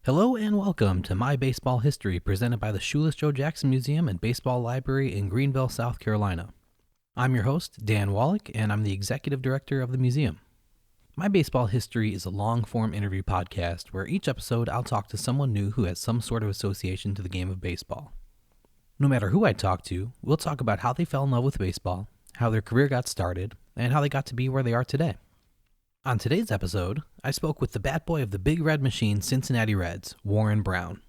Hello and welcome to My Baseball History, presented by the Shoeless Joe Jackson Museum and Baseball Library in Greenville, South Carolina. I'm your host, Dan Wallach, and I'm the Executive Director of the museum. My Baseball History is a long-form interview podcast where each episode I'll talk to someone new who has some sort of association to the game of baseball. No matter who I talk to, we'll talk about how they fell in love with baseball, how their career got started, and how they got to be where they are today. On today's episode, I spoke with the bat boy of the Big Red Machine Cincinnati Reds, Warren Brown.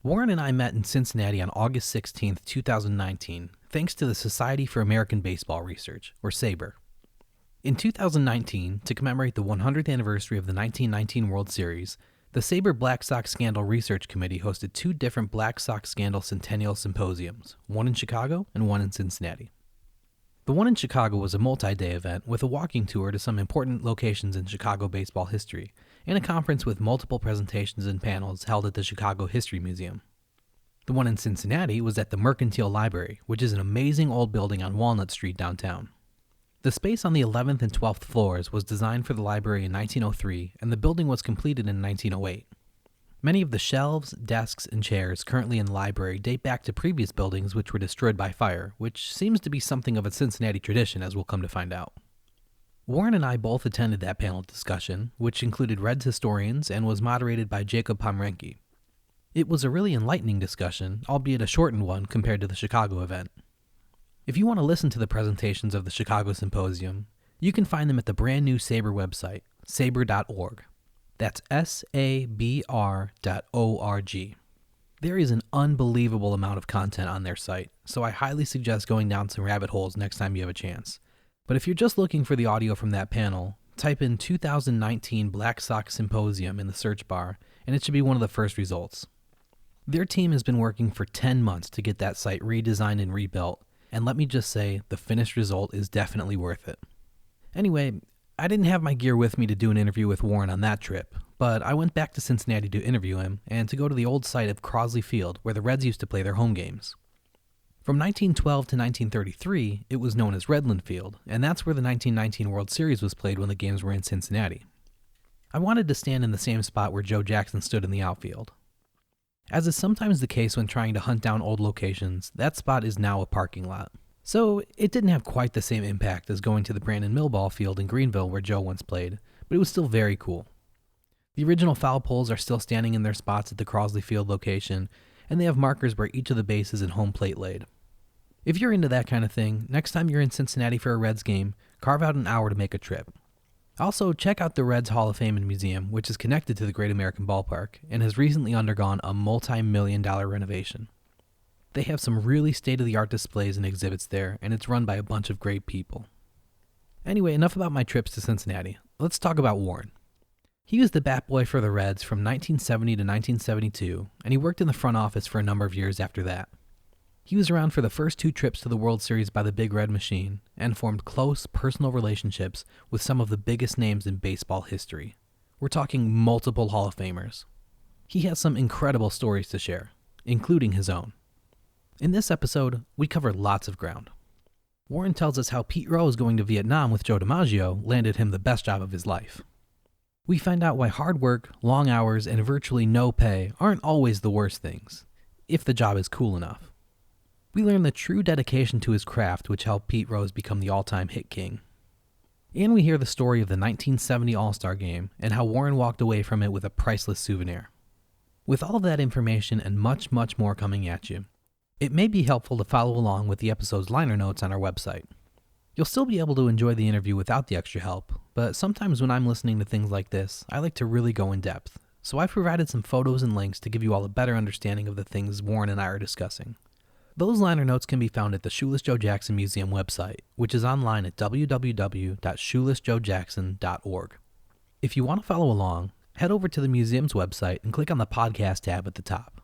Warren and I met in Cincinnati on August 16, 2019, thanks to the Society for American Baseball Research, or SABR. In 2019, to commemorate the 100th anniversary of the 1919 World Series, the SABR Black Sox Scandal Research Committee hosted two different Black Sox Scandal Centennial Symposiums, one in Chicago and one in Cincinnati. The one in Chicago was a multi-day event with a walking tour to some important locations in Chicago baseball history, and a conference with multiple presentations and panels held at the Chicago History Museum. The one in Cincinnati was at the Mercantile Library, which is an amazing old building on Walnut Street downtown. The space on the 11th and 12th floors was designed for the library in 1903, and the building was completed in 1908. Many of the shelves, desks, and chairs currently in the library date back to previous buildings which were destroyed by fire, which seems to be something of a Cincinnati tradition, as we'll come to find out. Warren and I both attended that panel discussion, which included Reds historians and was moderated by Jacob Pomrenke. It was a really enlightening discussion, albeit a shortened one compared to the Chicago event. If you want to listen to the presentations of the Chicago Symposium, you can find them at the brand new SABR website, sabr.org. That's sabr.org. There is an unbelievable amount of content on their site, so I highly suggest going down some rabbit holes next time you have a chance. But if you're just looking for the audio from that panel, type in 2019 Black Sox Symposium in the search bar, and it should be one of the first results. Their team has been working for 10 months to get that site redesigned and rebuilt, and let me just say, the finished result is definitely worth it. Anyway, I didn't have my gear with me to do an interview with Warren on that trip, but I went back to Cincinnati to interview him and to go to the old site of Crosley Field where the Reds used to play their home games. From 1912 to 1933, it was known as Redland Field, and that's where the 1919 World Series was played when the games were in Cincinnati. I wanted to stand in the same spot where Joe Jackson stood in the outfield. As is sometimes the case when trying to hunt down old locations, that spot is now a parking lot. So it didn't have quite the same impact as going to the Brandon Millball Field in Greenville where Joe once played, but it was still very cool. The original foul poles are still standing in their spots at the Crosley Field location, and they have markers where each of the bases and home plate laid. If you're into that kind of thing, next time you're in Cincinnati for a Reds game, carve out an hour to make a trip. Also, check out the Reds Hall of Fame and Museum, which is connected to the Great American Ballpark and has recently undergone a multi-million-dollar renovation. They have some really state-of-the-art displays and exhibits there, and it's run by a bunch of great people. Anyway, enough about my trips to Cincinnati. Let's talk about Warren. He was the bat boy for the Reds from 1970 to 1972, and he worked in the front office for a number of years after that. He was around for the first two trips to the World Series by the Big Red Machine, and formed close, personal relationships with some of the biggest names in baseball history. We're talking multiple Hall of Famers. He has some incredible stories to share, including his own. In this episode, we cover lots of ground. Warren tells us how Pete Rose going to Vietnam with Joe DiMaggio landed him the best job of his life. We find out why hard work, long hours, and virtually no pay aren't always the worst things, if the job is cool enough. We learn the true dedication to his craft which helped Pete Rose become the all-time hit king. And we hear the story of the 1970 All-Star Game and how Warren walked away from it with a priceless souvenir. With all of that information and much, much more coming at you, it may be helpful to follow along with the episode's liner notes on our website. You'll still be able to enjoy the interview without the extra help, but sometimes when I'm listening to things like this, I like to really go in depth, so I've provided some photos and links to give you all a better understanding of the things Warren and I are discussing. Those liner notes can be found at the Shoeless Joe Jackson Museum website, which is online at www.shoelessjoejackson.org. If you want to follow along, head over to the museum's website and click on the podcast tab at the top.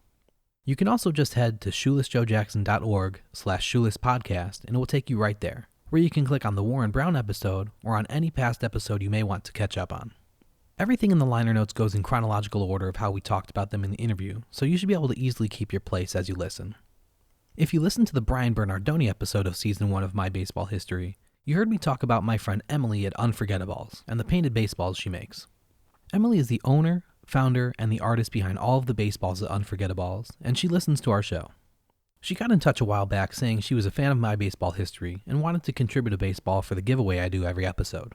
You can also just head to shoelessjoejackson.org/shoelesspodcast and it will take you right there, where you can click on the Warren Brown episode or on any past episode you may want to catch up on. Everything in the liner notes goes in chronological order of how we talked about them in the interview, so you should be able to easily keep your place as you listen. If you listened to the Brian Bernardoni episode of Season 1 of My Baseball History, you heard me talk about my friend Emily at Unforgettables and the painted baseballs she makes. Emily is the owner, founder, and the artist behind all of the baseballs at Unforgettables, and she listens to our show. She got in touch a while back saying she was a fan of my baseball history and wanted to contribute a baseball for the giveaway I do every episode.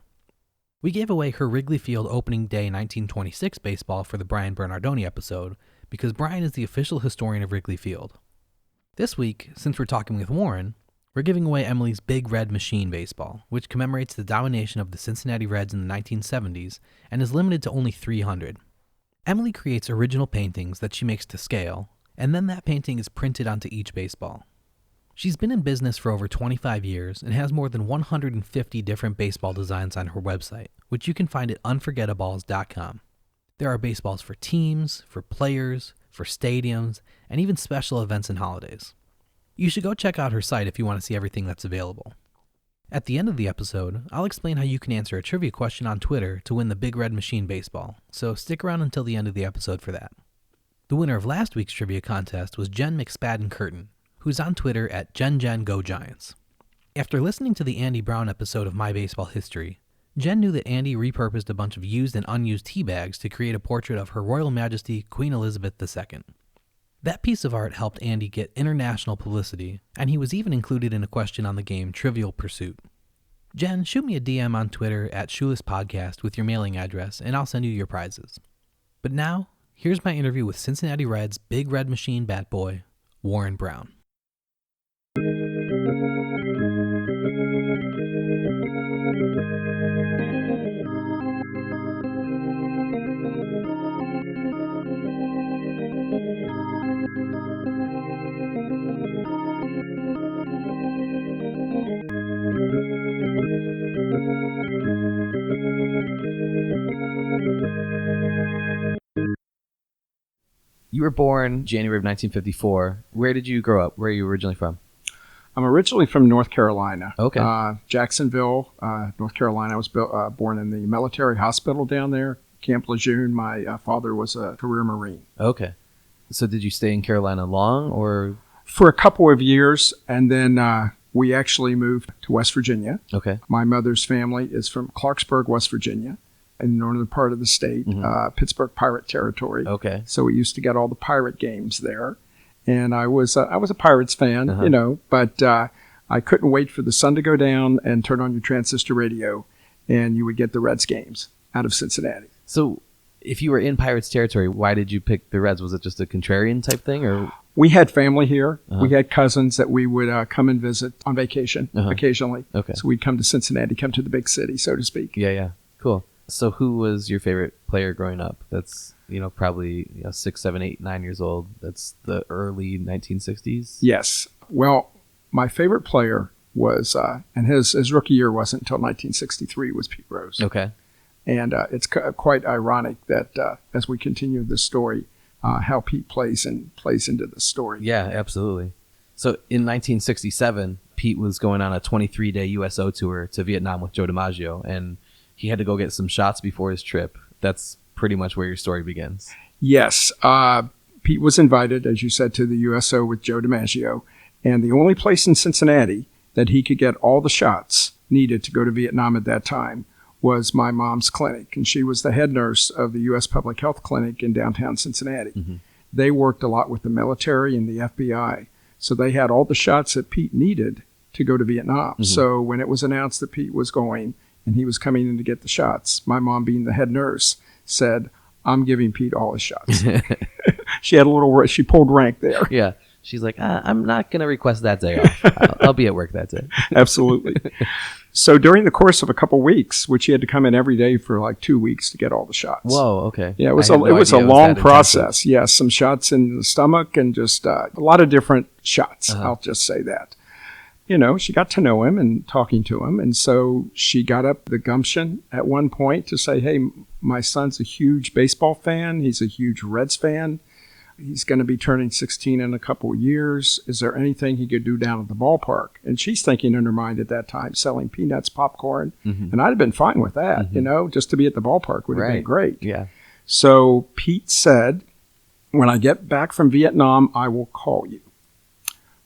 We gave away her Wrigley Field opening day 1926 baseball for the Brian Bernardoni episode because Brian is the official historian of Wrigley Field. This week, since we're talking with Warren, we're giving away Emily's Big Red Machine baseball, which commemorates the domination of the Cincinnati Reds in the 1970s and is limited to only 300. Emily creates original paintings that she makes to scale, and then that painting is printed onto each baseball. She's been in business for over 25 years and has more than 150 different baseball designs on her website, which you can find at unforgettables.com. There are baseballs for teams, for players, for stadiums, and even special events and holidays. You should go check out her site if you want to see everything that's available. At the end of the episode, I'll explain how you can answer a trivia question on Twitter to win the Big Red Machine baseball, so stick around until the end of the episode for that. The winner of last week's trivia contest was Jen McSpadden-Curtin, who's on Twitter at GenGenGoGiants. After listening to the Andy Brown episode of My Baseball History, Jen knew that Andy repurposed a bunch of used and unused tea bags to create a portrait of Her Royal Majesty Queen Elizabeth II. That piece of art helped Andy get international publicity, and he was even included in a question on the game Trivial Pursuit. Jen, shoot me a DM on Twitter at Shoeless Podcast with your mailing address, and I'll send you your prizes. But now, here's my interview with Cincinnati Reds Big Red Machine bat boy, Warren Brown. You were born January of 1954. Where did you grow up? Where are you originally from? I'm originally from North Carolina. Okay. Jacksonville, North Carolina. I was born in the military hospital down there, Camp Lejeune. My father was a career Marine. Okay. So did you stay in Carolina long or? For a couple of years, and then we actually moved to West Virginia. Okay. My mother's family is from Clarksburg, West Virginia, in the northern part of the state, Pittsburgh Pirate Territory. Okay. So we used to get all the Pirate games there. And I was a Pirates fan, but I couldn't wait for the sun to go down and turn on your transistor radio, and you would get the Reds games out of Cincinnati. So if you were in Pirates territory, why did you pick the Reds? Was it just a contrarian type thing, or? We had family here. We had cousins that we would come and visit on vacation occasionally. Okay. So we'd come to Cincinnati, come to the big city, so to speak. Yeah. Cool. So who was your favorite player growing up? That's, probably 6, 7, 8, 9 years old. That's the early 1960s? Yes. Well, my favorite player was, and his rookie year wasn't until 1963, was Pete Rose. Okay. And it's quite ironic that as we continue this story, how Pete plays into the story. Yeah, absolutely. So in 1967, Pete was going on a 23-day USO tour to Vietnam with Joe DiMaggio, and he had to go get some shots before his trip. That's pretty much where your story begins. Yes. Pete was invited, as you said, to the USO with Joe DiMaggio, and the only place in Cincinnati that he could get all the shots needed to go to Vietnam at that time was my mom's clinic, and she was the head nurse of the U.S. Public Health Clinic in downtown Cincinnati. They worked a lot with the military and the FBI, so they had all the shots that Pete needed to go to Vietnam. So when it was announced that Pete was going and he was coming in to get the shots, my mom, being the head nurse, said, "I'm giving Pete all his shots." She pulled rank there. Yeah. She's like, I'm not going to request that day off. I'll be at work that day. Absolutely. So during the course of a couple weeks, which he had to come in every day for like 2 weeks to get all the shots. Whoa, okay. Yeah, it was a long process. Yes, some shots in the stomach and just a lot of different shots. I'll just say that. She got to know him and talking to him. And so she got up the gumption at one point to say, "Hey, my son's a huge baseball fan. He's a huge Reds fan. He's going to be turning 16 in a couple of years. Is there anything he could do down at the ballpark?" And she's thinking in her mind at that time, selling peanuts, popcorn. And I'd have been fine with that, just to be at the ballpark would have been great. Yeah. So Pete said, "When I get back from Vietnam, I will call you."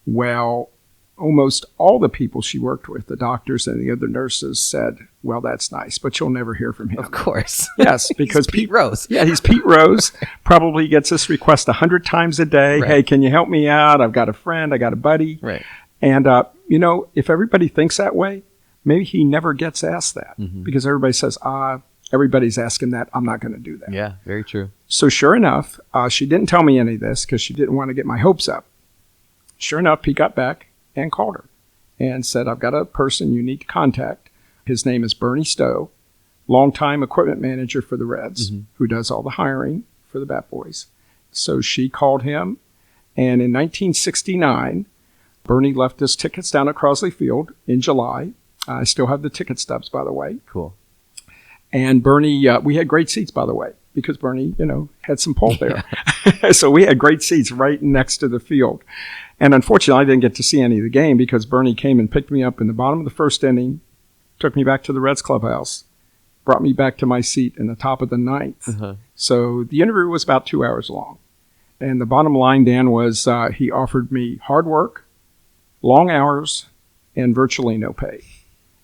Well, almost all the people she worked with, the doctors and the other nurses, said, well, that's nice, but you'll never hear from him. Of course. Yes, because Pete Rose. Yeah, he's Pete Rose. Probably gets this request 100 times a day. Right. Hey, can you help me out? I've got a friend. I got a buddy. Right. And, if everybody thinks that way, maybe he never gets asked that because everybody says, everybody's asking that. I'm not going to do that. Yeah, very true. So sure enough, she didn't tell me any of this because she didn't want to get my hopes up. Sure enough, Pete got back and called her and said, I've got a person you need to contact. His name is Bernie Stowe, longtime equipment manager for the Reds, who does all the hiring for the Bat Boys. So she called him, and in 1969, Bernie left us tickets down at Crosley Field in July. I still have the ticket stubs, by the way. Cool. And Bernie, we had great seats, by the way, because Bernie, had some pull there. So we had great seats right next to the field. And unfortunately, I didn't get to see any of the game because Bernie came and picked me up in the bottom of the first inning, took me back to the Reds clubhouse, brought me back to my seat in the top of the ninth. So the interview was about 2 hours long. And the bottom line, Dan, was he offered me hard work, long hours, and virtually no pay.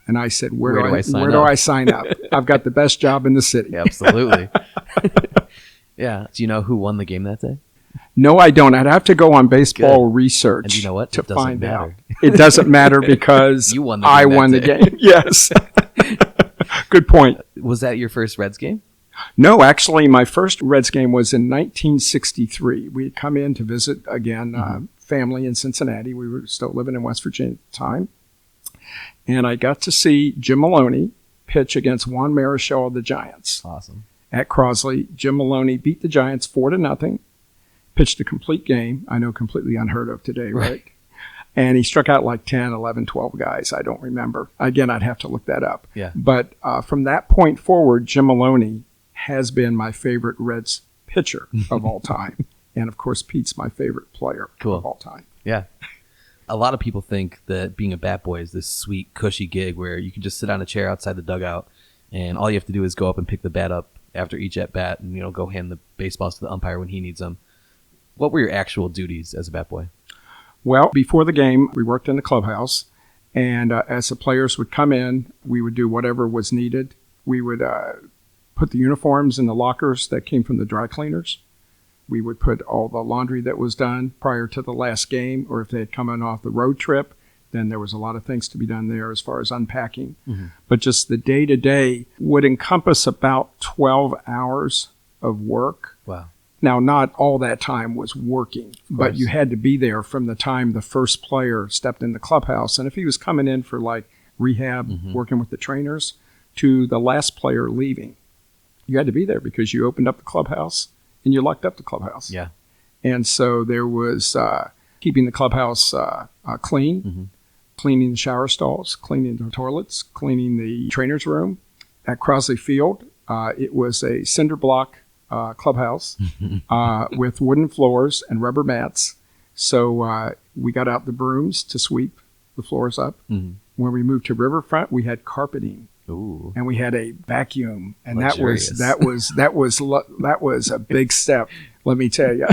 And I said, where do I sign up? I've got the best job in the city. Absolutely. Yeah. Do you know who won the game that day? No, I don't. I'd have to go on baseball research and you know what? to find matter. out. It doesn't matter because I won the game. Yes. Good point. Was that your first Reds game? No, actually, my first Reds game was in 1963. We had come in to visit, again, family in Cincinnati. We were still living in West Virginia at the time. And I got to see Jim Maloney pitch against Juan Marichal of the Giants. Awesome. At Crosley. Jim Maloney beat the Giants 4-0, pitched a complete game. I know, completely unheard of today, right? And he struck out like 10, 11, 12 guys. I don't remember. Again, I'd have to look that up. Yeah. But from that point forward, Jim Maloney has been my favorite Reds pitcher of all time. And, of course, Pete's my favorite player of all time. Yeah. A lot of people think that being a bat boy is this sweet, cushy gig where you can just sit on a chair outside the dugout and all you have to do is go up and pick the bat up after each at-bat and, go hand the baseballs to the umpire when he needs them. What were your actual duties as a bat boy? Well, before the game, we worked in the clubhouse, and as the players would come in, we would do whatever was needed. We would put the uniforms in the lockers that came from the dry cleaners. We would put all the laundry that was done prior to the last game, or if they had come in off the road trip, then there was a lot of things to be done there as far as unpacking. But just the day-to-day would encompass about 12 hours of work. Wow. Now, not all that time was working, but you had to be there from the time the first player stepped in the clubhouse. And if he was coming in for like rehab, working with the trainers, to the last player leaving, you had to be there because you opened up the clubhouse and you locked up the clubhouse. Yeah. And so there was keeping the clubhouse clean, cleaning the shower stalls, cleaning the toilets, cleaning the trainer's room. At Crosley Field, it was a cinder block clubhouse with wooden floors and rubber mats. So we got out the brooms to sweep the floors up. When we moved to Riverfront, we had carpeting. Ooh. And we had a vacuum, and Luxurious. that was a big step. Let me tell you.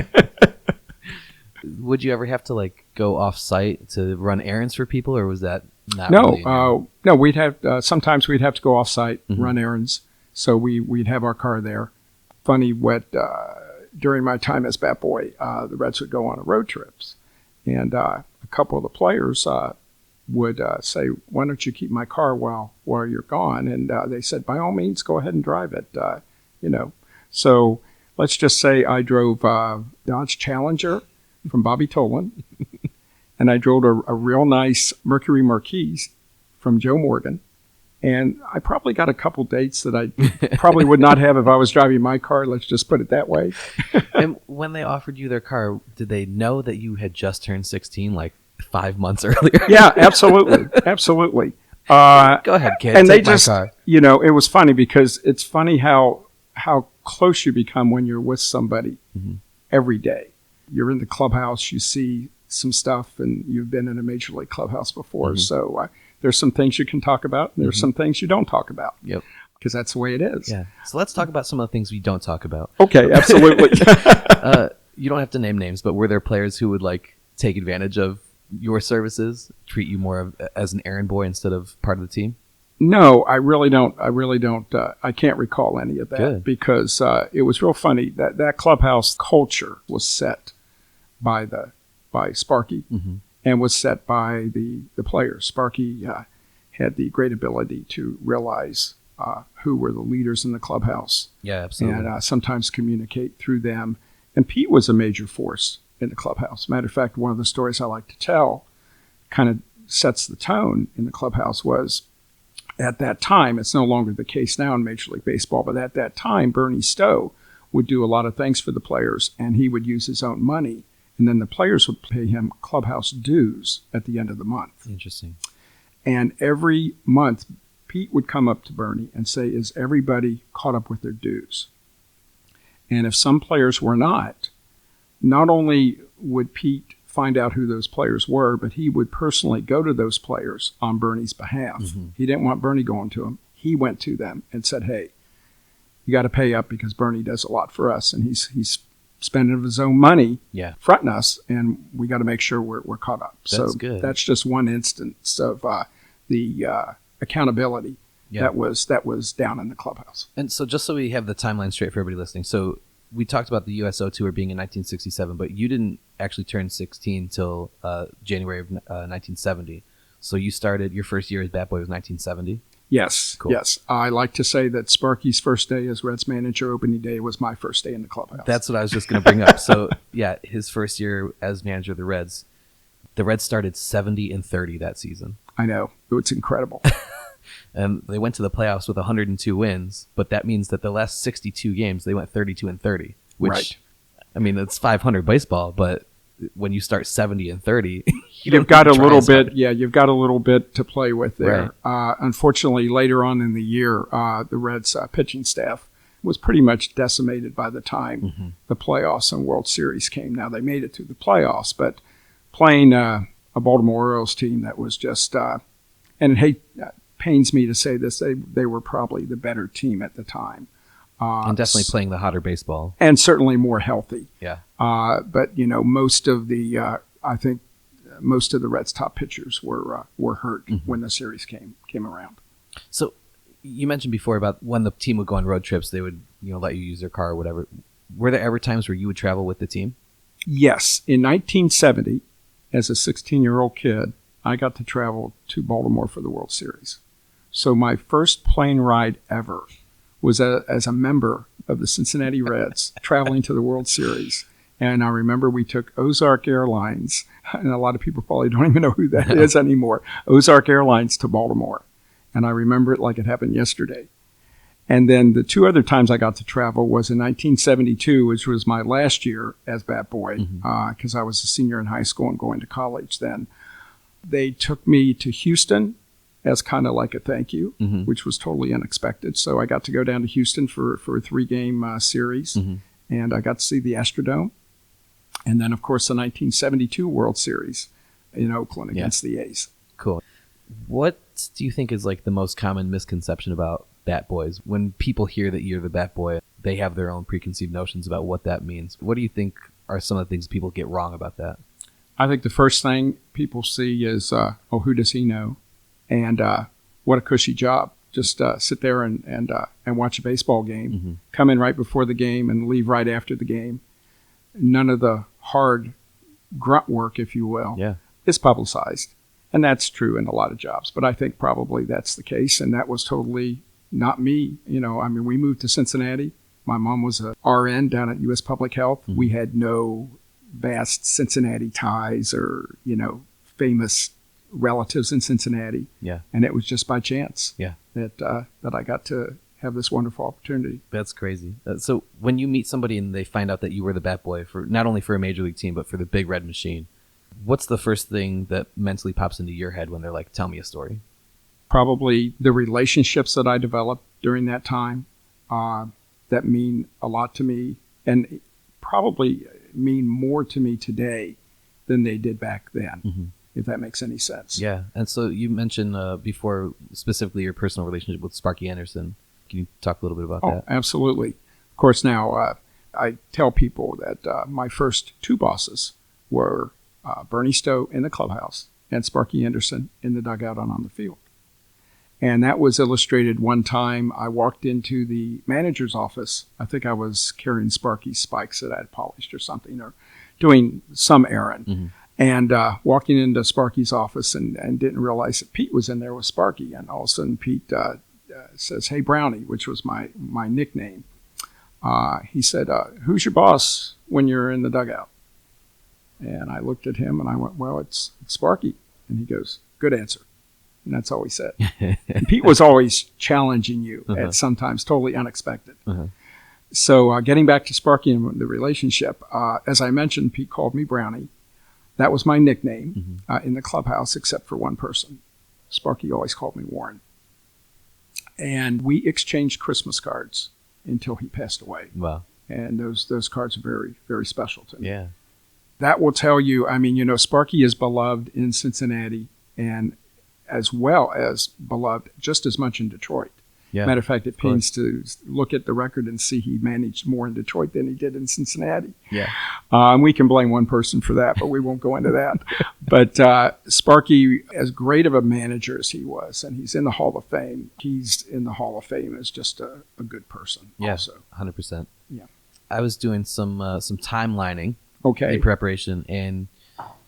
Would you ever have to go off site to run errands for people, or was that not? No, no. We'd have sometimes we'd have to go off site, run errands. So we'd have our car there. Funny what during my time as bat boy, the Reds would go on road trips, and a couple of the players would say, "Why don't you keep my car while you're gone?" And they said, "By all means, go ahead and drive it." So let's just say I drove Dodge Challenger from Bobby Tolan, and I drove a real nice Mercury Marquis from Joe Morgan. And I probably got a couple dates that I probably would not have if I was driving my car. Let's just put it that way. And when they offered you their car, did they know that you had just turned 16, 5 months earlier? Yeah, absolutely. Absolutely. Go ahead, kid. And take they just, my car. It was funny because it's funny how close you become when you're with somebody every day. You're in the clubhouse, you see some stuff, and you've been in a major league clubhouse before. So there's some things you can talk about, and there's some things you don't talk about. Yep. Because that's the way it is. Yeah. So let's talk about some of the things we don't talk about. Okay, absolutely. You don't have to name names, but were there players who would take advantage of your services, treat you more as an errand boy instead of part of the team? No, I really don't. I can't recall any of that. Good. Because it was real funny that clubhouse culture was set by Sparky and was set by the players. Sparky had the great ability to realize who were the leaders in the clubhouse. Yeah, absolutely. And sometimes communicate through them. And Pete was a major force in the clubhouse. Matter of fact, one of the stories I like to tell kind of sets the tone in the clubhouse was, at that time, it's no longer the case now in Major League Baseball, but at that time, Bernie Stowe would do a lot of things for the players, and he would use his own money, and then the players would pay him clubhouse dues at the end of the month. Interesting. And every month, Pete would come up to Bernie and say, is everybody caught up with their dues? And if some players were not only would Pete find out who those players were, but he would personally go to those players on Bernie's behalf. He didn't want Bernie going to them. He went to them and said, hey, you got to pay up because Bernie does a lot for us, and he's spending of his own money fronting us, and we got to make sure we're caught up. That's good. That's just one instance of the accountability that was down in the clubhouse. And so just so we have the timeline straight for everybody listening, so we talked about the USO Tour being in 1967, but you didn't actually turn 16 till January of 1970. So you started, your first year as Bat Boy was 1970? Yes, cool. Yes. I like to say that Sparky's first day as Reds manager, opening day, was my first day in the clubhouse. That's what I was just going to bring up. So, yeah, his first year as manager of the Reds started 70-30 that season. I know. It's incredible. And they went to the playoffs with 102 wins, but that means that the last 62 games, they went 32-30, which, right. I mean, it's 500 baseball, but when you start 70-30, you've got a little bit. Yeah, you've got a little bit to play with there. Right. Unfortunately, later on in the year, the Reds pitching staff was pretty much decimated by the time the playoffs and World Series came. Now, they made it through the playoffs, but playing a Baltimore Orioles team that was just, and it pains me to say this, they were probably the better team at the time. And definitely playing the hotter baseball. And certainly more healthy. Yeah. But, most of the, I think most of the Reds' top pitchers were hurt when the series came around. So you mentioned before about when the team would go on road trips, they would, let you use their car or whatever. Were there ever times where you would travel with the team? Yes. In 1970, as a 16-year-old kid, I got to travel to Baltimore for the World Series. So my first plane ride ever was as a member of the Cincinnati Reds traveling to the World Series. And I remember we took Ozark Airlines, and a lot of people probably don't even know who that is anymore, Ozark Airlines to Baltimore. And I remember it like it happened yesterday. And then the two other times I got to travel was in 1972, which was my last year as Bat Boy, because I was a senior in high school and going to college then. They took me to Houston as kind of like a thank you, which was totally unexpected. So I got to go down to Houston for a 3-game series, and I got to see the Astrodome. And then, of course, the 1972 World Series in Oakland against the A's. Cool. What do you think is like the most common misconception about Bat Boys? When people hear that you're the Bat Boy, they have their own preconceived notions about what that means. What do you think are some of the things people get wrong about that? I think the first thing people see is, who does he know? And what a cushy job. Just sit there and watch a baseball game, come in right before the game and leave right after the game. None of the hard grunt work, if you will, is publicized. And that's true in a lot of jobs. But I think probably that's the case. And that was totally not me. We moved to Cincinnati. My mom was a RN down at U.S. Public Health. We had no vast Cincinnati ties or, famous relatives in Cincinnati. Yeah. And it was just by chance that I got to have this wonderful opportunity. That's crazy. So when you meet somebody and they find out that you were the Bat Boy for not only for a major league team, but for the Big Red Machine, what's the first thing that mentally pops into your head when they're like, tell me a story? Probably the relationships that I developed during that time that mean a lot to me and probably mean more to me today than they did back then, if that makes any sense. Yeah. And so you mentioned before specifically your personal relationship with Sparky Anderson. Can you talk a little bit about that? Oh, absolutely. Of course, now I tell people that my first two bosses were Bernie Stowe in the clubhouse and Sparky Anderson in the dugout and on the field. And that was illustrated one time. I walked into the manager's office. I think I was carrying Sparky's spikes that I had polished or something, or doing some errand. Mm-hmm. And walking into Sparky's office and didn't realize that Pete was in there with Sparky. And all of a sudden Pete says, "Hey, Brownie," which was my nickname. He said, "Who's your boss when you're in the dugout?" And I looked at him and I went, "Well, it's Sparky." And he goes, "Good answer." And that's all he said. And Pete was always challenging you at sometimes totally unexpected. So getting back to Sparky and the relationship, as I mentioned, Pete called me Brownie. That was my nickname in the clubhouse, except for one person. Sparky always called me Warren. And we exchanged Christmas cards until he passed away. Wow. And those cards are very, very special to me. Yeah. That will tell you, I mean, Sparky is beloved in Cincinnati and as well as beloved just as much in Detroit. Yeah, matter of fact, it pains to look at the record and see he managed more in Detroit than he did in Cincinnati. Yeah. And we can blame one person for that, but we won't go into that. But Sparky, as great of a manager as he was, and he's in the Hall of Fame, he's in the Hall of Fame as just a good person. Yeah, also. 100%. Yeah. I was doing some timelining in preparation, and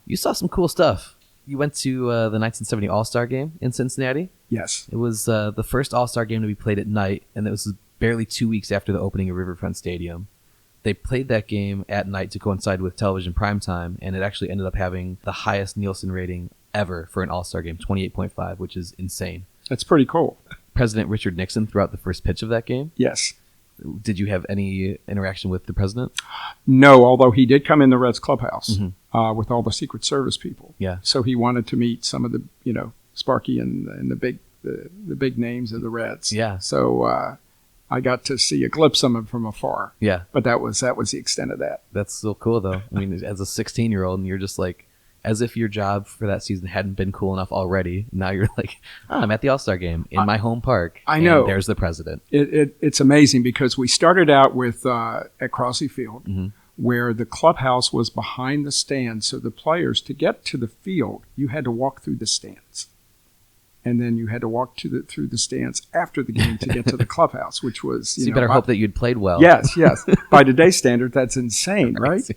you saw some cool stuff. You went to the 1970 All-Star Game in Cincinnati? Yes. It was the first All-Star Game to be played at night, and it was barely 2 weeks after the opening of Riverfront Stadium. They played that game at night to coincide with television primetime, and it actually ended up having the highest Nielsen rating ever for an All-Star game, 28.5, which is insane. That's pretty cool. President Richard Nixon threw out the first pitch of that game. Yes. Did you have any interaction with the president? No, although he did come in the Reds clubhouse with all the Secret Service people. Yeah. So he wanted to meet some of the, Sparky and the big names of the Reds. Yeah. So I got to see a glimpse of him from afar. Yeah. But that was the extent of that. That's so cool, though. I mean, as a 16-year-old, and you're just like, as if your job for that season hadn't been cool enough already. Now you're like, I'm at the All-Star game in my home park. I know. And there's the president. It's amazing because we started out with at Crosley Field, where the clubhouse was behind the stands. So the players, to get to the field, you had to walk through the stands. And then you had to walk through the stands after the game to get to the clubhouse, which was, so you better hope that you'd played well. Yes. By today's standard, that's insane, right?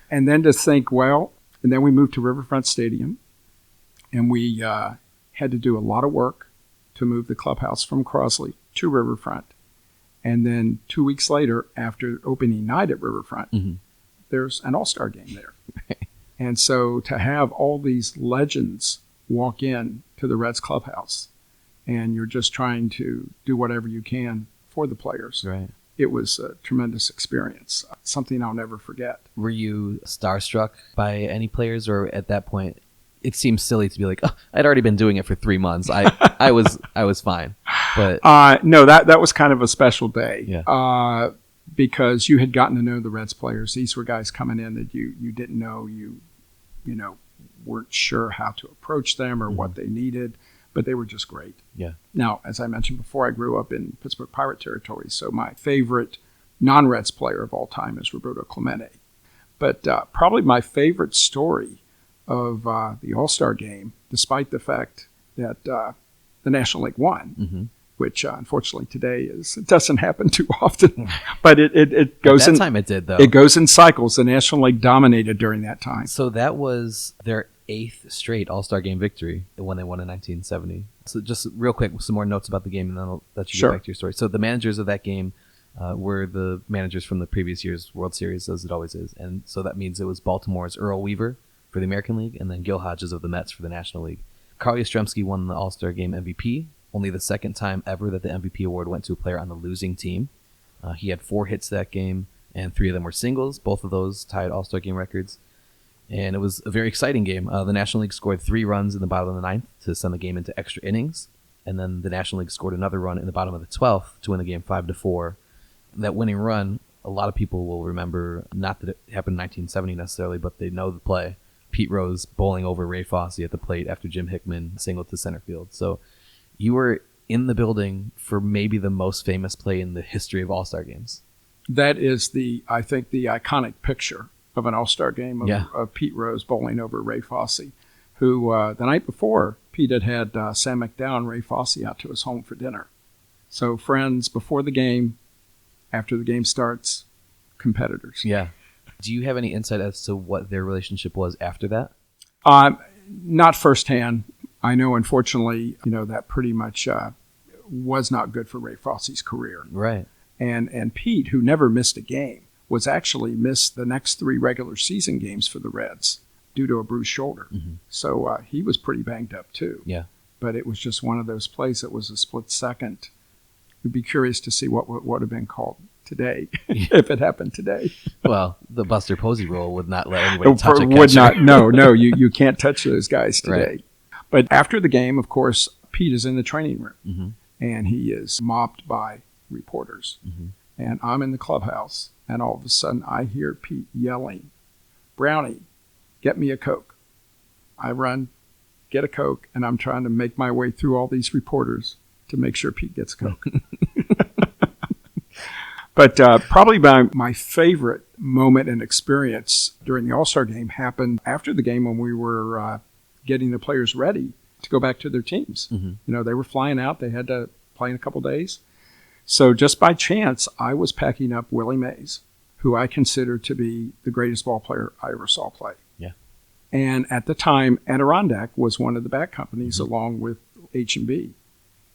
And then to think, and then we moved to Riverfront Stadium, and we had to do a lot of work to move the clubhouse from Crosley to Riverfront. And then 2 weeks later, after opening night at Riverfront, there's an All-Star game there. And so to have all these legends walk in to the Reds clubhouse, and you're just trying to do whatever you can for the players. Right. It was a tremendous experience, something I'll never forget. Were you starstruck by any players, or at that point, it seems silly to be like, oh, I'd already been doing it for 3 months. I was fine. But no, that was kind of a special day. Yeah. Because you had gotten to know the Reds players. These were guys coming in that you didn't know, you weren't sure how to approach them or what they needed, but they were just great. Yeah. Now, as I mentioned before, I grew up in Pittsburgh Pirate territory, so my favorite non-Reds player of all time is Roberto Clemente. But probably my favorite story of the All-Star game, despite the fact that the National League won, which unfortunately today it doesn't happen too often, but it goes in. That time it did, though. It goes in cycles. The National League dominated during that time. So that was their 8th straight All-Star game victory when they won in 1970. So just real quick, some more notes about the game, and then I'll let you get back to your story. So the managers of that game were the managers from the previous year's World Series, as it always is. And so that means it was Baltimore's Earl Weaver for the American League, and then Gil Hodges of the Mets for the National League. Carl Yastrzemski won the All-Star game MVP, only the second time ever that the MVP award went to a player on the losing team. He had 4 hits that game, and 3 of them were singles. Both of those tied All-Star game records. And it was a very exciting game. The National League scored 3 runs in the bottom of the 9th to send the game into extra innings. And then the National League scored another run in the bottom of the 12th to win the game 5-4. That winning run, a lot of people will remember, not that it happened in 1970 necessarily, but they know the play. Pete Rose bowling over Ray Fosse at the plate after Jim Hickman singled to center field. So you were in the building for maybe the most famous play in the history of All-Star games. That is I think the iconic picture of an all-star game Yeah. of Pete Rose bowling over Ray Fosse, who the night before, Pete had Sam McDowell and Ray Fosse out to his home for dinner. So friends before the game, after the game starts, competitors. Yeah. Do you have any insight as to what their relationship was after that? Not firsthand. I know, unfortunately, that pretty much was not good for Ray Fosse's career. Right. And Pete, who never missed a game, was actually missed the next 3 regular season games for the Reds due to a bruised shoulder. Mm-hmm. So he was pretty banged up too. Yeah. But it was just one of those plays that was a split second. We'd be curious to see what would have been called today if it happened today. Well, the Buster Posey rule would not let anybody touch a catcher. Would not. No, you can't touch those guys today. Right. But after the game, of course, Pete is in the training room, mm-hmm. and he is mobbed by reporters. Mm-hmm. And I'm in the clubhouse, and all of a sudden I hear Pete yelling, "Brownie, get me a Coke." I run, get a Coke, and I'm trying to make my way through all these reporters to make sure Pete gets Coke. But probably my favorite moment and experience during the All-Star game happened after the game when we were getting the players ready to go back to their teams. Mm-hmm. They were flying out. They had to play in a couple days. So just by chance, I was packing up Willie Mays, who I consider to be the greatest ball player I ever saw play. Yeah. And at the time, Adirondack was one of the bat companies, mm-hmm. along with H&B.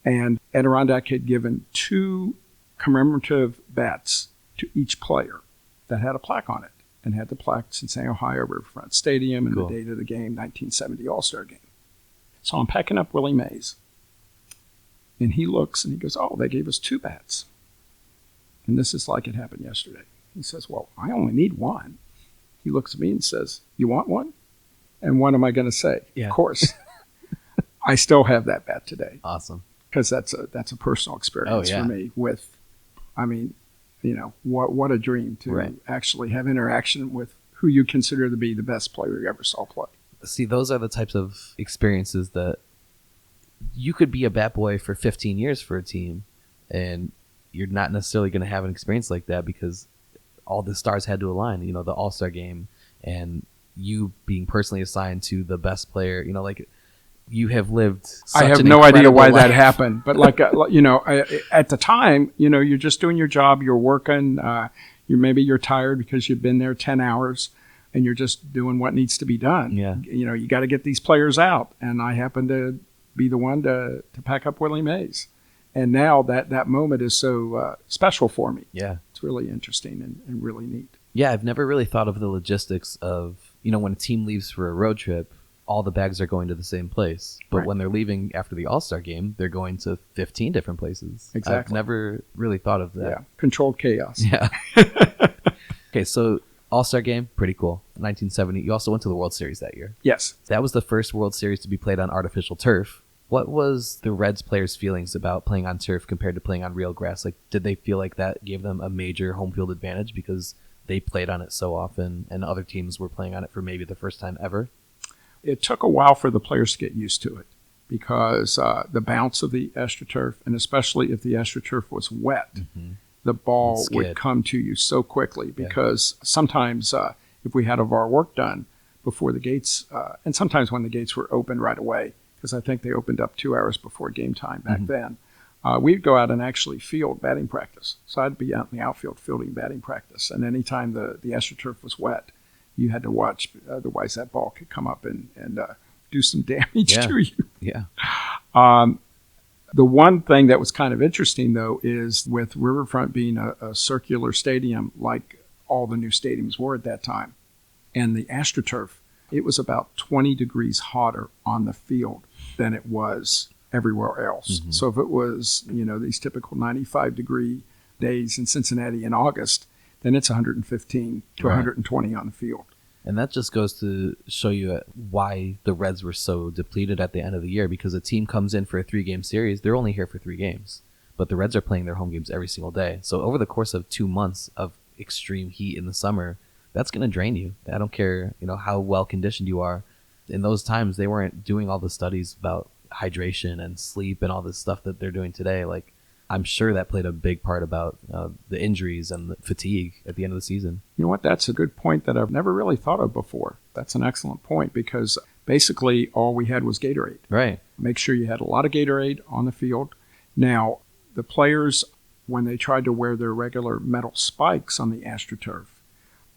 And Adirondack had given 2 commemorative bats to each player that had a plaque on it, and had the plaque Cincinnati, Ohio, Riverfront Stadium, and cool. the date of the game, 1970 All-Star game. So I'm packing up Willie Mays, and he looks and he goes, "Oh, they gave us 2 bats." And this is like it happened yesterday. He says, "Well, I only need 1. He looks at me and says, "You want one?" And what am I going to say? Yeah. Of course. I still have that bat today. Awesome. Because that's a personal experience for me with, what a dream to actually have interaction with who you consider to be the best player you ever saw play. See, those are the types of experiences that you could be a bat boy for 15 years for a team, and you're not necessarily going to have an experience like that because all the stars had to align, the All-Star game, and you being personally assigned to the best player, you have lived such I have an no idea why life. that happened, but at the time, you're just doing your job, you're working, you're tired because you've been there 10 hours and you're just doing what needs to be done. Yeah. You got to get these players out, and I happen to be the one to pack up Willie Mays. And now that moment is so special for me. Yeah. It's really interesting and really neat. Yeah, I've never really thought of the logistics of, when a team leaves for a road trip, all the bags are going to the same place. But when they're leaving after the All-Star game, they're going to 15 different places. Exactly. I've never really thought of that. Yeah, controlled chaos. Yeah. Okay, so All-Star game, pretty cool. 1970. You also went to the World Series that year. Yes. That was the first World Series to be played on artificial turf. What was the Reds players' feelings about playing on turf compared to playing on real grass? Like, did they feel like that gave them a major home field advantage because they played on it so often and other teams were playing on it for maybe the first time ever? It took a while for the players to get used to it because the bounce of the AstroTurf, and especially if the AstroTurf was wet, mm-hmm. the ball would come to you so quickly because sometimes if we had our work done before the gates, and sometimes when the gates were open right away, because I think they opened up 2 hours before game time back mm-hmm. then, we'd go out and actually field batting practice. So I'd be out in the outfield fielding batting practice, and anytime the AstroTurf was wet, you had to watch, otherwise that ball could come up and do some damage to you. Yeah. The one thing that was kind of interesting, though, is with Riverfront being a circular stadium like all the new stadiums were at that time, and the AstroTurf, it was about 20 degrees hotter on the field than it was everywhere else. Mm-hmm. So if it was, these typical 95-degree days in Cincinnati in August, then it's 115 to 120 on the field. And that just goes to show you why the Reds were so depleted at the end of the year, because a team comes in for a 3-game series, they're only here for 3 games. But the Reds are playing their home games every single day. So over the course of 2 months of extreme heat in the summer, that's going to drain you. I don't care, how well conditioned you are. In those times, they weren't doing all the studies about hydration and sleep and all this stuff that they're doing today. Like, I'm sure that played a big part about the injuries and the fatigue at the end of the season. You know what? That's a good point that I've never really thought of before. That's an excellent point because basically all we had was Gatorade. Right. Make sure you had a lot of Gatorade on the field. Now, the players, when they tried to wear their regular metal spikes on the AstroTurf,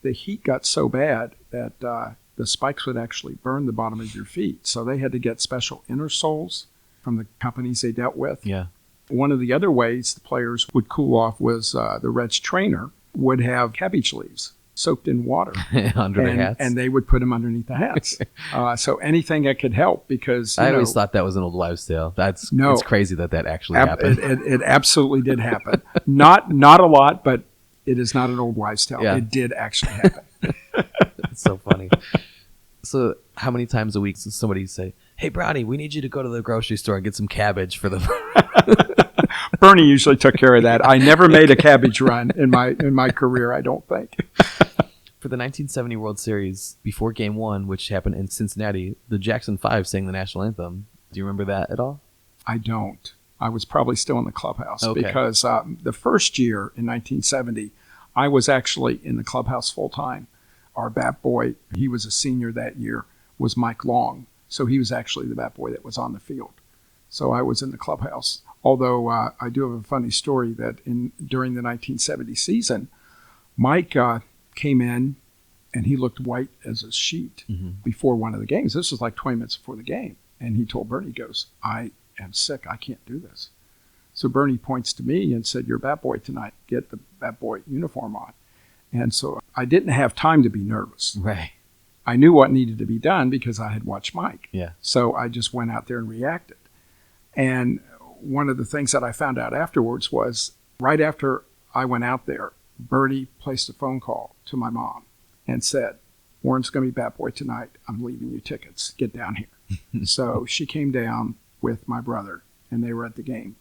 the heat got so bad that the spikes would actually burn the bottom of your feet. So they had to get special inner soles from the companies they dealt with. Yeah. One of the other ways the players would cool off was the Reds trainer would have cabbage leaves soaked in water under the hats, and they would put them underneath the hats. So anything that could help, because I always thought that was an old wives' tale. It's crazy that actually happened. It absolutely did happen. Not a lot, but it is not an old wives' tale. Yeah. It did actually happen. It's so funny. So how many times a week does somebody say, "Hey, Brownie, we need you to go to the grocery store and get some cabbage for the..." Bernie usually took care of that. I never made a cabbage run in my career, I don't think. For the 1970 World Series, before Game 1, which happened in Cincinnati, the Jackson 5 sang the national anthem. Do you remember that at all? I don't. I was probably still in the clubhouse because the first year in 1970, I was actually in the clubhouse full time. Our bat boy, he was a senior that year, was Mike Long. So he was actually the bat boy that was on the field. So I was in the clubhouse. Although I do have a funny story that during the 1970 season, Mike came in and he looked white as a sheet before one of the games. This was like 20 minutes before the game. And he told Bernie, he goes, "I am sick. I can't do this." So Bernie points to me and said, "You're bat boy tonight. Get the bat boy uniform on." And so I didn't have time to be nervous. Right. I knew what needed to be done because I had watched Mike. Yeah. So I just went out there and reacted. And one of the things that I found out afterwards was right after I went out there, Bernie placed a phone call to my mom and said, "Warren's going to be bat boy tonight. I'm leaving you tickets. Get down here." So she came down with my brother, and they were at the game.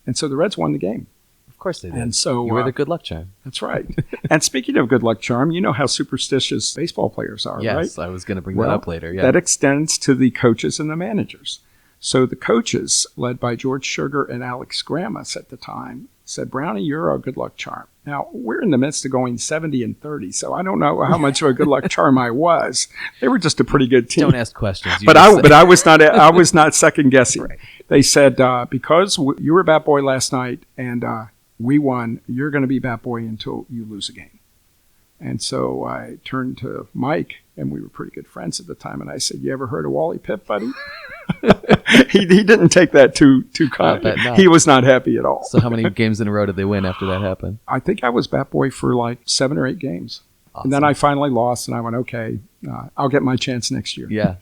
And so the Reds won the game. Of course they did. And so you were the good luck charm. That's right. And speaking of good luck charm, you know how superstitious baseball players are, right? Yes, I was going to bring that up later. Yeah. That extends to the coaches and the managers. So the coaches, led by George Sugar and Alex Grammas at the time, said, "Brownie, you're our good luck charm." Now, we're in the midst of going 70-30, so I don't know how much of a good luck charm I was. They were just a pretty good team. Don't ask questions. But I was not second guessing. Right. They said, because you were bat boy last night and we won, you're going to be bat boy until you lose a game. And so I turned to Mike, and we were pretty good friends at the time, and I said, "You ever heard of Wally Pipp, buddy?" He didn't take that too kindly. He was not happy at all. So how many games in a row did they win after that happened? I think I was bat boy for like 7 or 8 games. Awesome. And then I finally lost, and I went, okay, I'll get my chance next year. Yeah.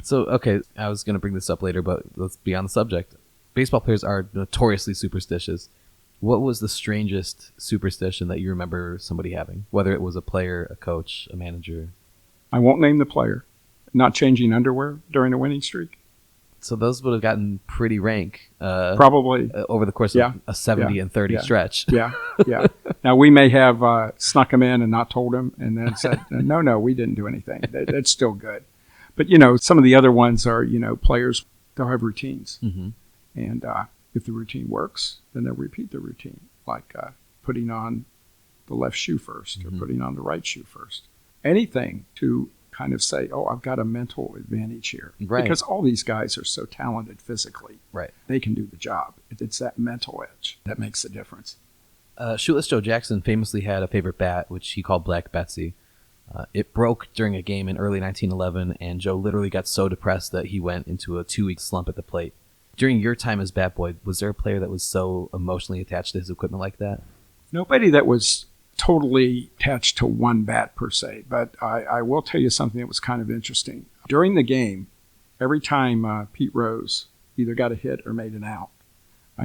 So, okay, I was going to bring this up later, but let's be on the subject. Baseball players are notoriously superstitious. What was the strangest superstition that you remember somebody having, whether it was a player, a coach, a manager? I won't name the player. Not changing underwear during a winning streak. So those would have gotten pretty rank. Probably. Over the course of a 70-30 stretch. Yeah. Now, we may have snuck him in and not told him and then said, no, we didn't do anything. That's still good. But, some of the other ones are, players, they'll have routines. Mm-hmm. And if the routine works, then they'll repeat the routine, like putting on the left shoe first or putting on the right shoe first. Anything to kind of say, "Oh, I've got a mental advantage here." Right. Because all these guys are so talented physically. Right. They can do the job. It's that mental edge that makes the difference. Shoeless Joe Jackson famously had a favorite bat, which he called Black Betsy. It broke during a game in early 1911, and Joe literally got so depressed that he went into a 2-week slump at the plate. During your time as bat boy, was there a player that was so emotionally attached to his equipment like that? Nobody that was totally attached to one bat per se, but I will tell you something that was kind of interesting. During the game, every time Pete Rose either got a hit or made an out,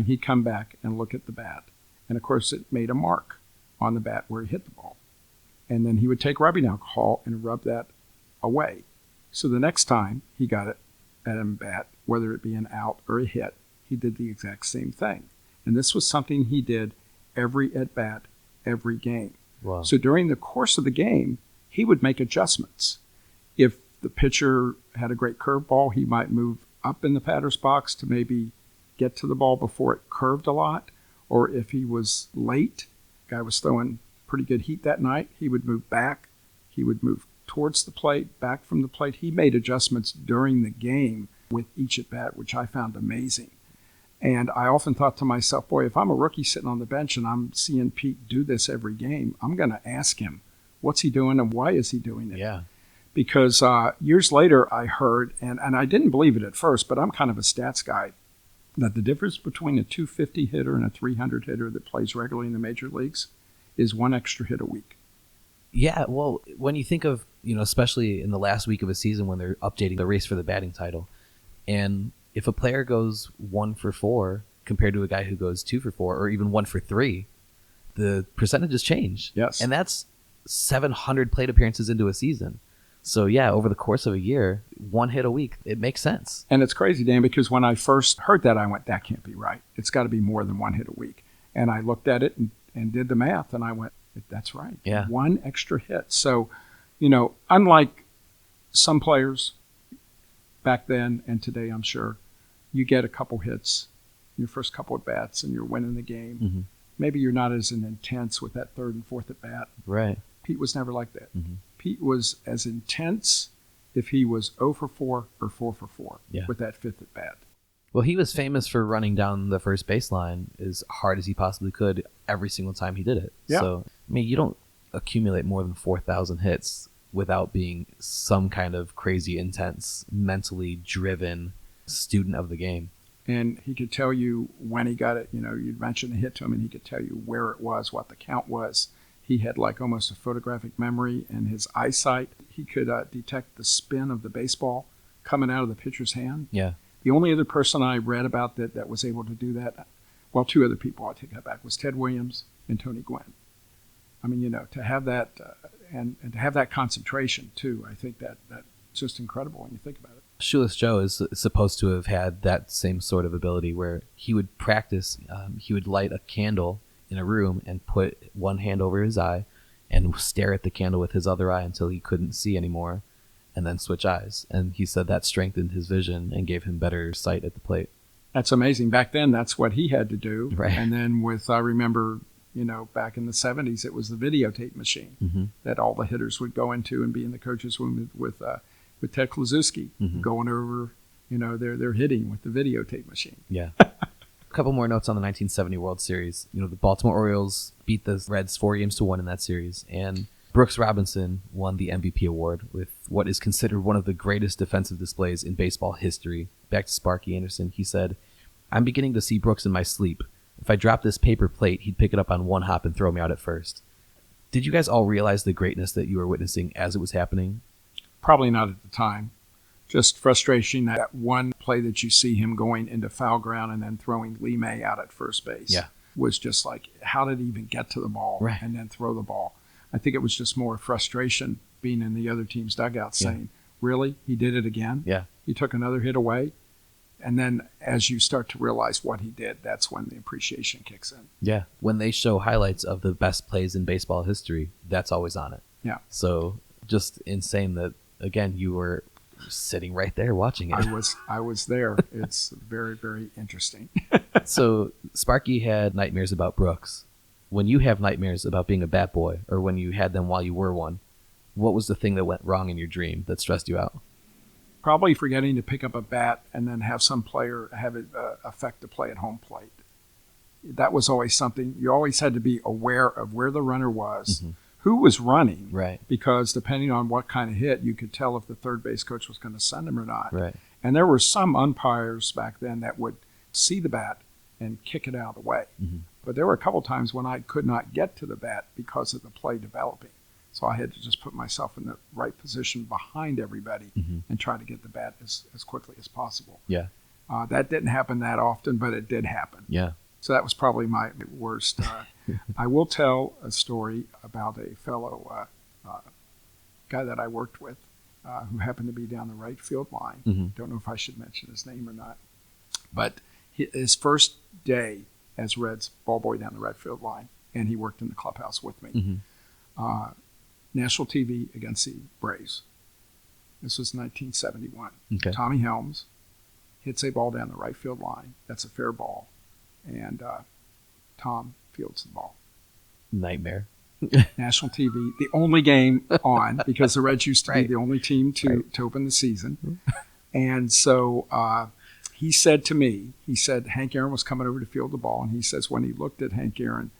he'd come back and look at the bat. And, of course, it made a mark on the bat where he hit the ball. And then he would take rubbing alcohol and rub that away. So the next time he got it at a bat, whether it be an out or a hit, he did the exact same thing. And this was something he did every at-bat, every game. Wow. So during the course of the game, he would make adjustments. If the pitcher had a great curveball, he might move up in the batter's box to maybe get to the ball before it curved a lot. or if he was late, guy was throwing pretty good heat that night, he would move back. He would move towards the plate, back from the plate. He made adjustments during the game with each at bat, which I found amazing. And I often thought to myself, boy, if I'm a rookie sitting on the bench and I'm seeing Pete do this every game, I'm going to ask him, what's he doing and why is he doing it? Yeah. Because years later I heard, and I didn't believe it at first, but I'm kind of a stats guy, that the difference between a 250 hitter and a 300 hitter that plays regularly in the major leagues is one extra hit a week. Yeah, well, when you think of, especially in the last week of a season when they're updating the race for the batting title, and if a player goes 1 for 4 compared to a guy who goes 2 for 4 or even 1 for 3, the percentages change. Yes. And that's 700 plate appearances into a season. So, yeah, over the course of a year, 1 hit a week, it makes sense. And it's crazy, Dan, because when I first heard that, I went, that can't be right. It's got to be more than 1 hit a week. And I looked at it and did the math, and I went, that's right. Yeah. 1 extra hit. So, unlike some players back then and today, I'm sure, you get a couple hits, your first couple at bats, and you're winning the game. Mm-hmm. Maybe you're not as intense with that third and fourth at bat. Right. Pete was never like that. Mm-hmm. Pete was as intense if he was 0 for 4 or 4 for 4 with that fifth at bat. Well, he was famous for running down the first baseline as hard as he possibly could every single time he did it. Yeah. So, you don't accumulate more than 4,000 hits without being some kind of crazy, intense, mentally driven student of the game. And he could tell you when he got it. You'd mention the hit to him, and he could tell you where it was, what the count was. He had like almost a photographic memory, and his eyesight, he could detect the spin of the baseball coming out of the pitcher's hand. Yeah. The only other person I read about that was able to do that, well, 2 other people, I'll take that back, was Ted Williams and Tony Gwynn. To have that and to have that concentration too, I think that's just incredible when you think about it. Shoeless Joe is supposed to have had that same sort of ability where he would practice. He would light a candle in a room and put one hand over his eye and stare at the candle with his other eye until he couldn't see anymore, and then switch eyes. And he said that strengthened his vision and gave him better sight at the plate. That's amazing. Back then, that's what he had to do. Right. And then I remember, back in the 70s, it was the videotape machine that all the hitters would go into and be in the coach's room with Ted Kluszewski going over, their hitting with the videotape machine. Yeah. A couple more notes on the 1970 World Series. The Baltimore Orioles beat the Reds 4-1 in that series, and Brooks Robinson won the MVP award with what is considered one of the greatest defensive displays in baseball history. Back to Sparky Anderson, he said, "I'm beginning to see Brooks in my sleep. If I dropped this paper plate, he'd pick it up on one hop and throw me out at first." Did you guys all realize the greatness that you were witnessing as it was happening? Probably not at the time. Just frustration that one play that you see him going into foul ground and then throwing Lee May out at first base was just like, how did he even get to the ball and then throw the ball? I think it was just more frustration being in the other team's dugout saying, really? He did it again? Yeah. He took another hit away? And then as you start to realize what he did, that's when the appreciation kicks in. Yeah. When they show highlights of the best plays in baseball history, that's always on it. Yeah. So just insane that, again, you were sitting right there watching it. I was there. It's very, very interesting. So Sparky had nightmares about Brooks. When you have nightmares about being a bat boy, or when you had them while you were one, what was the thing that went wrong in your dream that stressed you out? Probably forgetting to pick up a bat and then have some player have it affect the play at home plate. That was always something. You always had to be aware of where the runner was, who was running, right? Because depending on what kind of hit, you could tell if the third base coach was going to send him or not. Right. And there were some umpires back then that would see the bat and kick it out of the way. But there were a couple times when I could not get to the bat because of the play developing. So I had to just put myself in the right position behind everybody and try to get the bat as quickly as possible. Yeah. That didn't happen that often, but it did happen. Yeah. So that was probably my worst. I will tell a story about a fellow guy that I worked with who happened to be down the right field line. Don't know if I should mention his name or not. But his first day as Reds ball boy down the right field line, and he worked in the clubhouse with me. National TV against the Braves. This was 1971. Okay. Tommy Helms hits a ball down the right field line. That's a fair ball. And Tom fields the ball. Nightmare. National TV, the only game on, because the Reds used to Right. be the only team to open the season. And so he said to me, he said Hank Aaron was coming over to field the ball, and he says when he looked at Hank Aaron,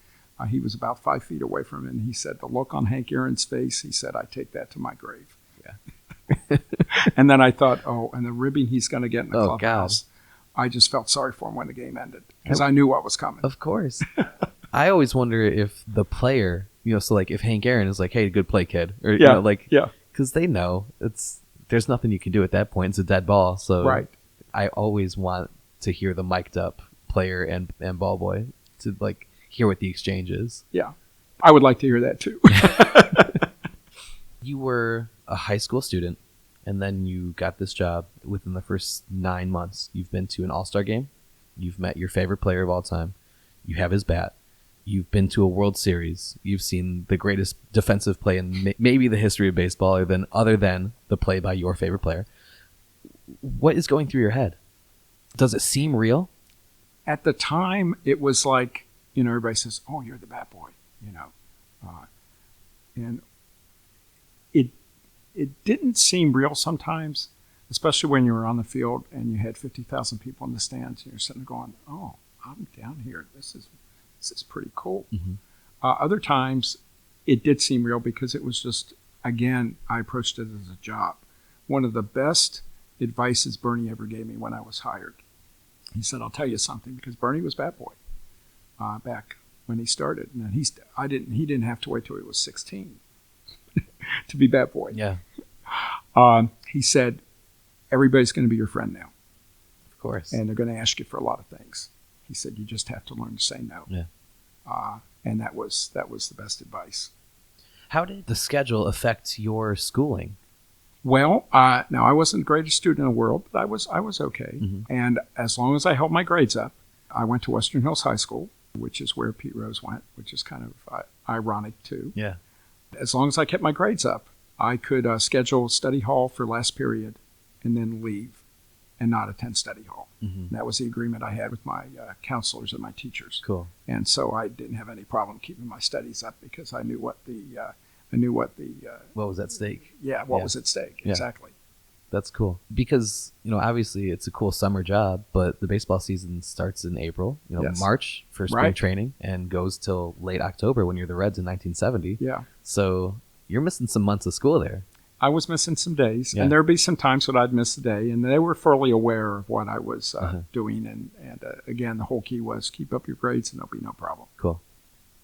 he was about 5 feet away from him, and he said the look on Hank Aaron's face, he said, I take that to my grave. Yeah. And then I thought, oh, and the ribbing he's going to get in the clubhouse. I just felt sorry for him when the game ended because I knew what was coming. Of course. I always wonder if the player, so like if Hank Aaron is like, hey, good play, kid. Or, because they know there's nothing you can do at that point. It's a dead ball. So right. I always want to hear the mic'd up player and ball boy to like hear what the exchange is. Yeah. I would like to hear that too. You were a high school student, and then you got this job. Within the first 9 months, you've been to an all-star game. You've met your favorite player of all time. You have his bat. You've been to a World Series. You've seen the greatest defensive play in maybe the history of baseball, other than the play by your favorite player. What is going through your head? Does it seem real? At the time, it was like, everybody says, oh, you're the bat boy, and it didn't seem real sometimes, especially when you were on the field and you had 50,000 people in the stands and you're sitting there going, oh, I'm down here. This is pretty cool. Mm-hmm. Other times it did seem real because it was just, again, I approached it as a job. One of the best advices Bernie ever gave me when I was hired. He said, I'll tell you something, because Bernie was bat boy back when he started. And he didn't have to wait till he was 16 to be bat boy. Yeah. He said, everybody's going to be your friend now. Of course. And they're going to ask you for a lot of things. He said, you just have to learn to say no. Yeah. And that was the best advice. How did the schedule affect your schooling? Well, now I wasn't the greatest student in the world, but I was okay. Mm-hmm. And as long as I held my grades up, I went to Western Hills High School, which is where Pete Rose went, which is kind of ironic too. Yeah. As long as I kept my grades up, I could schedule study hall for last period and then leave and not attend study hall. Mm-hmm. That was the agreement I had with my counselors and my teachers. Cool. And so I didn't have any problem keeping my studies up because I knew what was at stake. Yeah, what was at stake. Yeah. Exactly. That's cool. Because, obviously it's a cool summer job, but the baseball season starts in April, yes. March for spring training and goes till late October when you're the Reds in 1970. Yeah. So you're missing some months of school there. I was missing some days, and there'd be some times when I'd miss a day, and they were fairly aware of what I was doing. And again, the whole key was keep up your grades and there'll be no problem. Cool.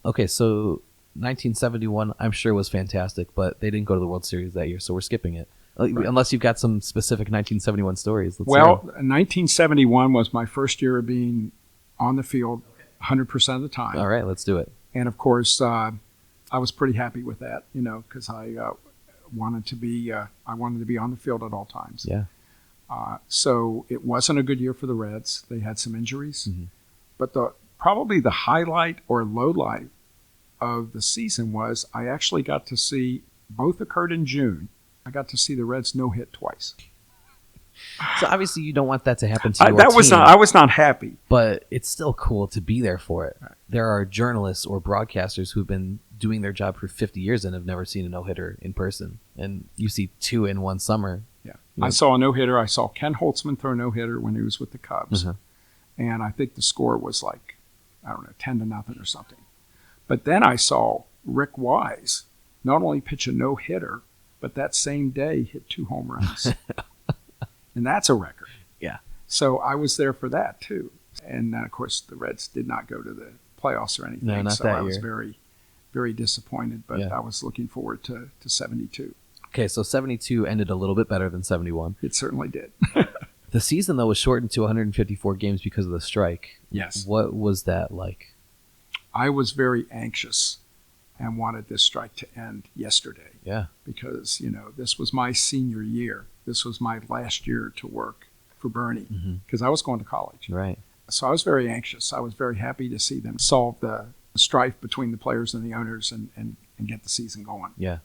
Okay, so 1971, I'm sure was fantastic, but they didn't go to the World Series that year, so we're skipping it. Right. Unless you've got some specific 1971 stories. 1971 was my first year of being on the field 100% of the time. All right, let's do it. And of course, I was pretty happy with that, because I wanted to be on the field at all times. Yeah. So it wasn't a good year for the Reds. They had some injuries, but probably the highlight or low light of the season was I actually got to see, both occurred in June. I got to see the Reds no-hit twice. So obviously you don't want that to happen to your team. I was not happy. But it's still cool to be there for it. Right. There are journalists or broadcasters who've been doing their job for 50 years and have never seen a no-hitter in person. And you see two in one summer. Yeah. I saw a no-hitter. I saw Ken Holtzman throw a no-hitter when he was with the Cubs. And I think the score was 10-0 or something. But then I saw Rick Wise not only pitch a no-hitter, but that same day hit 2 home runs. And that's a record. Yeah. So I was there for that too. And then, of course, the Reds did not go to the playoffs or anything. No, not so that I was year. very, very disappointed, but I was looking forward to 72. Okay, so 72 ended a little bit better than 71. It certainly did. The season, though, was shortened to 154 games because of the strike. Yes. What was that like? I was very anxious and wanted this strike to end yesterday. Yeah. Because, this was my senior year. This was my last year to work for Bernie because I was going to college. Right. So I was very anxious. I was very happy to see them solve the strife between the players and the owners and get the season going. Yeah.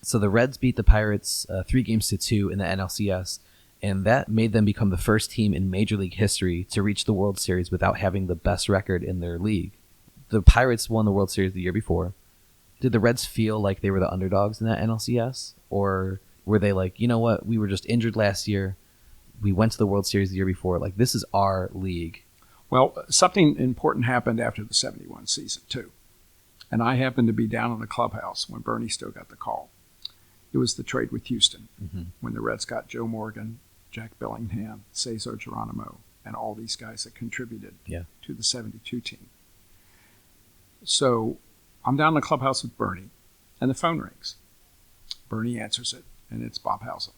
So the Reds beat the Pirates 3-2 in the NLCS, and that made them become the first team in Major League history to reach the World Series without having the best record in their league. the Pirates won the World Series the year before. Did the Reds feel like they were the underdogs in that NLCS? Or were they like, you know what, we were just injured last year. We went to the World Series the year before. Like, this is our league. Well, something important happened after the 71 season, too. And I happened to be down in the clubhouse when Bernie still got the call. It was the trade with Houston, when the Reds got Joe Morgan, Jack Bellingham, Cesar Geronimo, and all these guys that contributed to the 72 team. So I'm down in the clubhouse with Bernie, and the phone rings. Bernie answers it, and it's Bob Howsam,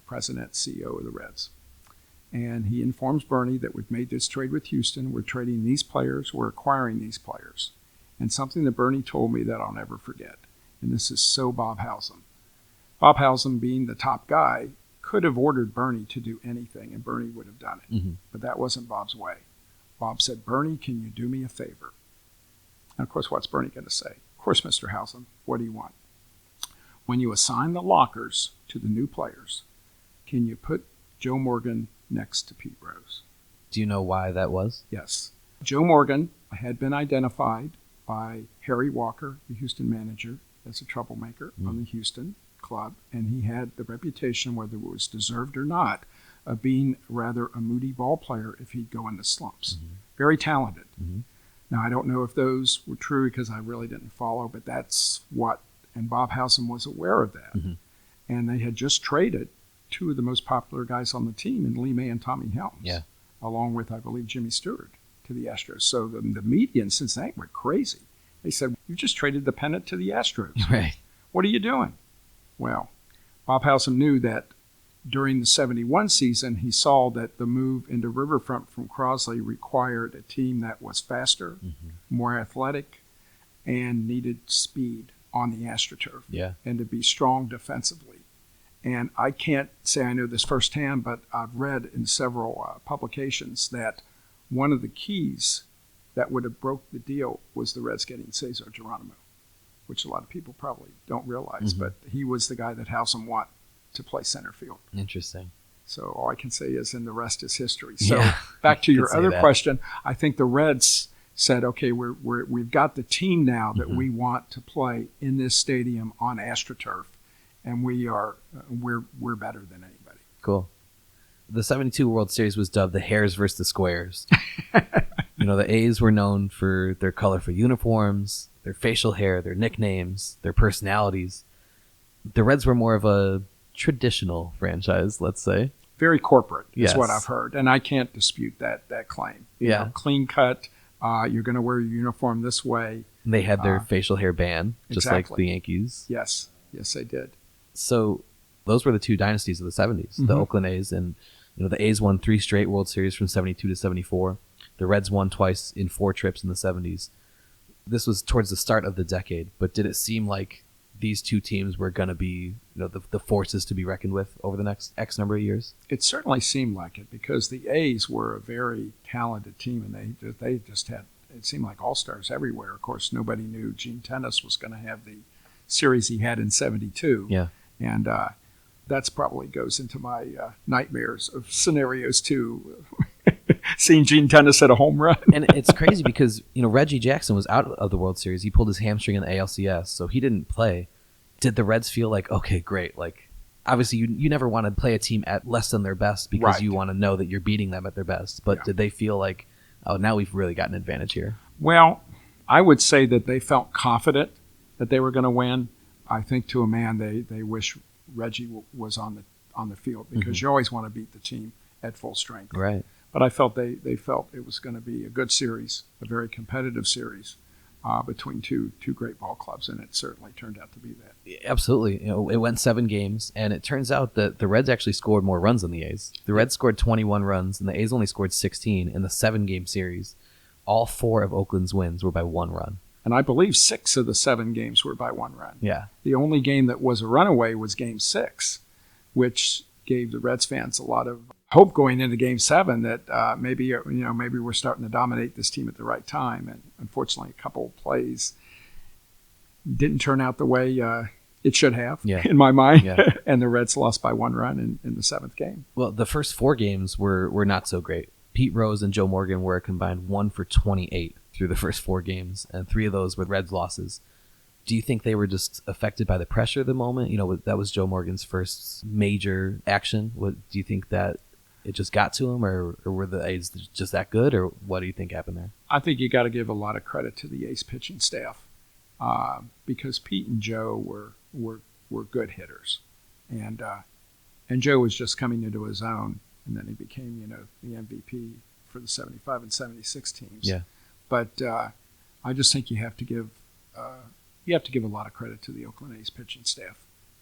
President, CEO of the Reds. And he informs Bernie that we've made this trade with Houston. We're trading these players. We're acquiring these players. And something that Bernie told me that I'll never forget, and this is so Bob Howsam. Bob Howsam, being the top guy, could have ordered Bernie to do anything, and Bernie would have done it. But that wasn't Bob's way. Bob said, Bernie, can you do me a favor? And, of course, what's Bernie going to say? Of course, Mr. Howsam, what do you want? When you assign the lockers to the new players, can you put Joe Morgan next to Pete Rose? Do you know why that was? Yes. Joe Morgan had been identified by Harry Walker, the Houston manager, as a troublemaker on the Houston club, and he had the reputation, whether it was deserved or not, of being rather a moody ball player if he'd go into slumps. Very talented. Now, I don't know if those were true because I really didn't follow, but that's what, and Bob Howsam was aware of that. And they had just traded two of the most popular guys on the team in Lee May and Tommy Helms, along with, I believe, Jimmy Stewart to the Astros. So the media in Cincinnati went crazy. They said, you just traded the pennant to the Astros. Right. What are you doing? Well, Bob Howsam knew that during the 71 season, he saw that the move into Riverfront from Crosley required a team that was faster, more athletic, and needed speed on the AstroTurf, and to be strong defensively. And I can't say I know this firsthand, but I've read in several publications that one of the keys that would have broke the deal was the Reds getting Cesar Geronimo, which a lot of people probably don't realize, but he was the guy that Howsam wanted to play center field. Interesting. So all I can say is, and the rest is history. So back to your other question, I think the Reds said, okay, we've got the team now that we want to play in this stadium on AstroTurf, and we're better than anybody. Cool. The 72 World Series was dubbed the Hares versus the Squares. You know, the A's were known for their colorful uniforms, their facial hair, their nicknames, their personalities. The Reds were more of a traditional franchise, let's say. Very corporate is what I've heard, and I can't dispute that claim. You know, clean cut. You're going to wear your uniform this way. And they had their facial hair ban, just like the Yankees. Yes, they did. So those were the two dynasties of the 70s, the Oakland A's, and the A's won 3 straight World Series from 72 to 74. The Reds won twice in 4 trips in the 70s. This was towards the start of the decade, but did it seem like these two teams were going to be the forces to be reckoned with over the next X number of years? It certainly seemed like it, because the A's were a very talented team, and they just had, it seemed like all-stars everywhere. Of course, nobody knew Gene Tennis was going to have the series he had in 72. Yeah. And that's probably goes into my nightmares of scenarios too. Seeing Gene Tennis hit a home run. And it's crazy because, Reggie Jackson was out of the World Series. He pulled his hamstring in the ALCS, so he didn't play. Did the Reds feel like, okay, great, like, obviously you never want to play a team at less than their best because you want to know that you're beating them at their best. But did they feel like, oh, now we've really got an advantage here? Well, I would say that they felt confident that they were going to win. I think to a man they wish Reggie was on the field, because you always want to beat the team at full strength. Right. But I felt they felt it was going to be a good series, a very competitive series between two great ball clubs, and it certainly turned out to be that. Absolutely. It went 7 games, and it turns out that the Reds actually scored more runs than the A's. The Reds scored 21 runs, and the A's only scored 16 in the 7-game series. All 4 of Oakland's wins were by 1 run. And I believe 6 of the 7 games were by 1 run. Yeah. The only game that was a runaway was Game 6, which gave the Reds fans a lot of hope going into Game 7 that maybe we're starting to dominate this team at the right time. And unfortunately, a couple of plays didn't turn out the way it should have, in my mind. And the Reds lost by 1 run in the 7th game. Well, the first 4 games were not so great. Pete Rose and Joe Morgan were a combined 1 for 28 through the first 4 games, and 3 of those were Reds losses. Do you think they were just affected by the pressure of the moment? You know, that was Joe Morgan's first major action. Do you think that it just got to him, or were the A's just that good, or what do you think happened there? I think you got to give a lot of credit to the A's pitching staff because Pete and Joe were good hitters, and Joe was just coming into his own, and then he became the MVP for the 75 and 76 teams. Yeah, but I just think you have to give a lot of credit to the Oakland A's pitching staff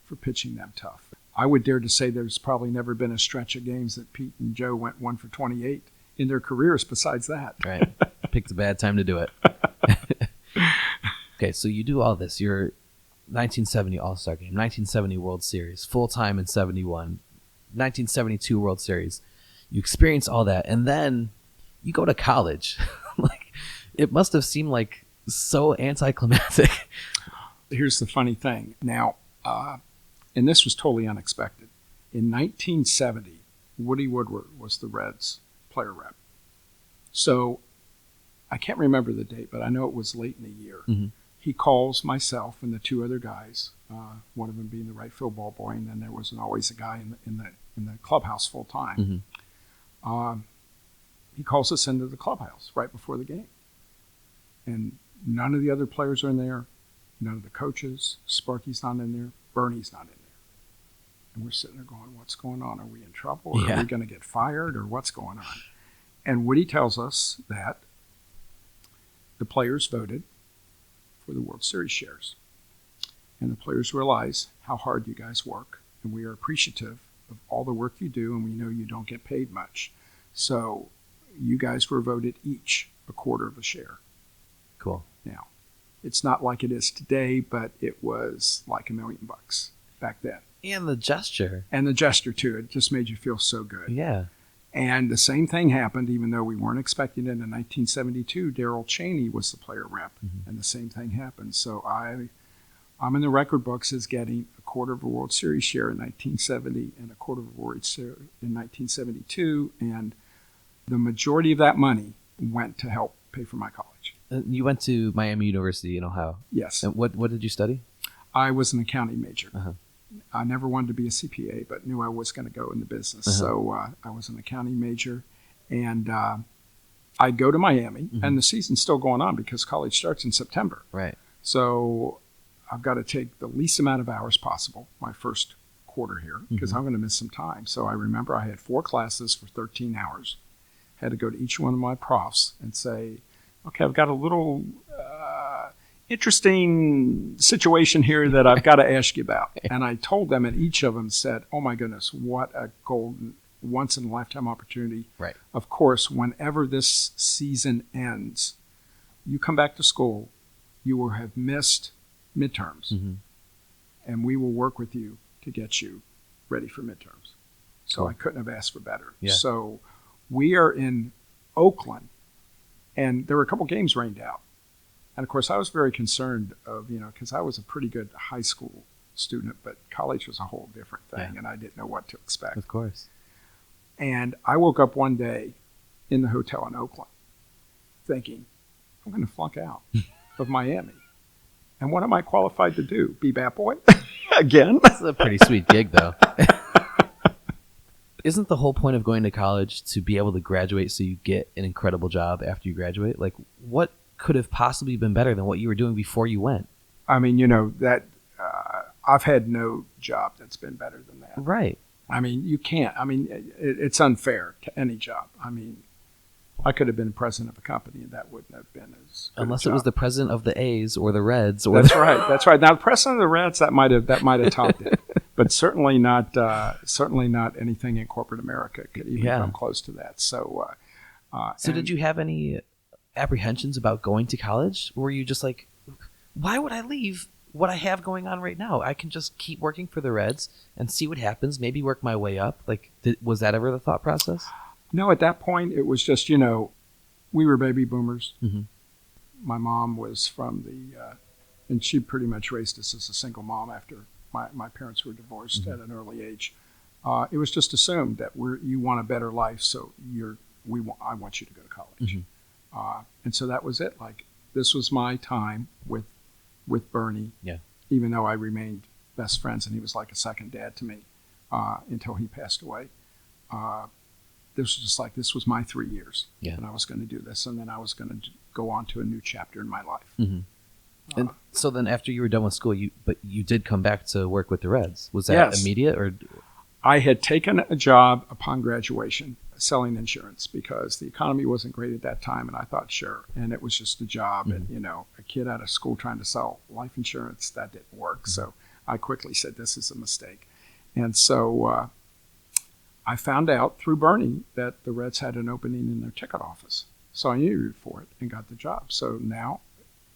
for pitching them tough. I would dare to say there's probably never been a stretch of games that Pete and Joe went 1 for 28 in their careers besides that. Right. Picked a bad time to do it. Okay, so you do all this. You're 1970 All-Star Game, 1970 World Series, full-time in 71, 1972 World Series. You experience all that, and then you go to college. Like, it must have seemed like so anticlimactic. Here's the funny thing. Now, and this was totally unexpected. In 1970, Woody Woodward was the Reds player rep. So I can't remember the date, but I know it was late in the year. Mm-hmm. He calls myself and the 2 other guys, one of them being the right field ball boy, and then there was always a guy in the clubhouse full time. Mm-hmm. He calls us into the clubhouse right before the game. And none of the other players are in there. None of the coaches. Sparky's not in there. Bernie's not in there. And we're sitting there going, what's going on? Are we in trouble? Or are we going to get fired? Or what's going on? And Woody tells us that the players voted for the World Series shares. And the players realize how hard you guys work. And we are appreciative of all the work you do. And we know you don't get paid much. So you guys were voted each a quarter of a share. Cool. Now, it's not like it is today, but it was like $1 million back then. And the gesture. And the gesture, too. It just made you feel so good. Yeah. And the same thing happened, even though we weren't expecting it. In 1972, Darrell Chaney was the player rep, and the same thing happened. So I'm in the record books as getting a quarter of a World Series share in 1970 and a quarter of a World Series in 1972, and the majority of that money went to help pay for my college. You went to Miami University in Ohio. Yes. And what did you study? I was an accounting major. Uh-huh. I never wanted to be a CPA, but knew I was going to go in the business. Uh-huh. So I was an accounting major, and I'd go to Miami, and the season's still going on because college starts in September. Right. So I've got to take the least amount of hours possible my first quarter here because I'm going to miss some time. So I remember I had 4 classes for 13 hours. Had to go to each one of my profs and say, okay, I've got a little interesting situation here that I've got to ask you about. And I told them, and each of them said, oh my goodness, what a golden, once-in-a-lifetime opportunity. Right. Of course, whenever this season ends, you come back to school, you will have missed midterms, and we will work with you to get you ready for midterms. So I couldn't have asked for better. Yeah. So we are in Oakland, and there were a couple games rained out. And, of course, I was very concerned because I was a pretty good high school student, but college was a whole different thing, and I didn't know what to expect. Of course. And I woke up one day in the hotel in Oakland thinking, I'm going to flunk out of Miami. And what am I qualified to do? Be bat boy? Again? That's a pretty sweet gig, though. Isn't the whole point of going to college to be able to graduate so you get an incredible job after you graduate? Like, what could have possibly been better than what you were doing before you went? I mean, that I've had no job that's been better than that. Right. I mean, you can't. I mean, it's unfair to any job. I mean, I could have been president of a company, and that wouldn't have been as good unless a it was job. the president of the A's or the Reds. Or That's right. That's right. Now, the president of the Reds, that might have topped it, but certainly not anything in corporate America could even come close to that. So, did you have any apprehensions about going to college? Or were you just like, why would I leave what I have going on right now? I can just keep working for the Reds and see what happens, maybe work my way up. Like, was that ever the thought process? No, at that point, it was just, we were baby boomers. Mm-hmm. My mom was from and she pretty much raised us as a single mom after my parents were divorced at an early age. It was just assumed that you want a better life, so you're I want you to go to college. And so that was it. Like, this was my time with Bernie. Yeah. Even though I remained best friends, and he was like a second dad to me until he passed away. This was just like, this was my 3 years. Yeah. And I was going to do this, and then I was going to go on to a new chapter in my life. And so then after you were done with school, you did come back to work with the Reds. Was that immediate, or? I had taken a job upon graduation selling insurance because the economy wasn't great at that time, and I thought, sure. And it was just a job, and a kid out of school trying to sell life insurance, that didn't work. So I quickly said, this is a mistake. And so I found out through Bernie that the Reds had an opening in their ticket office. So I interviewed for it and got the job. So now,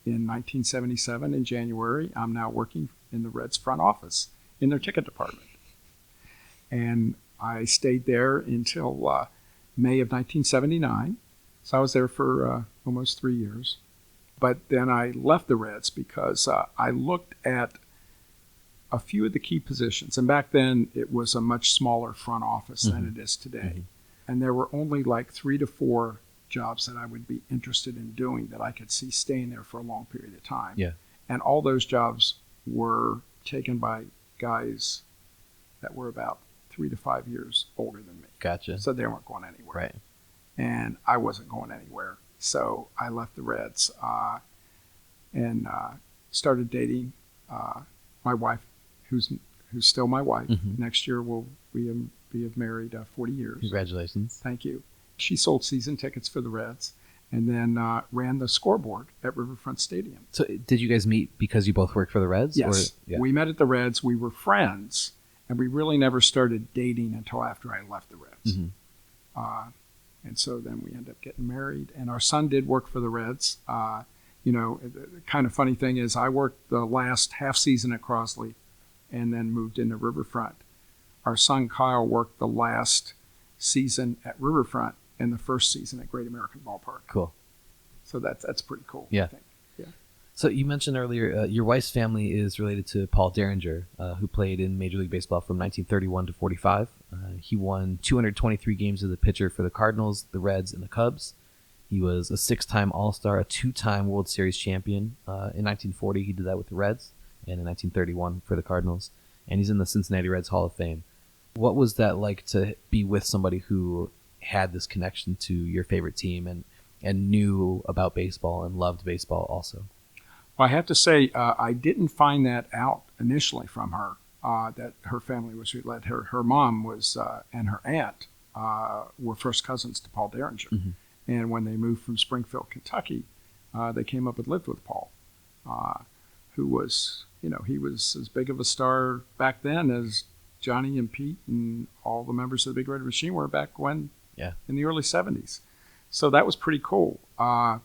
in 1977, in January, I'm now working in the Reds front office in their ticket department. And I stayed there until May of 1979. So I was there for almost 3 years. But then I left the Reds because I looked at a few of the key positions. And back then, it was a much smaller front office than it is today. And there were only like 3 to 4 jobs that I would be interested in doing that I could see staying there for a long period of time. Yeah. And all those jobs were taken by guys that were about 3 to 5 years older than me. Gotcha. So they weren't going anywhere. Right. And I wasn't going anywhere. So I left the Reds and started dating my wife, who's still my wife. Next year we have married 40 years. Congratulations. Thank you. She sold season tickets for the Reds and then ran the scoreboard at Riverfront Stadium. So did you guys meet because you both worked for the Reds? Yes. We met at the Reds. We were friends, and we really never started dating until after I left the Reds. And so then we ended up getting married, and our son did work for the Reds. The kind of funny thing is I worked the last half season at Crosley and then moved into Riverfront. Our son Kyle worked the last season at Riverfront and the first season at Great American Ballpark. Cool. So that's pretty cool. Yeah. I think. Yeah. So you mentioned earlier your wife's family is related to Paul Derringer, who played in Major League Baseball from 1931 to 45. He won 223 games as a pitcher for the Cardinals, the Reds, and the Cubs. He was a 6-time All-Star, a 2-time World Series champion. In 1940, he did that with the Reds, and in 1931 for the Cardinals. And he's in the Cincinnati Reds Hall of Fame. What was that like to be with somebody who had this connection to your favorite team and knew about baseball and loved baseball also? Well, I have to say, I didn't find that out initially from her, that her family was related. Her mom was, and her aunt were first cousins to Paul Derringer. And when they moved from Springfield, Kentucky, they came up and lived with Paul, who was, he was as big of a star back then as Johnny and Pete and all the members of the Big Red Machine were back when, in the early 70s. So that was pretty cool. My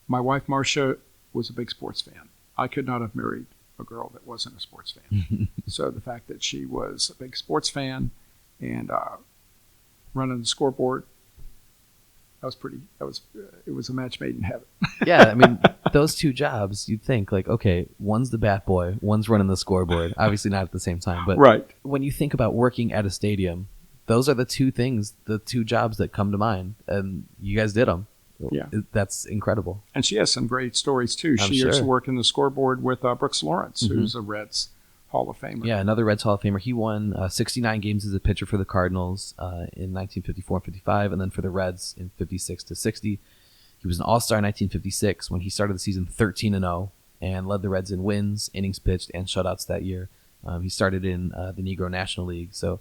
wife, Marcia, was a big sports fan. I could not have married a girl that wasn't a sports fan. So the fact that she was a big sports fan and running the scoreboard, it was a match made in heaven. Yeah, I mean, those two jobs, you'd think like, okay, one's the bat boy, one's running the scoreboard. Obviously not at the same time, but right. When you think about working at a stadium, those are the two jobs that come to mind, and you guys did them. Yeah. That's incredible. And she has some great stories, too. She used to work in the scoreboard with Brooks Lawrence, who's a Reds Hall of Famer. Yeah, another Reds Hall of Famer. He won 69 games as a pitcher for the Cardinals in 1954 and 55, and then for the Reds in 56 to 60. He was an All-Star in 1956 when he started the season 13-0 and led the Reds in wins, innings pitched, and shutouts that year. He started in the Negro National League, so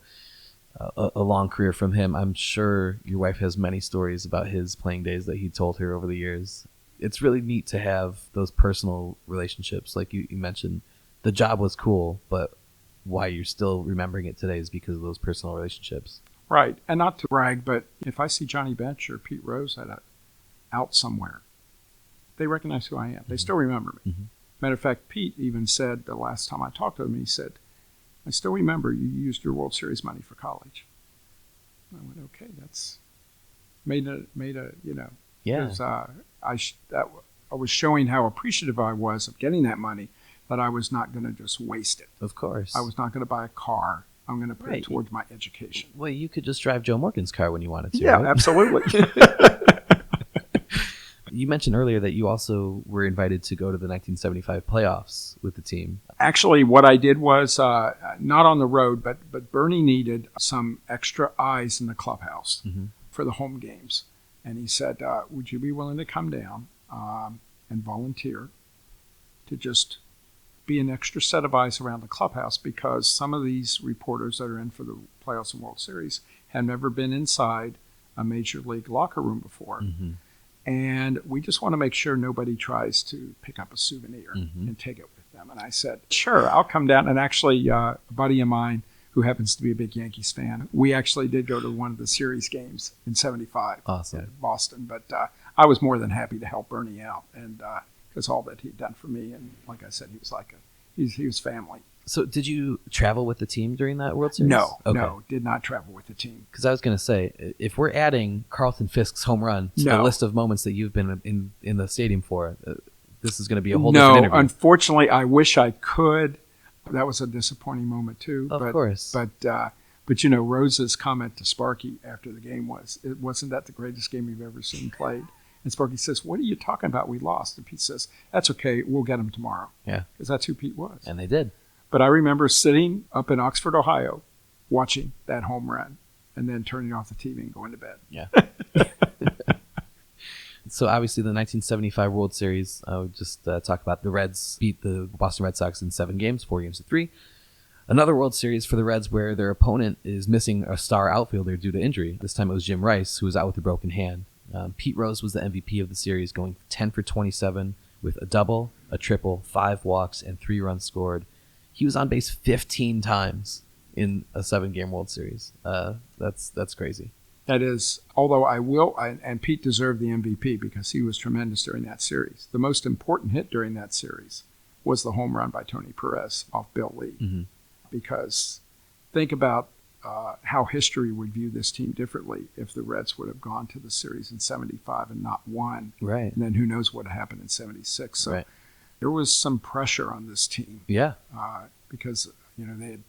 a long career from him. I'm sure your wife has many stories about his playing days that he told her over the years. It's really neat to have those personal relationships. Like you mentioned, the job was cool, but why you're still remembering it today is because of those personal relationships. Right. And not to brag, but if I see Johnny Bench or Pete Rose out somewhere, they recognize who I am. They still remember me. Matter of fact, Pete even said the last time I talked to him, he said, I still remember you used your World Series money for college. I went, okay, that's made a Yeah. I was showing how appreciative I was of getting that money, but I was not going to just waste it. Of course. I was not going to buy a car. I'm going to put Right. it towards my education. Well, you could just drive Joe Morgan's car when you wanted to. Yeah, right? absolutely. You mentioned earlier that you also were invited to go to the 1975 playoffs with the team. Actually, what I did was not on the road, but Bernie needed some extra eyes in the clubhouse for the home games. And he said, would you be willing to come down and volunteer to just be an extra set of eyes around the clubhouse, because some of these reporters that are in for the playoffs and World Series have never been inside a major league locker room before. And we just want to make sure nobody tries to pick up a souvenir and take it with them. And I said, sure, I'll come down. And actually, a buddy of mine who happens to be a big Yankees fan, we actually did go to one of the series games in '75 Awesome. at Boston. But I was more than happy to help Bernie out, and because all that he'd done for me. And like I said, he was like he was family. So did you travel with the team during that World Series? No, Okay. no, did not travel with the team. Because I was going to say, if we're adding Carlton Fisk's home run to the No. list of moments that you've been in the stadium for, this is going to be a whole different interview. No, unfortunately, I wish I could. That was a disappointing moment too. Of course. But you know, Rose's comment to Sparky after the game was, "Wasn't that the greatest game you've ever seen played?" And Sparky says, "What are you talking about? We lost." And Pete says, "That's okay. We'll get him tomorrow." Yeah. Because that's who Pete was. And they did. But I remember sitting up in Oxford, Ohio, watching that home run, and then turning off the TV and going to bed. Yeah. So obviously the 1975 World Series, I would just talk about the Reds beat the Boston Red Sox in 7 games, 4 games to 3. Another World Series for the Reds where their opponent is missing a star outfielder due to injury. This time it was Jim Rice, who was out with a broken hand. Pete Rose was the MVP of the series, going 10 for 27 with a double, a triple, 5 walks, and 3 runs scored. He was on base 15 times in a 7-game World Series. That's crazy. That is, although and Pete deserved the MVP because he was tremendous during that series. The most important hit during that series was the home run by Tony Perez off Bill Lee. Because think about how history would view this team differently if the Reds would have gone to the series in '75 and not won. Right. And then who knows what happened in '76. So there was some pressure on this team. Yeah. Because, you know, they had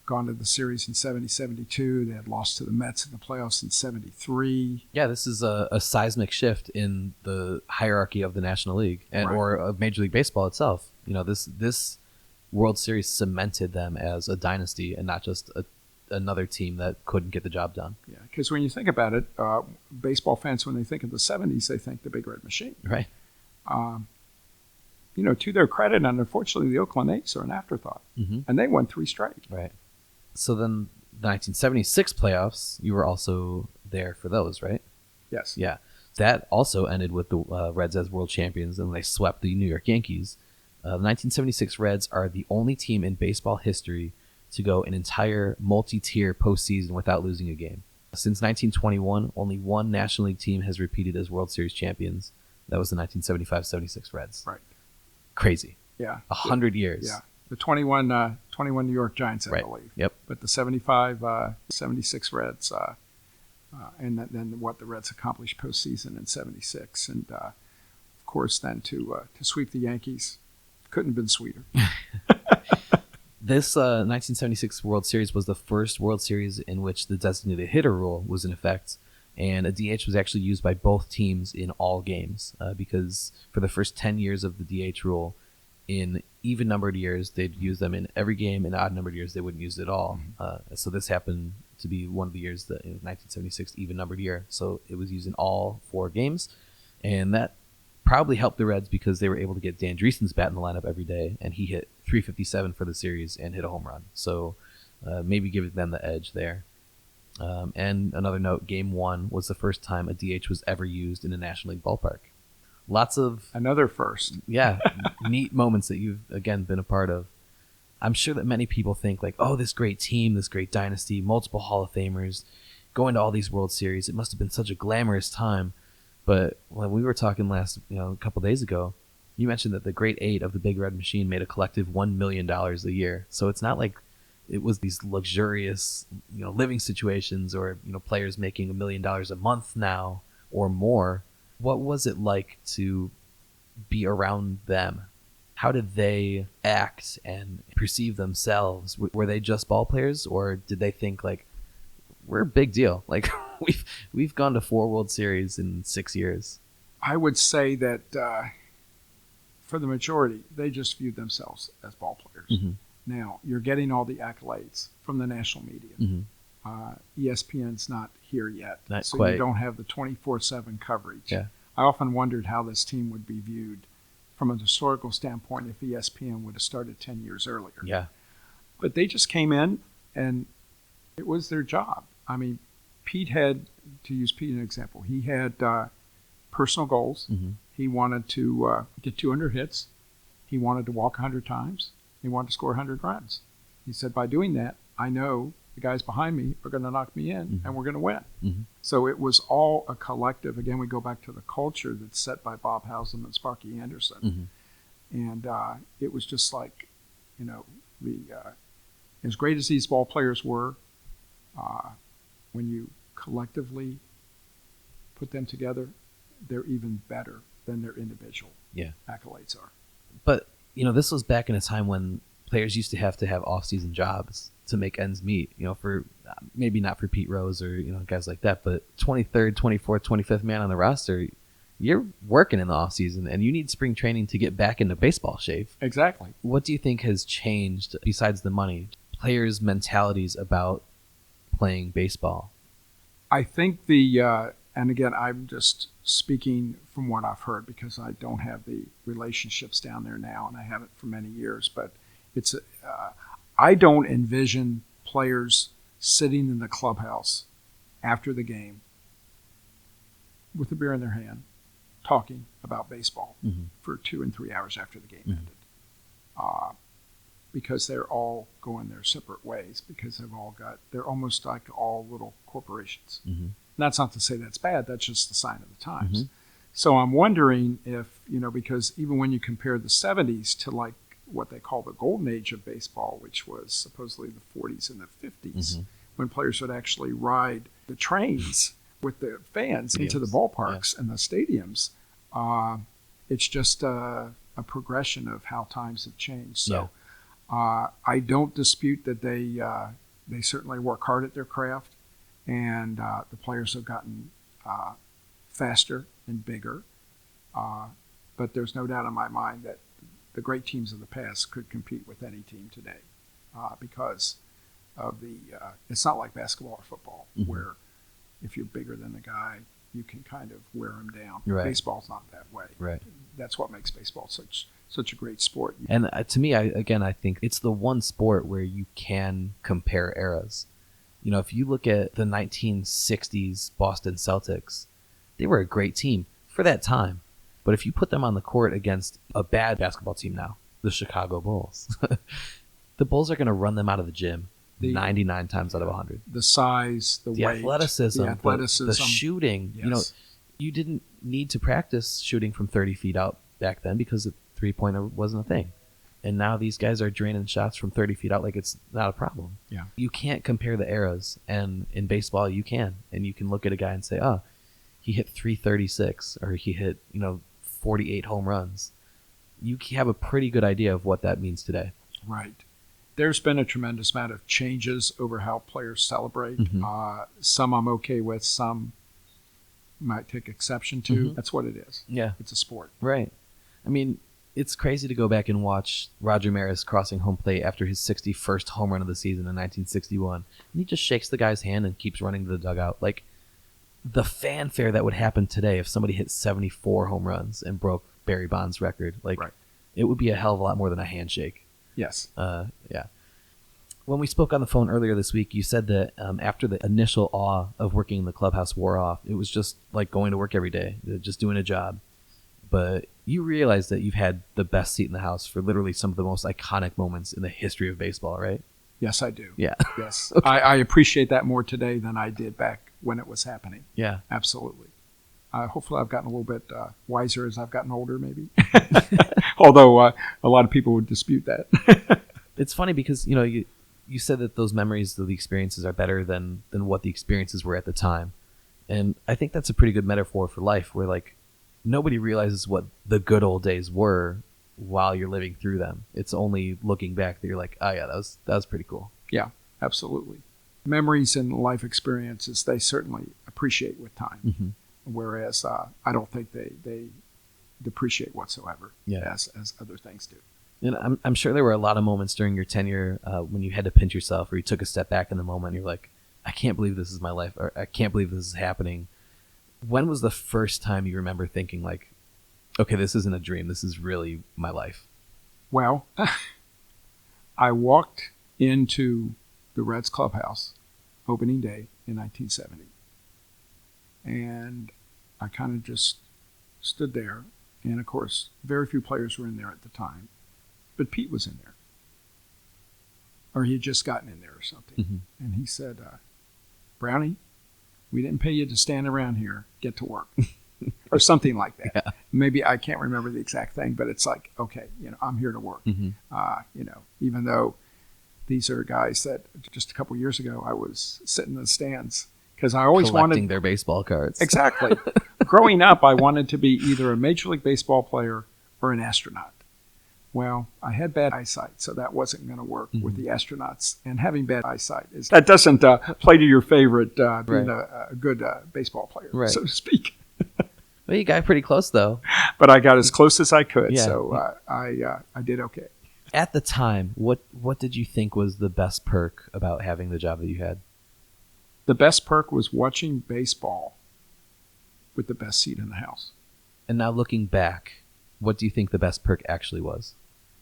gone to the series in '72. They had lost to the Mets in the playoffs in '73. Yeah, this is a seismic shift in the hierarchy of the National League or of Major League Baseball itself. You know, this World Series cemented them as a dynasty and not just another team that couldn't get the job done. Yeah, because when you think about it, baseball fans, when they think of the '70s, they think the Big Red Machine. Right. You know, to their credit, and unfortunately, the Oakland A's are an afterthought, and they won 3 straight. Right. So then the 1976 playoffs, you were also there for those, right? Yes. Yeah. That also ended with the Reds as world champions, and they swept the New York Yankees. The 1976 Reds are the only team in baseball history to go an entire multi-tier postseason without losing a game. Since 1921, only one National League team has repeated as World Series champions. That was the 1975-76 Reds. Right. Crazy. Yeah. 100 years. Yeah. The 21 New York Giants, I Right. believe. Yep. But the 75-76 Reds, and then what the Reds accomplished postseason in '76, and of course then to sweep the Yankees couldn't have been sweeter. This 1976 World Series was the first World Series in which the designated hitter rule was in effect, and a DH was actually used by both teams in all games because for the first 10 years of the DH rule, in even-numbered years, they'd use them in every game. In odd-numbered years, they wouldn't use it at all. So this happened to be one of the years, that in 1976 even-numbered year. So it was used in all 4 games, and that probably helped the Reds because they were able to get Dan Dreesen's bat in the lineup every day, and he hit .357 for the series and hit a home run. So maybe giving them the edge there. And another note, Game 1 was the first time a DH was ever used in a National League ballpark. Lots of Another first. yeah, neat moments that you've, again, been a part of. I'm sure that many people think like, oh, this great team, this great dynasty, multiple Hall of Famers, going to all these World Series. It must have been such a glamorous time. But when we were talking a couple days ago, you mentioned that the Great 8 of the Big Red Machine made a collective $1 million a year. So it's not like it was these luxurious, living situations or, players making $1 million a month now or more. What was it like to be around them? How did they act and perceive themselves? Were they just ball players, or did they think like, we're a big deal? Like we've gone to 4 World Series in 6 years. I would say that for the majority, they just viewed themselves as ball players. Mm-hmm. Now, you're getting all the accolades from the national media. Mm-hmm. ESPN's not here yet, Not so quite. you don't have the 24/7 coverage. Yeah. I often wondered how this team would be viewed from a historical standpoint if ESPN would have started 10 years earlier. Yeah. But they just came in, and it was their job. I mean, Pete had, to use Pete as an example, he had personal goals. Mm-hmm. He wanted to get 200 hits. He wanted to walk 100 times. He wanted to score 100 runs. He said, by doing that, I know the guys behind me are going to knock me in, Mm-hmm. and we're going to win. Mm-hmm. So it was all a collective. Again, we go back to the culture that's set by Bob Howsam and Sparky Anderson. Mm-hmm. And it was just like, as great as these ball players were, when you collectively put them together, they're even better than their individual accolades are. But, this was back in a time when players used to have off-season jobs to make ends meet, for maybe not for Pete Rose or, guys like that, but 23rd, 24th, 25th man on the roster, you're working in the off-season and you need spring training to get back into baseball shape. Exactly. What do you think has changed besides the money? Players' mentalities about playing baseball? I think and again, I'm just speaking from what I've heard because I don't have the relationships down there now, and I haven't for many years. But I don't envision players sitting in the clubhouse after the game with a beer in their hand, talking about baseball for 2 and 3 hours after the game ended, because they're all going their separate ways because they're almost like all little corporations. Mm-hmm. That's not to say that's bad. That's just the sign of the times. Mm-hmm. So I'm wondering if, because even when you compare the 70s to like what they call the golden age of baseball, which was supposedly the 40s and the 50s, when players would actually ride the trains with the fans into the ballparks and the stadiums, it's just a progression of how times have changed. So I don't dispute that they certainly work hard at their craft. And the players have gotten faster and bigger. But there's no doubt in my mind that the great teams of the past could compete with any team today because of it's not like basketball or football where if you're bigger than the guy, you can kind of wear him down. Right. Baseball's not that way. Right. That's what makes baseball such a great sport. And to me, I think it's the one sport where you can compare eras. If you look at the 1960s Boston Celtics, they were a great team for that time. But if you put them on the court against a bad basketball team now, the Chicago Bulls, the Bulls are going to run them out of the gym 99 times out of 100. The size, the weight, athleticism, the shooting. Yes. You didn't need to practice shooting from 30 feet out back then because the three-pointer wasn't a thing. And now these guys are draining shots from 30 feet out like it's not a problem. Yeah. You can't compare the eras. And in baseball, you can. And you can look at a guy and say, he hit 336 or he hit, 48 home runs. You have a pretty good idea of what that means today. Right. There's been a tremendous amount of changes over how players celebrate. Some I'm okay with. Some might take exception to. That's what it is. Yeah. It's a sport. Right. I mean, it's crazy to go back and watch Roger Maris crossing home plate after his 61st home run of the season in 1961. And he just shakes the guy's hand and keeps running to the dugout. Like, the fanfare that would happen today if somebody hit 74 home runs and broke Barry Bonds' record, it would be a hell of a lot more than a handshake. Yes. Yeah. When we spoke on the phone earlier this week, you said that after the initial awe of working in the clubhouse wore off, it was just like going to work every day, just doing a job. But you realize that you've had the best seat in the house for literally some of the most iconic moments in the history of baseball, right? Yes, I do. Yeah. Yes. Okay. I appreciate that more today than I did back when it was happening. Yeah. Absolutely. Hopefully I've gotten a little bit wiser as I've gotten older, maybe. Although a lot of people would dispute that. It's funny because, you said that those memories of the experiences are better than what the experiences were at the time. And I think that's a pretty good metaphor for life where, nobody realizes what the good old days were while you're living through them. It's only looking back that you're like, oh yeah, that was pretty cool. Yeah, absolutely. Memories and life experiences, they certainly appreciate with time. Mm-hmm. Whereas I don't think they depreciate whatsoever as other things do. And I'm sure there were a lot of moments during your tenure when you had to pinch yourself or you took a step back in the moment and you're like, I can't believe this is my life, or I can't believe this is happening. When was the first time you remember thinking like, okay, this isn't a dream, this is really my life? Well, I walked into the Reds clubhouse opening day in 1970. And I kind of just stood there. And of course, very few players were in there at the time. But Pete was in there. Or he had just gotten in there or something. Mm-hmm. And he said, Brownie, we didn't pay you to stand around here. Get to work. Or something like that. Yeah. Maybe I can't remember the exact thing, but it's like, okay, I'm here to work. Mm-hmm. Even though these are guys that just a couple of years ago I was sitting in the stands because I always collecting wanted their baseball cards. Exactly. Growing up, I wanted to be either a Major League Baseball player or an astronaut. Well, I had bad eyesight, so that wasn't going to work with the astronauts. And having bad eyesight that doesn't play to your favorite being a good baseball player, so to speak. Well, you got pretty close though. But I got as close as I could, Yeah. so I did okay. At the time, what did you think was the best perk about having the job that you had? The best perk was watching baseball with the best seat in the house. And now looking back, what do you think the best perk actually was?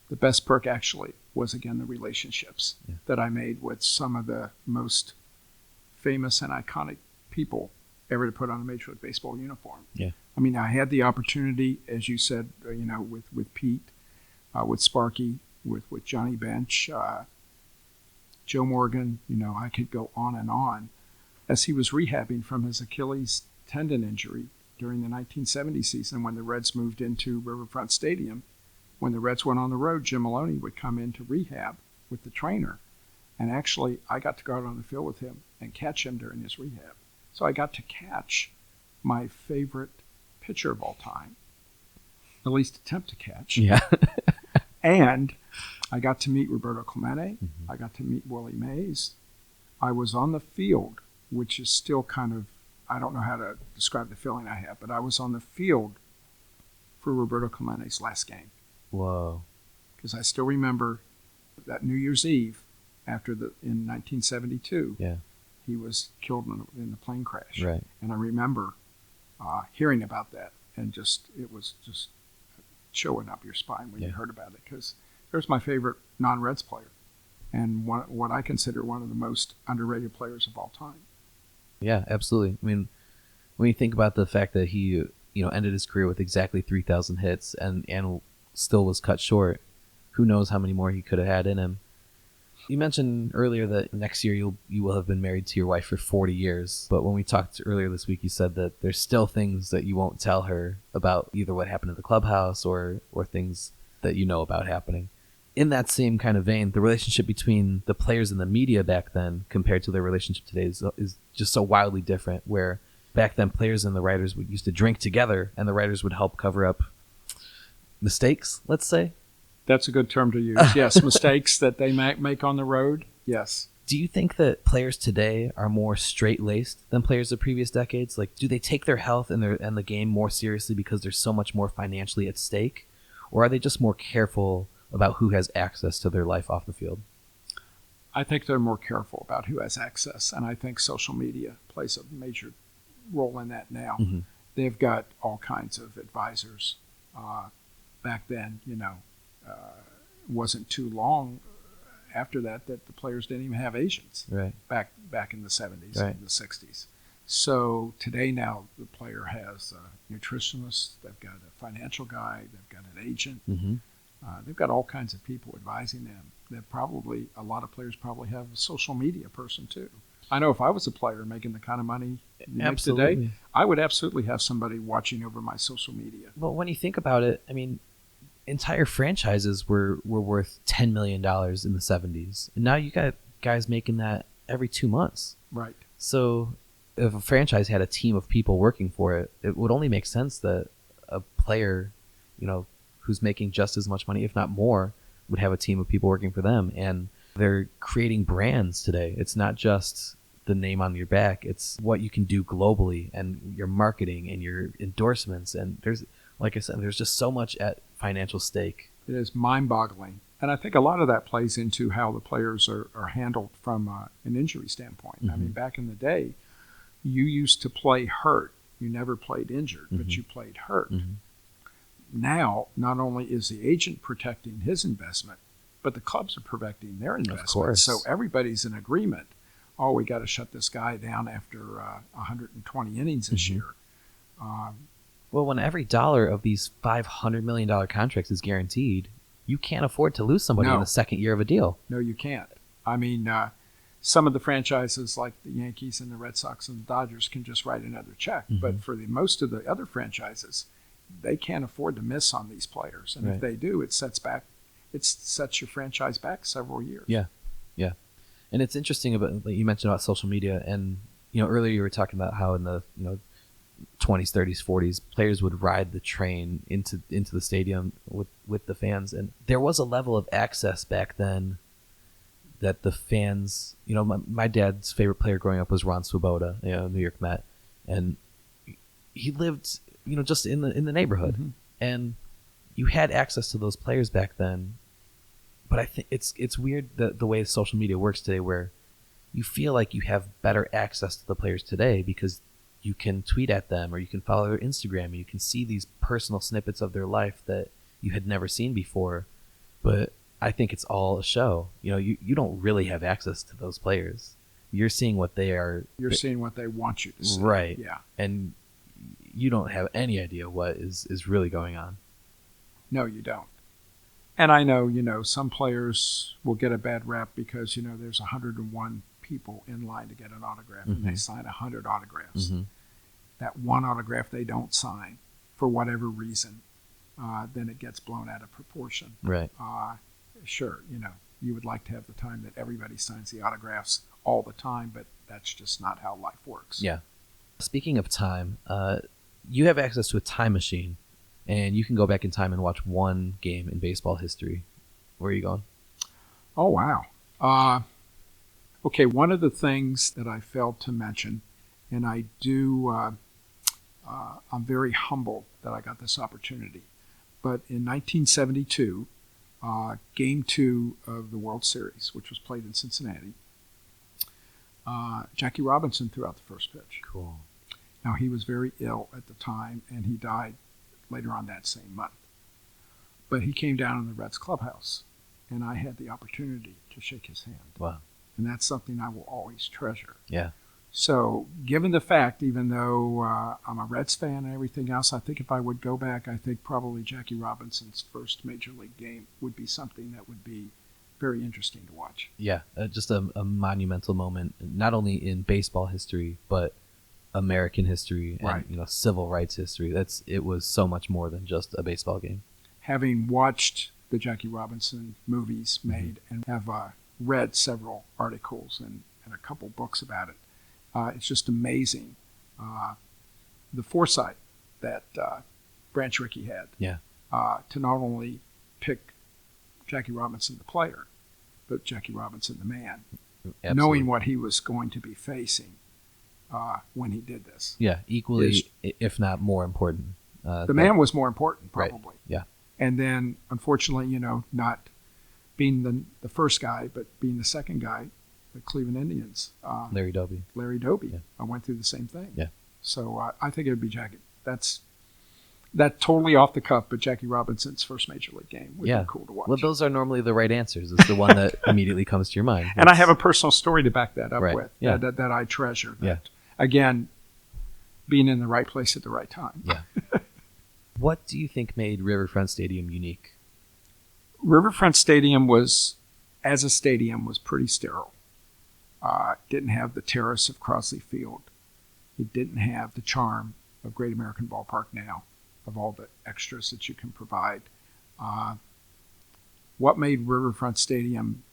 The best perk actually was, again, the relationships that I made with some of the most famous and iconic people ever to put on a Major League Baseball uniform. Yeah. I mean, I had the opportunity, as you said, with Pete, with Sparky, with Johnny Bench, Joe Morgan, I could go on and on. As he was rehabbing from his Achilles tendon injury during the 1970 season when the Reds moved into Riverfront Stadium, when the Reds went on the road, Jim Maloney would come in to rehab with the trainer. And actually, I got to go out on the field with him and catch him during his rehab. So I got to catch my favorite pitcher of all time, at least attempt to catch. Yeah. And I got to meet Roberto Clemente. Mm-hmm. I got to meet Willie Mays. I was on the field, which is still kind of, I don't know how to describe the feeling I have, but I was on the field for Roberto Clemente's last game. Whoa. Because I still remember that New Year's Eve in 1972, he was killed in the plane crash. Right. And I remember hearing about that, and it was just showing up your spine when you heard about it, because there's my favorite non-Reds player and what I consider one of the most underrated players of all time. Yeah, absolutely. I mean, when you think about the fact that he ended his career with exactly 3,000 hits and still was cut short, who knows how many more he could have had in him. You mentioned earlier that next year you will have been married to your wife for 40 years. But when we talked earlier this week, you said that there's still things that you won't tell her about either what happened at the clubhouse or things that you know about happening. In that same kind of vein, the relationship between the players and the media back then compared to their relationship today is just so wildly different, where back then players and the writers used to drink together and the writers would help cover up mistakes, let's say. That's a good term to use. Yes, mistakes that they make on the road. Yes. Do you think that players today are more straight-laced than players of previous decades? Like, do they take their health and the game more seriously because there's so much more financially at stake? Or are they just more careful about who has access to their life off the field? I think they're more careful about who has access, and I think social media plays a major role in that now. Mm-hmm. They've got all kinds of advisors. Back then, wasn't too long after that the players didn't even have agents. Right. Back in the 70s right. and the 60s. So today now the player has a nutritionist, they've got a financial guy, they've got an agent, mm-hmm. They've got all kinds of people advising them. A lot of players probably have a social media person too. I know if I was a player making the kind of money you make today, I would absolutely have somebody watching over my social media. But when you think about it, I mean, entire franchises were worth $10 million in the 70s. And now you got guys making that every 2 months. Right. So if a franchise had a team of people working for it, it would only make sense that a player, who's making just as much money, if not more, would have a team of people working for them. And they're creating brands today. It's not just the name on your back. It's what you can do globally and your marketing and your endorsements. And there's, like I said, there's just so much at financial stake. It is mind-boggling. And I think a lot of that plays into how the players are handled from an injury standpoint. Mm-hmm. I mean, back in the day, you used to play hurt. You never played injured, but you played hurt. Now, not only is the agent protecting his investment, but the clubs are protecting their investment. Of course. So everybody's in agreement. Oh, we got to shut this guy down after 120 innings this year. Well, when every dollar of these $500 million contracts is guaranteed, you can't afford to lose somebody in the second year of a deal. No, you can't. I mean, some of the franchises like the Yankees and the Red Sox and the Dodgers can just write another check. But for most of the other franchises, they can't afford to miss on these players. And if they do, it sets your franchise back several years. Yeah. And it's interesting about, like you mentioned about social media, and earlier you were talking about how in the 20s, 30s, 40s, players would ride the train into the stadium with the fans, and there was a level of access back then that the fans, my dad's favorite player growing up was Ron Swoboda, New York Met, and he lived, just in the neighborhood, and you had access to those players back then. But I think it's weird the way social media works today, where you feel like you have better access to the players today because you can tweet at them or you can follow their Instagram and you can see these personal snippets of their life that you had never seen before. But I think it's all a show. You don't really have access to those players. You're seeing what they are. You're seeing what they want you to see. Right. Yeah. And you don't have any idea what is really going on. No, you don't. And I know, some players will get a bad rap because, there's 101 people in line to get an autograph and they sign 100 autographs. That one autograph they don't sign for whatever reason, then it gets blown out of proportion. Right. Sure, you would like to have the time that everybody signs the autographs all the time, but that's just not how life works. Yeah. Speaking of time, you have access to a time machine. And you can go back in time and watch one game in baseball history. Where are you going? Oh, wow. Okay, one of the things that I failed to mention, and I do, I'm very humbled that I got this opportunity. But in 1972, Game 2 of the World Series, which was played in Cincinnati, Jackie Robinson threw out the first pitch. Cool. Now, he was very ill at the time, and he died later on that same month. But he came down in the Reds clubhouse, and I had the opportunity to shake his hand. Wow. And that's something I will always treasure. Yeah. So given the fact, even though I'm a Reds fan and everything else, I think if I would go back, I think probably Jackie Robinson's first Major League game would be something that would be very interesting to watch. Yeah, just a monumental moment, not only in baseball history, but American history and Right. Civil rights history. It was so much more than just a baseball game. Having watched the Jackie Robinson movies made and have read several articles and a couple books about it, it's just amazing the foresight that Branch Rickey had to not only pick Jackie Robinson the player, but Jackie Robinson the man, Absolutely. knowing what he was going to be facing when he did this. Yeah, equally, if not more important. The man was more important, probably. Right. Yeah. And then, unfortunately, not being the first guy, but being the second guy, the Cleveland Indians. Larry Doby. Larry Doby. Yeah. I went through the same thing. Yeah. So I think it would be Jackie. That totally off the cuff, but Jackie Robinson's first Major League game would be cool to watch. Well, those are normally the right answers. It's the one that immediately comes to your mind. And I have a personal story to back that up Right. with Yeah. that I treasure. Yeah. Again, being in the right place at the right time. Yeah. What do you think made Riverfront Stadium unique? Riverfront Stadium as a stadium, was pretty sterile. Didn't have the terrace of Crosley Field. It didn't have the charm of Great American Ballpark now, of all the extras that you can provide. What made Riverfront Stadium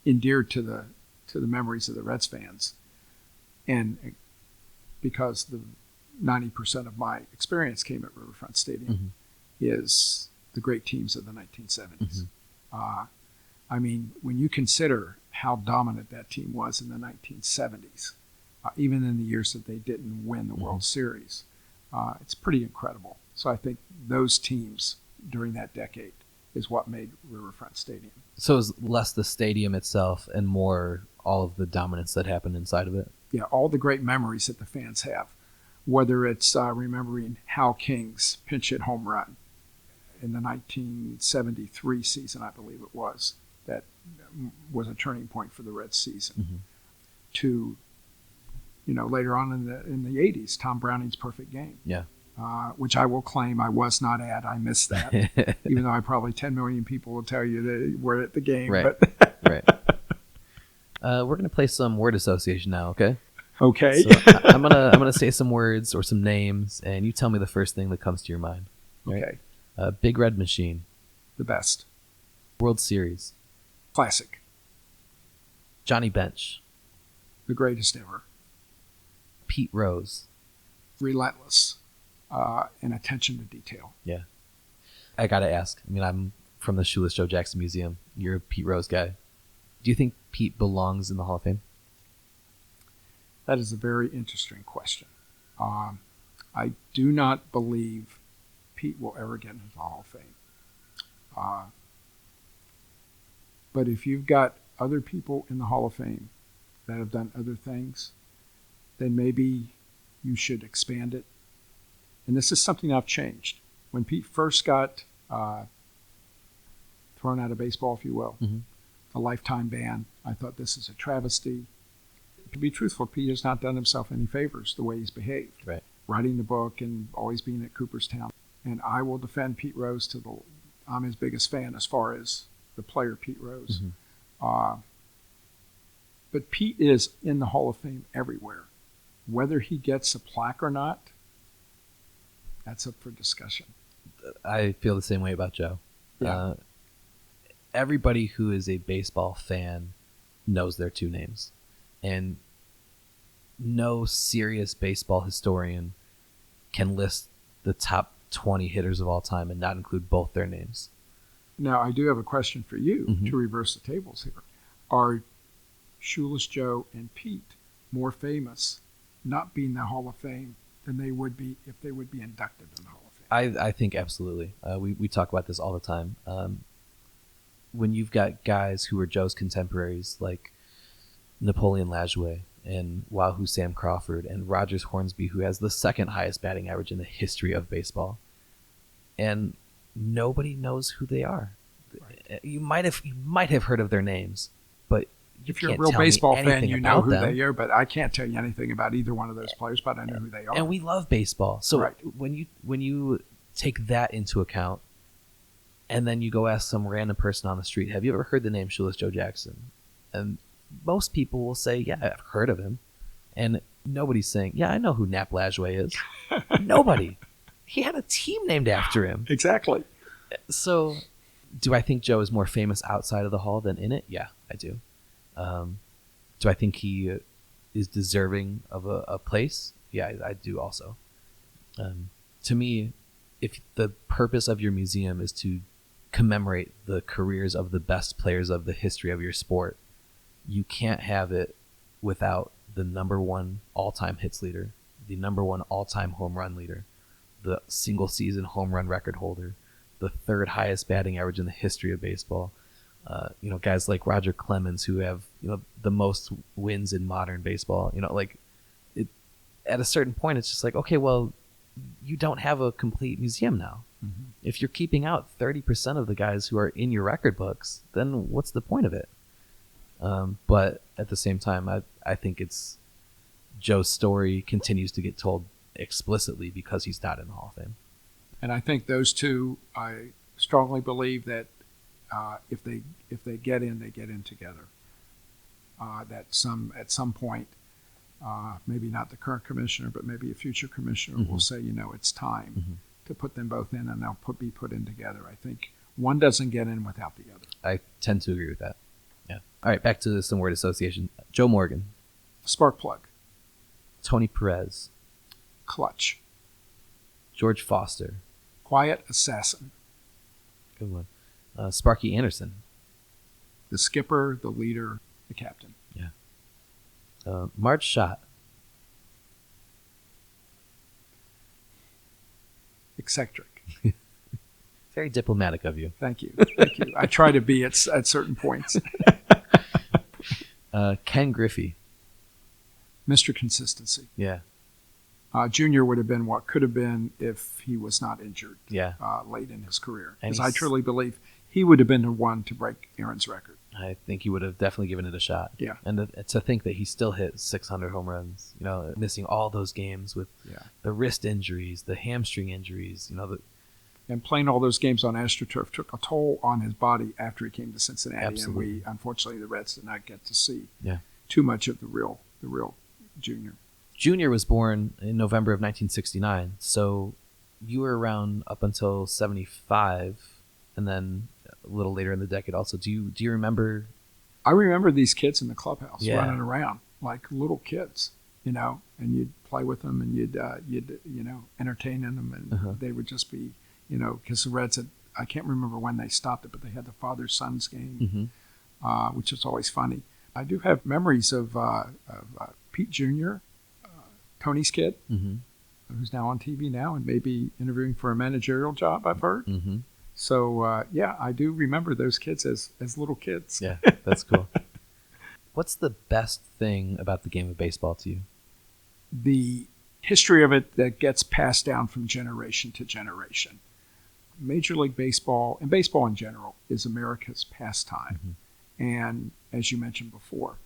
endeared to the memories of the Reds fans, and because the 90% of my experience came at Riverfront Stadium, is the great teams of the 1970s. I mean, when you consider how dominant that team was in the 1970s, even in the years that they didn't win the World Series, it's pretty incredible. So I think those teams during that decade is what made Riverfront Stadium. So it was less the stadium itself and more all of the dominance that happened inside of it? Yeah, all the great memories that the fans have, whether it's remembering Hal King's pinch hit home run in the 1973 season, I believe it was, that was a turning point for the Reds season, to, later on in the 80s, Tom Browning's perfect game. Yeah. Which I will claim I was not at. I missed that, even though probably 10 million people will tell you they were at the game. Right. But Right. We're gonna play some word association now, okay? Okay. So I'm gonna say some words or some names, and you tell me the first thing that comes to your mind. Right? Okay. Big Red Machine. The best. World Series. Classic. Johnny Bench. The greatest ever. Pete Rose. Relentless. And attention to detail. Yeah. I gotta ask. I mean, I'm from the Shoeless Joe Jackson Museum. You're a Pete Rose guy. Do you think Pete belongs in the Hall of Fame? That is a very interesting question. I do not believe Pete will ever get into the Hall of Fame. But if you've got other people in the Hall of Fame that have done other things, then maybe you should expand it. And this is something I've changed. When Pete first got thrown out of baseball, if you will, a lifetime ban, I thought this is a travesty. To be truthful, Pete has not done himself any favors the way he's behaved. Right. Writing the book and always being at Cooperstown. And I will defend Pete Rose I'm his biggest fan as far as the player Pete Rose. But Pete is in the Hall of Fame everywhere. Whether he gets a plaque or not, that's up for discussion. I feel the same way about Joe. Yeah. Everybody who is a baseball fan knows their two names. And no serious baseball historian can list the top 20 hitters of all time and not include both their names. Now, I do have a question for you to reverse the tables here. Are Shoeless Joe and Pete more famous not being in the Hall of Fame than they would be if they would be inducted in the Hall of Fame? I think absolutely. We talk about this all the time. When you've got guys who are Joe's contemporaries like Napoleon Lajoie and Wahoo Sam Crawford and Rogers Hornsby, who has the second highest batting average in the history of baseball, and nobody knows who they are. Right. You might have heard of their names, but if you're a real baseball fan, you know who they are. But I can't tell you anything about either one of those players, but I know who they are. And we love baseball, so right. when you take that into account, and then you go ask some random person on the street, have you ever heard the name Shoeless Joe Jackson? And most people will say, yeah, I've heard of him. And nobody's saying, yeah, I know who Nap Lajoie is. Nobody. He had a team named after him. Exactly. So do I think Joe is more famous outside of the Hall than in it? Yeah, I do. Do I think he is deserving of a place? Yeah, I do also. To me, if the purpose of your museum is to commemorate the careers of the best players of the history of your sport, you can't have it without the number one all-time hits leader, the number one all-time home run leader, the single-season home run record holder, the third highest batting average in the history of baseball. Guys like Roger Clemens who have the most wins in modern baseball. At a certain point, it's just like, okay, well, you don't have a complete museum now. If you're keeping out 30% of the guys who are in your record books, then what's the point of it? But at the same time, I think it's Joe's story continues to get told explicitly because he's not in the Hall of Fame. And I think those two, I strongly believe that if they get in, they get in together. That at some point, maybe not the current commissioner, but maybe a future commissioner will say, it's time to put them both in, and they'll be put in together. I think one doesn't get in without the other. I tend to agree with that. Yeah. All right, back to some word association. Joe Morgan. Spark plug. Tony Perez. Clutch. George Foster. Quiet assassin. Good one. Sparky Anderson. The skipper, the leader, the captain. Yeah. Marge Schott. Eccentric. Very diplomatic of you. Thank you. Thank you. I try to be at certain points. Ken Griffey. Mr. Consistency. Yeah. Junior would have been what could have been if he was not injured Yeah. late in his career. And Because I truly believe he would have been the one to break Aaron's record. I think he would have definitely given it a shot. Yeah. And to think that he still hit 600 home runs, missing all those games with the wrist injuries, the hamstring injuries, And playing all those games on AstroTurf took a toll on his body after he came to Cincinnati. Absolutely. And unfortunately, the Reds did not get to see Yeah. too much of the real Junior. Junior was born in November of 1969, so you were around up until 75, and then a little later in the decade also. Do you remember? I remember these kids in the clubhouse Yeah. running around like little kids, and you'd play with them and you'd entertain them, and they would just be, because the Reds I can't remember when they stopped it, but they had the father-son's game, which is always funny. I do have memories of Pete Jr., Tony's kid, who's now on TV now and maybe interviewing for a managerial job, I've heard. Mm-hmm. So, I do remember those kids as little kids. Yeah, that's cool. What's the best thing about the game of baseball to you? The history of it that gets passed down from generation to generation. Major League Baseball, and baseball in general, is America's pastime. And as you mentioned before,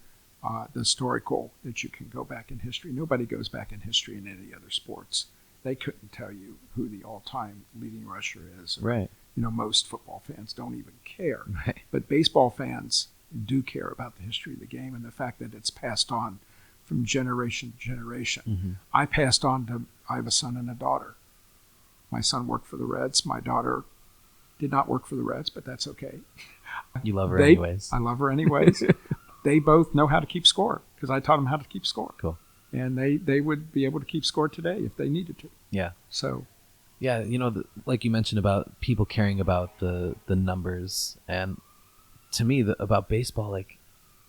the historical that you can go back in history. Nobody goes back in history in any other sports. They couldn't tell you who the all-time leading rusher is. Or, Right. Most football fans don't even care. Right. But baseball fans do care about the history of the game and the fact that it's passed on from generation to generation. I have a son and a daughter. My son worked for the Reds. My daughter did not work for the Reds, but that's okay. You love her anyways. I love her anyways. They both know how to keep score because I taught them how to keep score. Cool. And they would be able to keep score today if they needed to. Yeah. So. Yeah, like you mentioned about people caring about the numbers, and to me, about baseball, like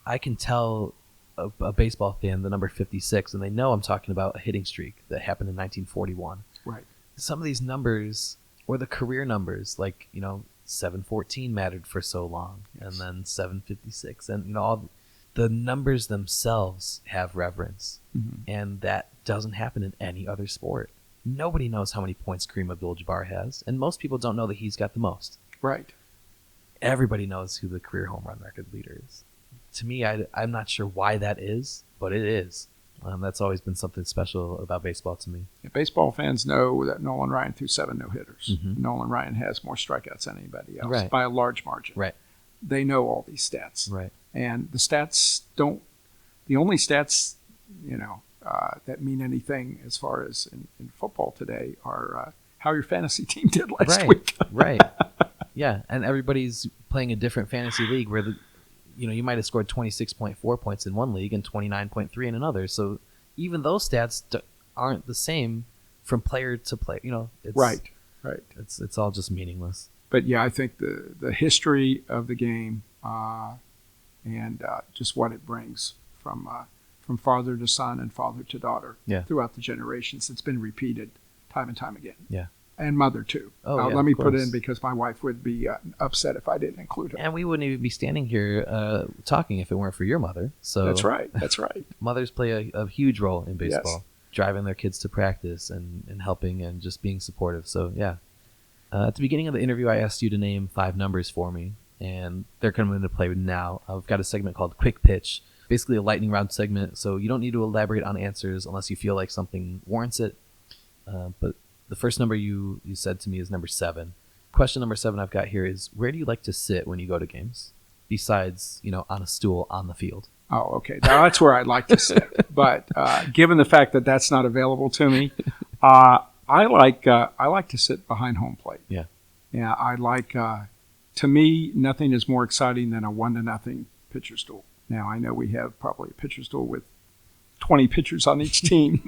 I can tell a baseball fan the number 56, and they know I'm talking about a hitting streak that happened in 1941. Right. Some of these numbers, or the career numbers, like 714 mattered for so long, and then 756, and all the numbers themselves have reverence, and that doesn't happen in any other sport. Nobody knows how many points Kareem Abdul-Jabbar has, and most people don't know that he's got the most. Right. Everybody knows who the career home run record leader is. To me, I'm not sure why that is, but it is. That's always been something special about baseball to me. Yeah, baseball fans know that Nolan Ryan threw 7 no-hitters. Nolan Ryan has more strikeouts than anybody else by a large margin. Right. They know all these stats. Right. And the stats the only stats, that mean anything as far as in football today are how your fantasy team did last week. Right. Yeah, and everybody's playing a different fantasy league where you might have scored 26.4 points in one league and 29.3 in another. So even those stats aren't the same from player to player. It's, right. It's all just meaningless. But yeah, I think the history of the game and just what it brings from father to son and father to daughter throughout the generations, it's been repeated time and time again. Yeah. And mother too. Let me put in because my wife would be upset if I didn't include her. And we wouldn't even be standing here talking if it weren't for your mother. So That's right. Mothers play a huge role in baseball, driving their kids to practice and helping and just being supportive. So yeah. At the beginning of the interview, I asked you to name 5 numbers for me, and they're coming into play now. I've got a segment called Quick Pitch, basically a lightning round segment, so you don't need to elaborate on answers unless you feel like something warrants it. But the first number you said to me is number 7. Question number 7 I've got here is, where do you like to sit when you go to games? Besides, on a stool on the field. Oh, okay. Now that's where I'd like to sit. But given the fact that that's not available to me, I like to sit behind home plate. Yeah. Yeah, I like. To me, nothing is more exciting than a 1-0 pitcher's duel. Now I know we have probably a pitcher's duel with 20 pitchers on each team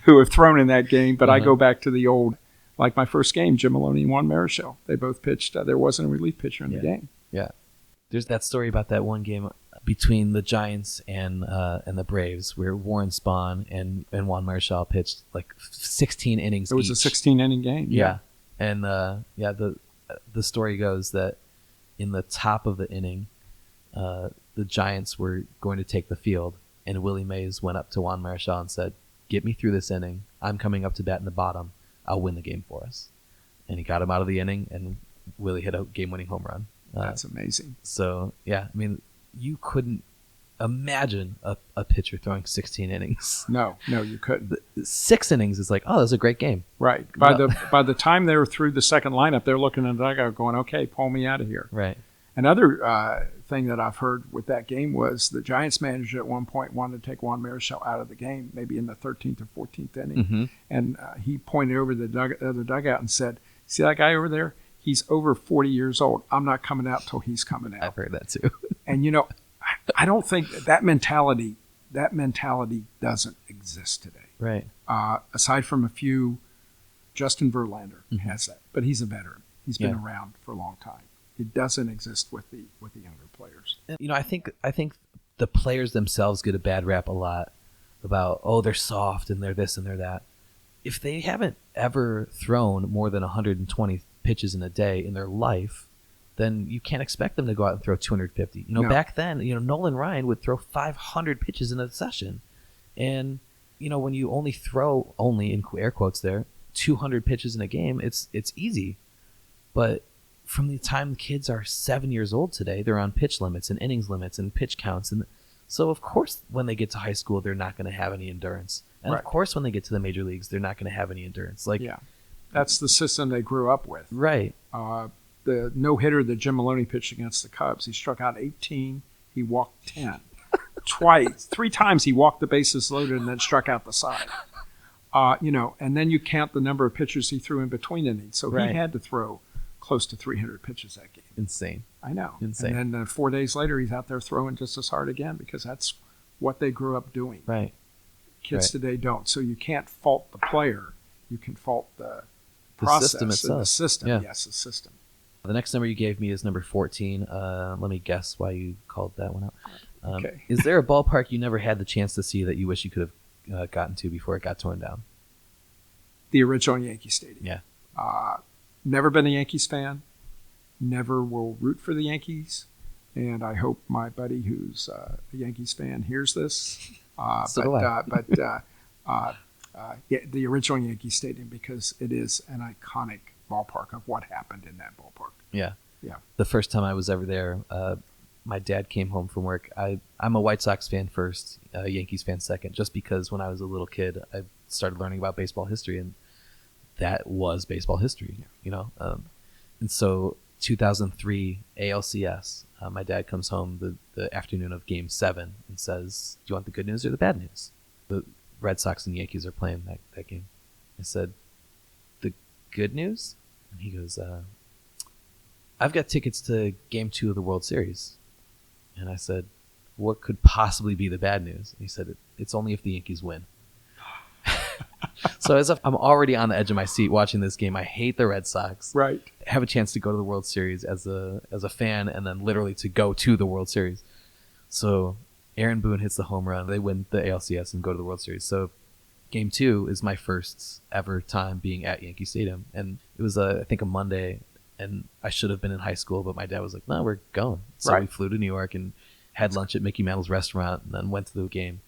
who have thrown in that game, but I go back to the old Like my first game, Jim Maloney and Juan Marichal. They both pitched. There wasn't a relief pitcher in the game. Yeah. There's that story about that one game between the Giants and the Braves where Warren Spahn and Juan Marichal pitched like 16 innings. It was each. a 16-inning game. Yeah. And the story goes that in the top of the inning, the Giants were going to take the field, and Willie Mays went up to Juan Marichal and said, "Get me through this inning. I'm coming up to bat in the bottom. I'll win the game for us." And he got him out of the inning, and Willie hit a game-winning home run. That's amazing. So, yeah, I mean, you couldn't imagine a pitcher throwing 16 innings. No, you couldn't. 6 innings is like, oh, that's a great game. Right. By the time they were through the second lineup, they're looking in the dugout going, okay, pull me out of here. Right. Another thing that I've heard with that game was the Giants manager at one point wanted to take Juan Marichal out of the game, maybe in the 13th or 14th inning. Mm-hmm. And he pointed over the other dugout and said, "See that guy over there? He's over 40 years old. I'm not coming out till he's coming out." I've heard that too. And, I don't think that mentality doesn't exist today. Right. Aside from a few, Justin Verlander has that, but he's a veteran. He's been around for a long time. It doesn't exist with the younger players. I think the players themselves get a bad rap a lot about, oh, they're soft and they're this and they're that. If they haven't ever thrown more than 120 pitches in a day in their life, then you can't expect them to go out and throw 250. No. Back then, Nolan Ryan would throw 500 pitches in a session. And, when you only throw, in air quotes there, 200 pitches in a game, it's easy. But from the time the kids are 7 years old today, they're on pitch limits and innings limits and pitch counts. And so, of course, when they get to high school, they're not going to have any endurance. And, of course, when they get to the major leagues, they're not going to have any endurance. That's the system they grew up with. Right. The no-hitter that Jim Maloney pitched against the Cubs, he struck out 18, he walked 10. 3 times he walked the bases loaded and then struck out the side. And then you count the number of pitches he threw in between innings. So he had to throw close to 300 pitches that game. Insane. I know. Insane. And then 4 days later, he's out there throwing just as hard again because that's what they grew up doing. Right. Kids today don't. So you can't fault the player. You can fault the process. System itself. The system. Yeah. Yes, the system. The next number you gave me is number 14. Let me guess why you called that one out. Okay. Is there a ballpark you never had the chance to see that you wish you could have gotten to before it got torn down? The original Yankee Stadium. Yeah. Never been a Yankees fan. Never will root for the Yankees. And I hope my buddy who's a Yankees fan hears this. So do I. The original Yankee Stadium, because it is an iconic ballpark of what happened in that ballpark. Yeah. Yeah. The first time I was ever there, my dad came home from work. I'm a White Sox fan first, Yankees fan second, just because when I was a little kid, I started learning about baseball history, and that was baseball history, and so 2003 ALCS, my dad comes home the afternoon of Game 7 and says, "Do you want the good news or the bad news?" The Red Sox and Yankees are playing that game. I said, "The good news?" And he goes, "I've got tickets to Game 2 of the World Series." And I said, "What could possibly be the bad news?" And he said, "It's only if the Yankees win." So as if I'm already on the edge of my seat watching this game. I hate the Red Sox. Right. Have a chance to go to the World Series as a fan, and then literally to go to the World Series. So Aaron Boone hits the home run. They win the ALCS and go to the World Series. So Game 2 is my first ever time being at Yankee Stadium. And it was, I think, a Monday, and I should have been in high school, but my dad was like, "No, we're going." So we flew to New York and had lunch at Mickey Mantle's restaurant and then went to the game.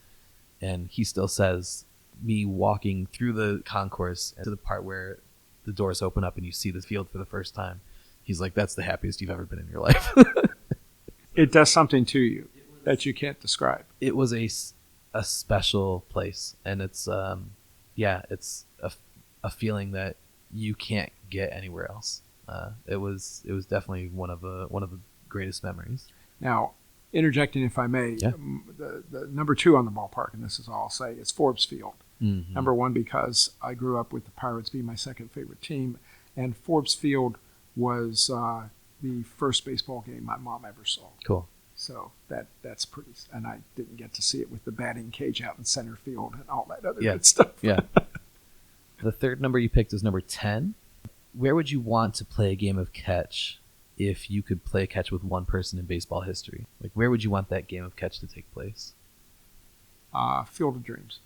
And he still says, me walking through the concourse to the part where the doors open up and you see the field for the first time, he's like, "That's the happiest you've ever been in your life." It does something to you that you can't describe. It was a special place, and it's it's a feeling that you can't get anywhere else. It was definitely one of the greatest memories. Now, interjecting if I may, the number 2 on the ballpark, and this is all I'll say, is Forbes Field. Mm-hmm. Number 1 because I grew up with the Pirates being my second favorite team, and Forbes Field was the first baseball game my mom ever saw. Cool. So that's pretty, and I didn't get to see it with the batting cage out in center field and all that other good stuff. Yeah. The third number you picked is number 10. Where would you want to play a game of catch if you could play catch with one person in baseball history? Like, where would you want that game of catch to take place? Field of Dreams.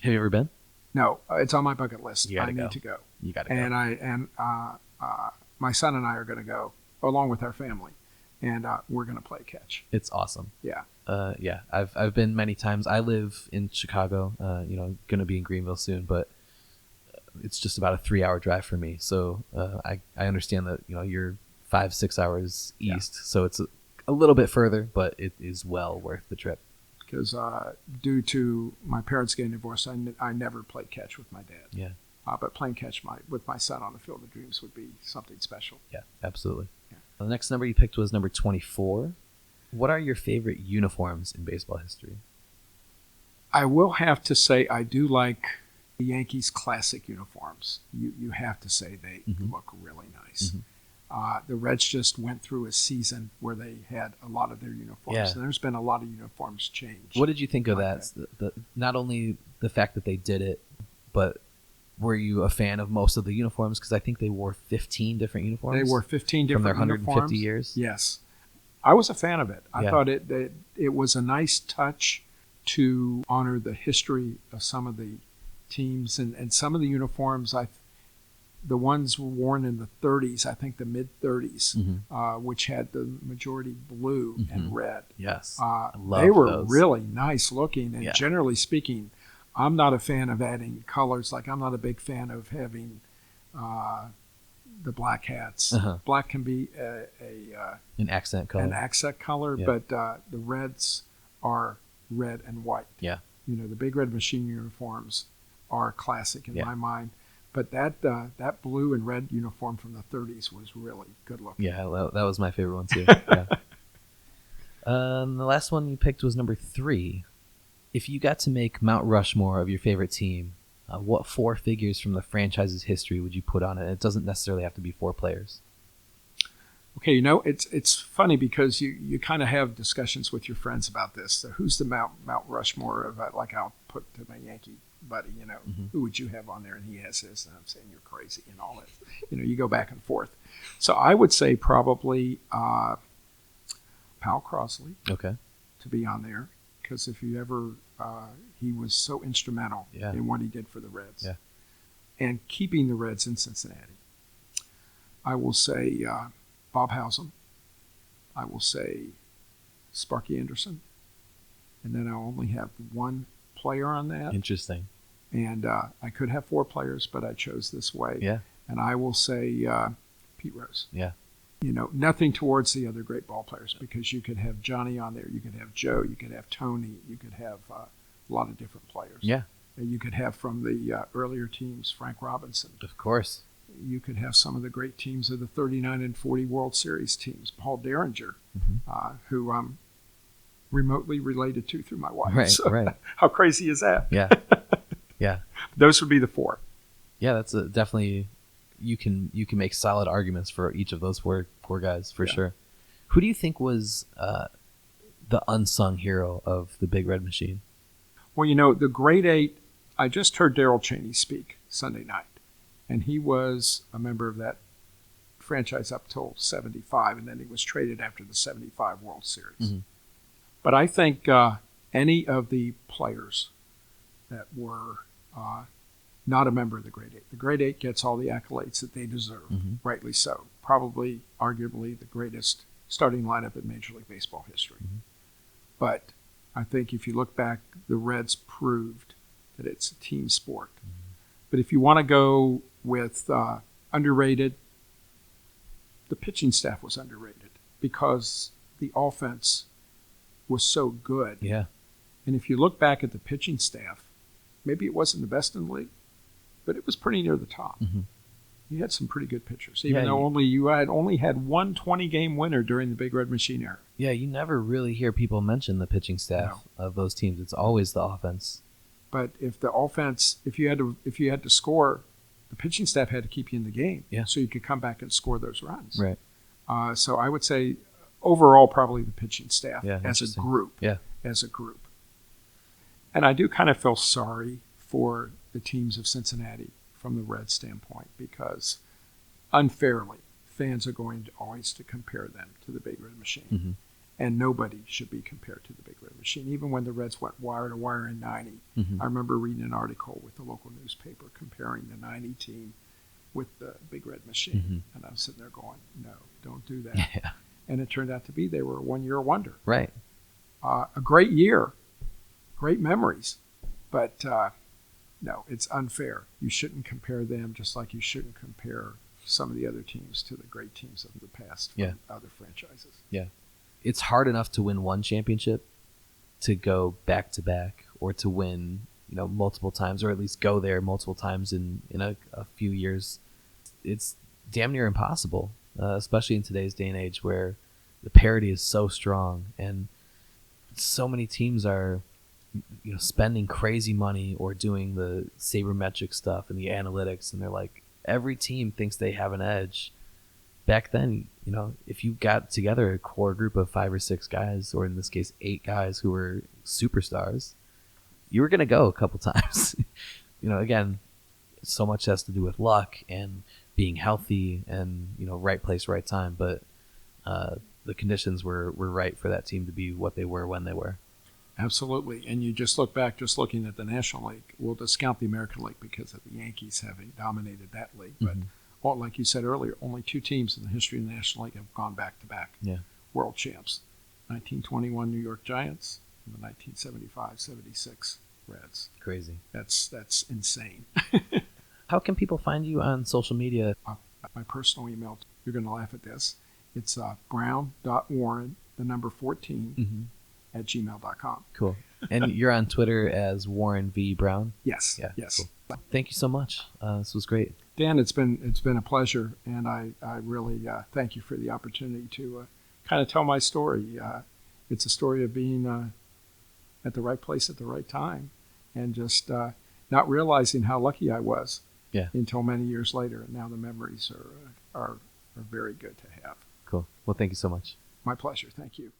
Have you ever been? No, it's on my bucket list. You gotta I go. need to go. You got to go. And my son and I are going to go along with our family, and we're going to play catch. It's awesome. Yeah. Yeah. I've been many times. I live in Chicago. Going to be in Greenville soon, but it's just about a 3-hour drive for me. So I understand that you're 5-6 hours east, so it's a little bit further, but it is well worth the trip. Because due to my parents getting divorced, I never played catch with my dad. Yeah. But playing catch with my son on the Field of Dreams would be something special. Yeah, absolutely. Yeah. The next number you picked was number 24. What are your favorite uniforms in baseball history? I will have to say I do like the Yankees' classic uniforms. You have to say they look really nice. Mm-hmm. The Reds just went through a season where they had a lot of their uniforms. Yeah. And there's been a lot of uniforms changed. What did you think of like that? Not only the fact that they did it, but were you a fan of most of the uniforms? Because I think they wore 15 different uniforms. They wore 15 different from their 150 uniforms. years. Yes. I was a fan of it. I Yeah. thought it was a nice touch to honor the history of some of the teams and some of the uniforms. The ones were worn in the 30s, I think the mid-30s, which had the majority blue and red. Yes. They were those. really nice looking, and Yeah. generally speaking, I'm not a fan of adding colors. Like, I'm not a big fan of having the black hats. Black can be An accent color. an accent color, Yeah. but the Reds are red and white. Yeah. The Big Red Machine uniforms are classic in Yeah. my mind. But that blue and red uniform from the 30s was really good looking. Yeah, that was my favorite one too. Yeah. The last one you picked was number 3. If you got to make Mount Rushmore of your favorite team, what 4 figures from the franchise's history would you put on it? It doesn't necessarily have to be 4 players. Okay, it's funny because you kind of have discussions with your friends about this. So who's the Mount Rushmore of like I'll put to my Yankee buddy, who would you have on there? And he has this, and I'm saying you're crazy and all that. You go back and forth. So I would say probably Pal Crossley Okay. to be on there, because if you ever, he was so instrumental in what he did for the Reds, and keeping the Reds in Cincinnati. I will say Bob Howsam. I will say Sparky Anderson, and then I'll only have one player on that. Interesting. And I could have 4 players, but I chose this way. Yeah. And I will say Pete Rose. Yeah. Nothing towards the other great ball players, because you could have Johnny on there, you could have Joe, you could have Tony, you could have a lot of different players. Yeah. And you could have from the earlier teams, Frank Robinson. Of course. You could have some of the great teams of the 39 and 40 World Series teams, Paul Derringer, who I'm remotely related to through my wife. Right, So right. How crazy is that? Yeah. Yeah. Those would be the 4. Yeah, that's definitely you can make solid arguments for each of those four guys for sure. Who do you think was the unsung hero of the Big Red Machine? Well, the Great 8, I just heard Darrell Chaney speak Sunday night, and he was a member of that franchise up till 75, and then he was traded after the 75 World Series. But I think any of the players that were not a member of the Great 8. The Great 8 gets all the accolades that they deserve, rightly so. Probably, arguably, the greatest starting lineup in Major League Baseball history. But I think if you look back, the Reds proved that it's a team sport. But if you want to go with underrated, the pitching staff was underrated because the offense was so good. Yeah. And if you look back at the pitching staff, maybe it wasn't the best in the league, but it was pretty near the top. You had some pretty good pitchers, even though you had only had one 20-game winner during the Big Red Machine era. Yeah, you never really hear people mention the pitching staff of those teams. It's always the offense. But if the offense, if you had to score, the pitching staff had to keep you in the game, so you could come back and score those runs. Right. So I would say overall, probably the pitching staff as a group. Yeah. As a group. And I do kind of feel sorry for the teams of Cincinnati from the Reds standpoint, because unfairly, fans are going to always to compare them to the Big Red Machine. Mm-hmm. And nobody should be compared to the Big Red Machine. Even when the Reds went wire to wire in 90, Mm-hmm. I remember reading an article with the local newspaper comparing the 90 team with the Big Red Machine. Mm-hmm. And I was sitting there going, no, don't do that. Yeah. And it turned out to be they were a one-year wonder. Right. A great year, great memories. But no, it's unfair. You shouldn't compare them just like you shouldn't compare some of the other teams to the great teams of the past from Yeah. other franchises. Yeah. It's hard enough to win one championship, to go back to back, or to win, multiple times, or at least go there multiple times in a few years. It's damn near impossible, especially in today's day and age where the parity is so strong and so many teams are, spending crazy money or doing the sabermetric stuff and the analytics, and they're like, every team thinks they have an edge. Back then, if you got together a core group of 5 or 6 guys, or in this case 8 guys who were superstars, you were going to go a couple times. Again, so much has to do with luck and being healthy and, right place, right time. But the conditions were right for that team to be what they were when they were. Absolutely. And you just look back, just looking at the National League, we'll discount the American League because of the Yankees having dominated that league. But like you said earlier, only 2 teams in the history of the National League have gone back-to-back world champs. 1921 New York Giants and the 1975-76 Reds. Crazy. That's insane. How can people find you on social media? My personal email, you're going to laugh at this. It's brown.warren, the number 14, at gmail.com. Cool. And you're on Twitter as Warren V. Brown? Yes. Yeah. Yes. Cool. Thank you so much. This was great. Dan, it's been a pleasure, and I really thank you for the opportunity to kind of tell my story. It's a story of being at the right place at the right time, and just not realizing how lucky I was until many years later. And now the memories are very good to have. Cool. Well, thank you so much. My pleasure. Thank you.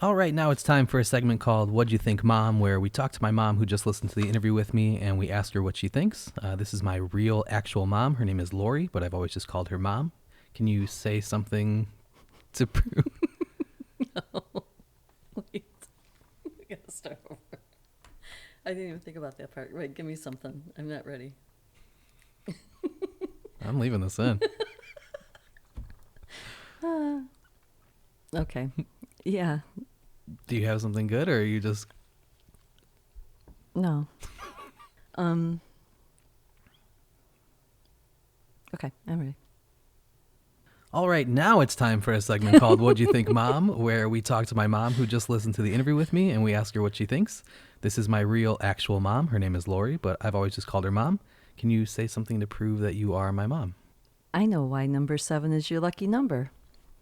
All right, now it's time for a segment called What'd You Think, Mom?, where we talk to my mom who just listened to the interview with me, and we ask her what she thinks. This is my real, actual mom. Her name is Lori, but I've always just called her Mom. Can you say something to prove? No. Wait. We gotta start over. I didn't even think about that part. Wait, give me something. I'm not ready. I'm leaving this in. Okay. Yeah. Do you have something good, or are you just... No. Okay, I'm ready. All right, now it's time for a segment called What'd You Think, Mom?, where we talk to my mom who just listened to the interview with me, and we ask her what she thinks. This is my real, actual mom. Her name is Lori, but I've always just called her Mom. Can you say something to prove that you are my mom? I know why number 7 is your lucky number.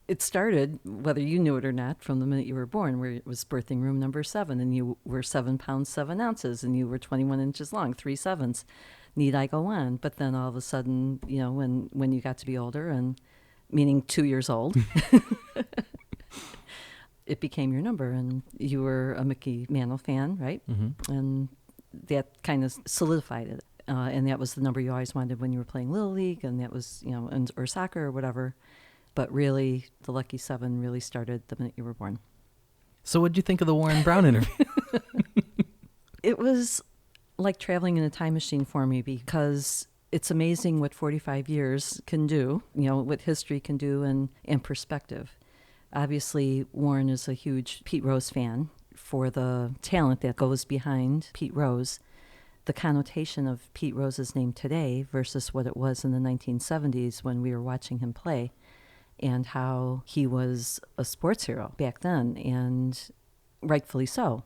It started, whether you knew it or not, from the minute you were born, where it was birthing room number 7, and you were 7 pounds, 7 ounces, and you were 21 inches long, 3 sevens. Need I go on? But then all of a sudden, when you got to be older, and meaning 2 years old, it became your number, and you were a Mickey Mantle fan, right? Mm-hmm. And that kind of solidified it. And that was the number you always wanted when you were playing Little League, and that was, or soccer or whatever. But really, the lucky 7 really started the minute you were born. So what'd you think of the Warren Brown interview? It was like traveling in a time machine for me, because it's amazing what 45 years can do, what history can do, and perspective. Obviously, Warren is a huge Pete Rose fan. For the talent that goes behind Pete Rose, the connotation of Pete Rose's name today versus what it was in the 1970s when we were watching him play, and how he was a sports hero back then, and rightfully so.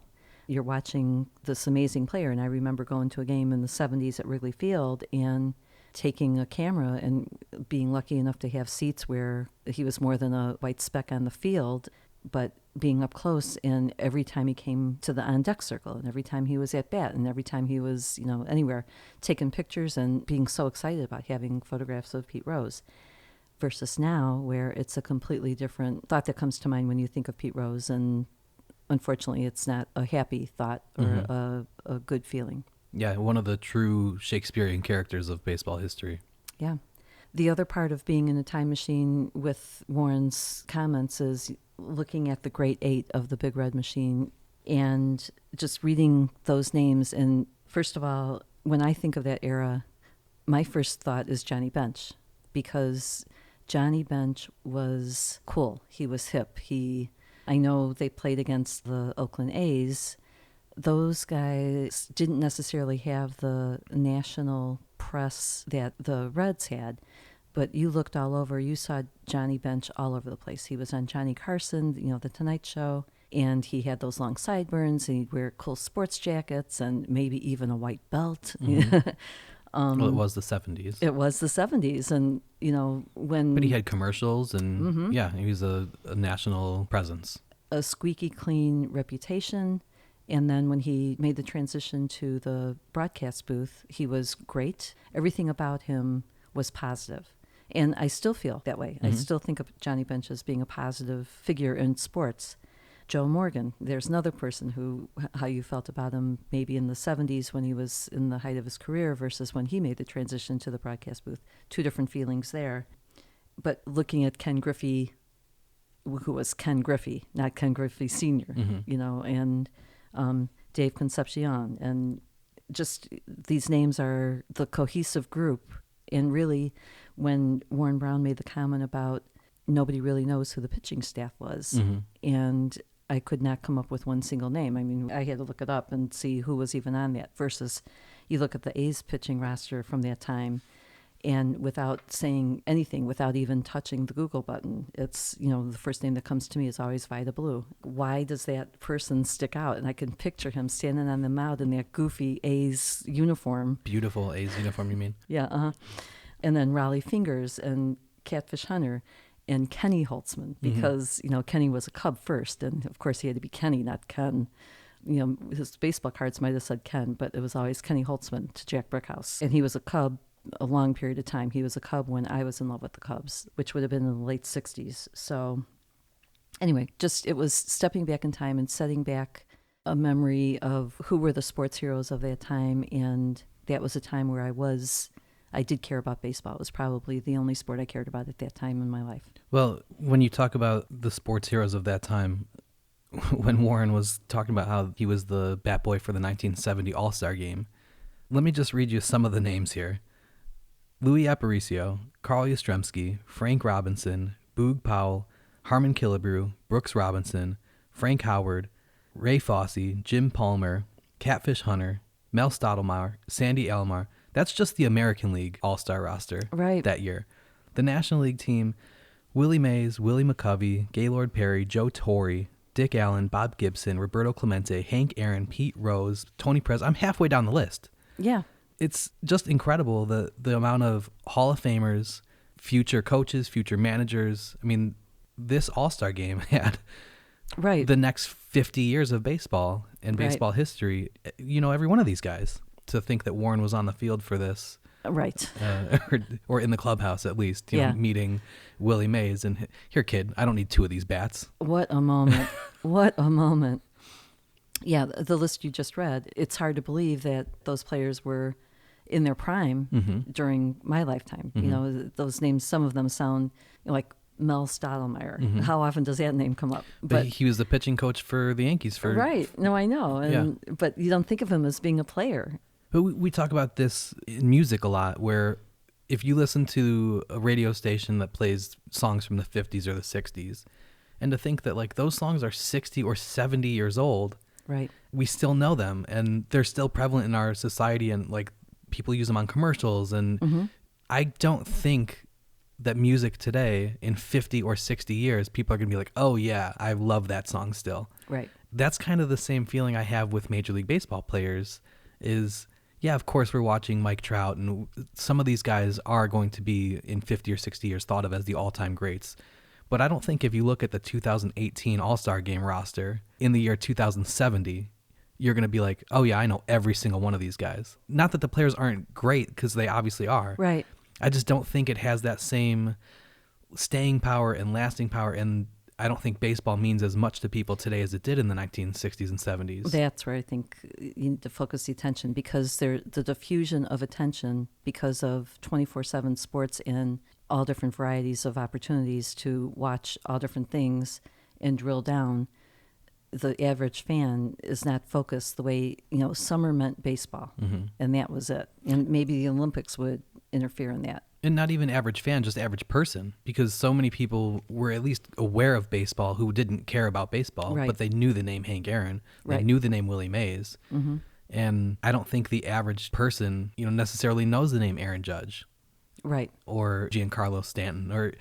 You're watching this amazing player, and I remember going to a game in the 70s at Wrigley Field and taking a camera and being lucky enough to have seats where he was more than a white speck on the field, but being up close, and every time he came to the on-deck circle, and every time he was at bat, and every time he was, anywhere, taking pictures and being so excited about having photographs of Pete Rose. versus now where it's a completely different thought that comes to mind when you think of Pete Rose. And unfortunately, it's not a happy thought or a good feeling. Yeah, one of the true Shakespearean characters of baseball history. Yeah. The other part of being in a time machine with Warren's comments is looking at the great eight of the Big Red Machine and just reading those names. And first of all, when I think of that era, my first thought is Johnny Bench, because Johnny Bench was cool. He was hip. I know they played against the Oakland A's. Those guys didn't necessarily have the national press that the Reds had, but you looked all over. You saw Johnny Bench all over the place. He was on Johnny Carson, The Tonight Show, and he had those long sideburns, and he'd wear cool sports jackets and maybe even a white belt. Well, it was the 70s. It was the 70s, and, when... But he had commercials, and he was a national presence. A squeaky clean reputation. And then when he made the transition to the broadcast booth, he was great. Everything about him was positive. And I still feel that way. I still think of Johnny Bench as being a positive figure in sports. Joe Morgan, there's another person how you felt about him maybe in the 70s when he was in the height of his career versus when he made the transition to the broadcast booth. Two different feelings there. But looking at Ken Griffey, who was Ken Griffey, not Ken Griffey Sr., and Dave Concepcion, and just these names are the cohesive group. And really, when Warren Brown made the comment about nobody really knows who the pitching staff was, and I could not come up with one single name. I mean, I had to look it up and see who was even on that, versus you look at the A's pitching roster from that time, and without saying anything, without even touching the Google button, it's, the first name that comes to me is always Vida Blue. Why does that person stick out? And I can picture him standing on the mound in that goofy A's uniform. Beautiful A's uniform, you mean? Yeah, And then Raleigh Fingers and Catfish Hunter and Kenny Holtzman, because, Kenny was a Cub first. And, of course, he had to be Kenny, not Ken. His baseball cards might have said Ken, but it was always Kenny Holtzman to Jack Brickhouse. And he was a Cub a long period of time. He was a Cub when I was in love with the Cubs, which would have been in the late 60s. So anyway, just it was stepping back in time and setting back a memory of who were the sports heroes of that time. And that was a time where I did care about baseball. It was probably the only sport I cared about at that time in my life. Well, when you talk about the sports heroes of that time, when Warren was talking about how he was the bat boy for the 1970 All-Star Game, let me just read you some of the names here. Louis Aparicio, Carl Yastrzemski, Frank Robinson, Boog Powell, Harmon Killebrew, Brooks Robinson, Frank Howard, Ray Fosse, Jim Palmer, Catfish Hunter, Mel Stottlemyre, Sandy Alomar. That's just the American League All-Star roster that year. The National League team, Willie Mays, Willie McCovey, Gaylord Perry, Joe Torre, Dick Allen, Bob Gibson, Roberto Clemente, Hank Aaron, Pete Rose, Tony Perez. I'm halfway down the list. Yeah. It's just incredible the amount of Hall of Famers, future coaches, future managers. I mean, this All-Star Game had the next 50 years of baseball and baseball history. Every one of these guys. To think that Warren was on the field for this. Right. Or in the clubhouse at least, meeting Willie Mays. And here, kid, I don't need two of these bats. What a moment. What a moment. Yeah, the list you just read, it's hard to believe that those players were in their prime during my lifetime. Those names, some of them sound like Mel Stottlemyre. How often does that name come up? But he was the pitching coach for the Yankees. Right. No, I know. But you don't think of him as being a player. But we talk about this in music a lot, where if you listen to a radio station that plays songs from the 50s or the 60s, and to think that like those songs are 60 or 70 years old, right? We still know them, and they're still prevalent in our society, and like people use them on commercials. And I don't think that music today, in 50 or 60 years, people are going to be like, oh yeah, I love that song still. Right. That's kind of the same feeling I have with Major League Baseball players is, yeah, of course we're watching Mike Trout, and some of these guys are going to be in 50 or 60 years thought of as the all-time greats. But I don't think if you look at the 2018 All-Star Game roster in the year 2070, you're going to be like, oh yeah, I know every single one of these guys. Not that the players aren't great, because they obviously are. Right. I just don't think it has that same staying power and lasting power, and I don't think baseball means as much to people today as it did in the 1960s and 70s. That's where I think you need to focus the attention, because the diffusion of attention because of 24/7 sports and all different varieties of opportunities to watch all different things and drill down. The average fan is not focused the way, summer meant baseball, and that was it. And maybe the Olympics would interfere in that. And not even average fan, just average person, because so many people were at least aware of baseball who didn't care about baseball, Right. but they knew the name Hank Aaron, they Right. knew the name Willie Mays. And I don't think the average person, necessarily knows the name Aaron Judge Right. or Giancarlo Stanton. Or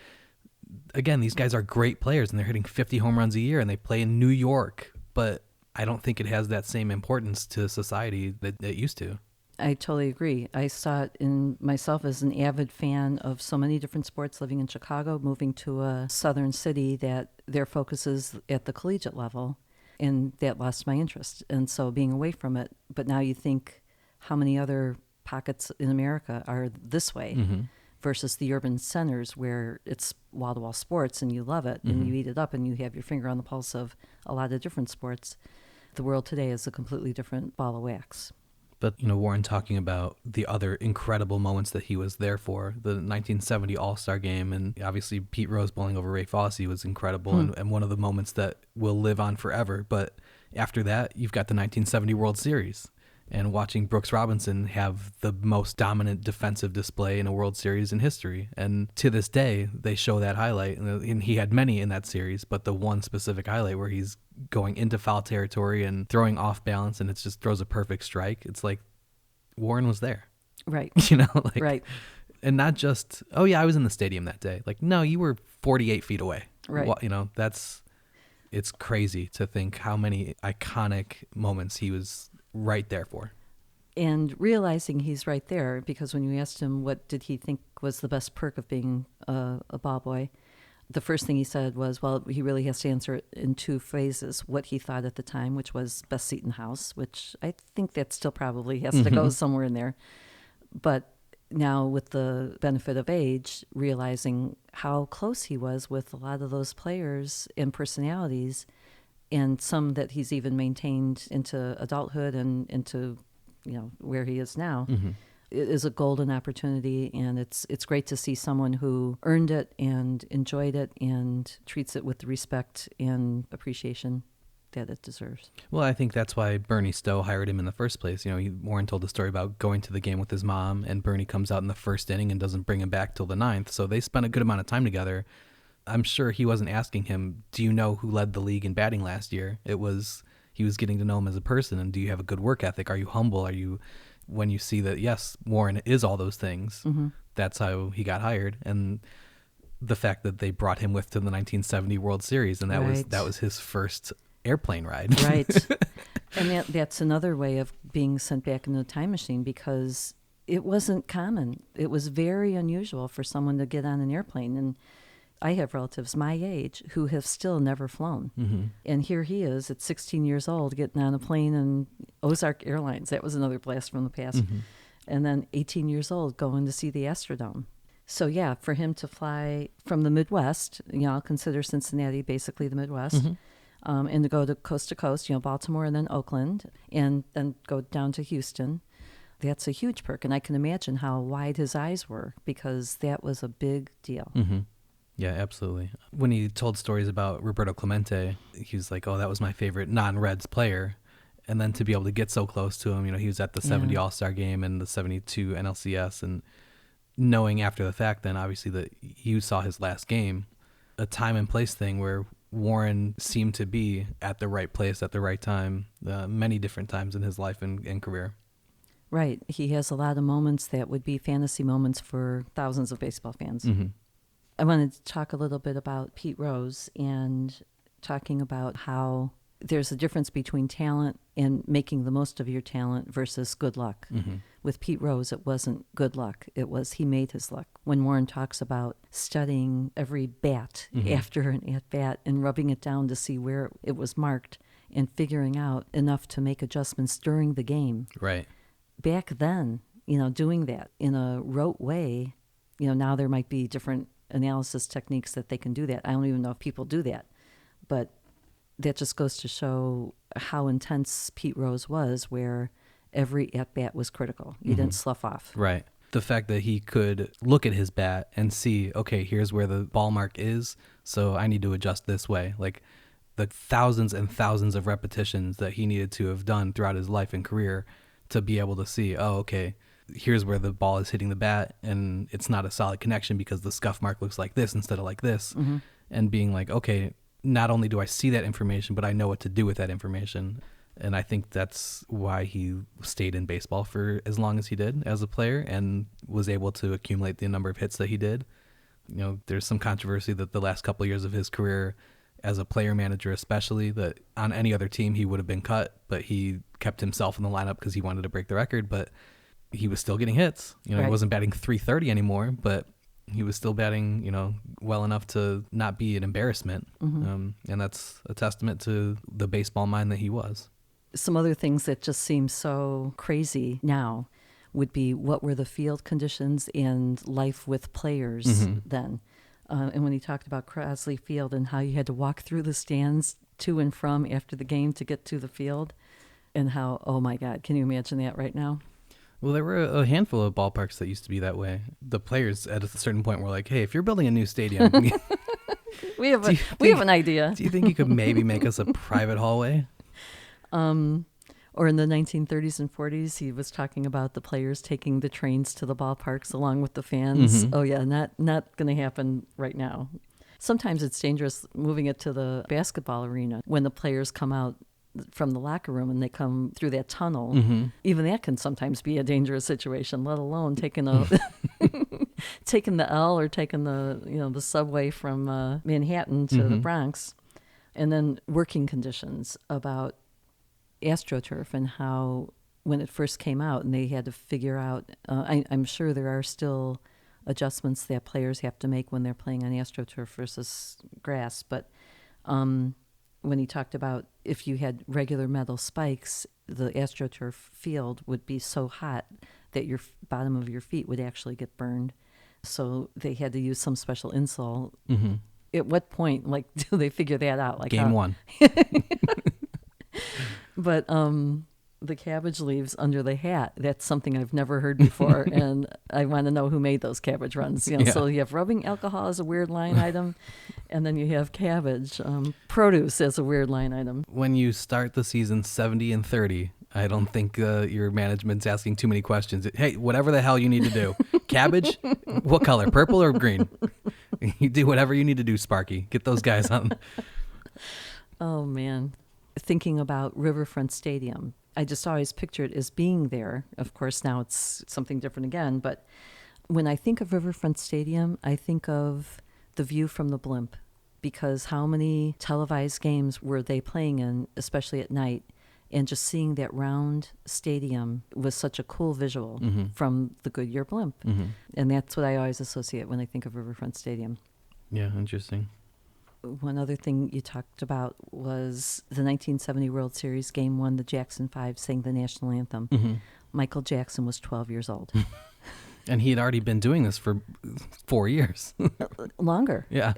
again, these guys are great players and they're hitting 50 home runs a year and they play in New York, but I don't think it has that same importance to society that it used to. I totally agree. I saw it in myself as an avid fan of so many different sports, living in Chicago, moving to a southern city that their focus is at the collegiate level, and that lost my interest. And so being away from it, but now you think how many other pockets in America are this way versus the urban centers where it's wall-to-wall sports and you love it and you eat it up and you have your finger on the pulse of a lot of different sports. The world today is a completely different ball of wax. But, Warren talking about the other incredible moments that he was there for, the 1970 All-Star Game, and obviously Pete Rose bowling over Ray Fosse was incredible and one of the moments that will live on forever. But after that, you've got the 1970 World Series, and watching Brooks Robinson have the most dominant defensive display in a World Series in history. And to this day, they show that highlight, and he had many in that series, but the one specific highlight where he's going into foul territory and throwing off balance and it just throws a perfect strike. It's like Warren was there. Right. Right. And not just, oh yeah, I was in the stadium that day. Like, no, you were 48 feet away. Right. It's crazy to think how many iconic moments he was right there for. And realizing he's right there, because when you asked him what did he think was the best perk of being a ball boy, the first thing he said was, well, he really has to answer it in two phrases. What he thought at the time, which was best seat in the house, which I think that still probably has to go somewhere in there. But now with the benefit of age, realizing how close he was with a lot of those players and personalities, and some that he's even maintained into adulthood and into, where he is now. It is a golden opportunity, and it's great to see someone who earned it and enjoyed it and treats it with the respect and appreciation that it deserves. Well, I think that's why Bernie Stowe hired him in the first place. Warren told the story about going to the game with his mom, and Bernie comes out in the first inning and doesn't bring him back till the ninth. So they spent a good amount of time together. I'm sure he wasn't asking him, do you know who led the league in batting last year? He was getting to know him as a person, and do you have a good work ethic? Are you humble? When you see that, yes, Warren is all those things, that's how he got hired. And the fact that they brought him with to the 1970 World Series, and that was his first airplane ride. Right. And that's another way of being sent back into a time machine, because it wasn't common. It was very unusual for someone to get on an airplane. And I have relatives my age who have still never flown. And here he is at 16 years old getting on a plane in Ozark Airlines. That was another blast from the past. And then 18 years old going to see the Astrodome. So yeah, for him to fly from the Midwest, I'll consider Cincinnati basically the Midwest, and to go to coast, Baltimore and then Oakland, and then go down to Houston. That's a huge perk. And I can imagine how wide his eyes were, because that was a big deal. Yeah, absolutely. When he told stories about Roberto Clemente, he was like, oh, that was my favorite non-Reds player. And then to be able to get so close to him, he was at the 70 All-Star Game and the 72 NLCS, and knowing after the fact then, obviously, that you saw his last game, a time and place thing where Warren seemed to be at the right place at the right time, many different times in his life and career. Right. He has a lot of moments that would be fantasy moments for thousands of baseball fans. I wanted to talk a little bit about Pete Rose and talking about how there's a difference between talent and making the most of your talent versus good luck. With Pete Rose, it wasn't good luck. It was he made his luck. When Warren talks about studying every bat after an at-bat and rubbing it down to see where it was marked and figuring out enough to make adjustments during the game. Right. Back then, doing that in a rote way, now there might be different analysis techniques that they can do that. I don't even know if people do that, but that just goes to show how intense Pete Rose was, where every at-bat was critical. You didn't slough off. Right. The fact that he could look at his bat and see, okay, here's where the ball mark is, so I need to adjust this way. Like the thousands and thousands of repetitions that he needed to have done throughout his life and career to be able to see, oh, okay, here's where the ball is hitting the bat, and it's not a solid connection because the scuff mark looks like this instead of like this. And being like, okay, not only do I see that information, but I know what to do with that information. And I think that's why he stayed in baseball for as long as he did as a player and was able to accumulate the number of hits that he did. You know, there's some controversy that the last couple of years of his career as a player manager, especially, that on any other team he would have been cut, but he kept himself in the lineup because he wanted to break the record, but he was still getting hits. You know, Right. He wasn't batting .330 anymore, but he was still batting, you know, well enough to not be an embarrassment. And that's a testament to the baseball mind that he was. Some other things that just seem so crazy now would be what were the field conditions and life with players then. And when he talked about Crosley Field and how you had to walk through the stands to and from after the game to get to the field, and how, oh my God, can you imagine that right now? Well, there were a handful of ballparks that used to be that way. The players at a certain point were like, hey, if you're building a new stadium, We have Do you we have think- an idea. do you think you could maybe make us a private hallway? Or in the 1930s and 40s, he was talking about the players taking the trains to the ballparks along with the fans. Oh yeah, not going to happen right now. Sometimes it's dangerous moving it to the basketball arena when the players come out from the locker room and they come through that tunnel. Even that can sometimes be a dangerous situation, let alone taking a taking the L or taking the subway from Manhattan to the Bronx. And then working conditions about AstroTurf and how when it first came out and they had to figure out, I'm sure there are still adjustments that players have to make when they're playing on AstroTurf versus grass, but when he talked about if you had regular metal spikes, the AstroTurf field would be so hot that your bottom of your feet would actually get burned. So they had to use some special insole. At what point, like, do they figure that out? Like Game one. But the cabbage leaves under the hat, that's something I've never heard before. And I want to know who made those cabbage runs. Yeah. So you have rubbing alcohol as a weird line item, and then you have cabbage, produce as a weird line item. When you start the season 70-30, I don't think your management's asking too many questions. Hey, whatever the hell you need to do. Cabbage? What color? Purple or green? You do whatever you need to do, Sparky. Get those guys on. Oh, man. Thinking about Riverfront Stadium, I just always picture it as being there. Of course, now it's something different again. But when I think of Riverfront Stadium, I think of the view from the blimp, because how many televised games were they playing in, especially at night? And just seeing that round stadium was such a cool visual from the Goodyear blimp. And that's what I always associate when I think of Riverfront Stadium. Yeah, interesting. One other thing you talked about was the 1970 World Series, Game 1, the Jackson 5 sang the national anthem. Michael Jackson was 12 years old. And he had already been doing this for 4 years. Longer. Yeah.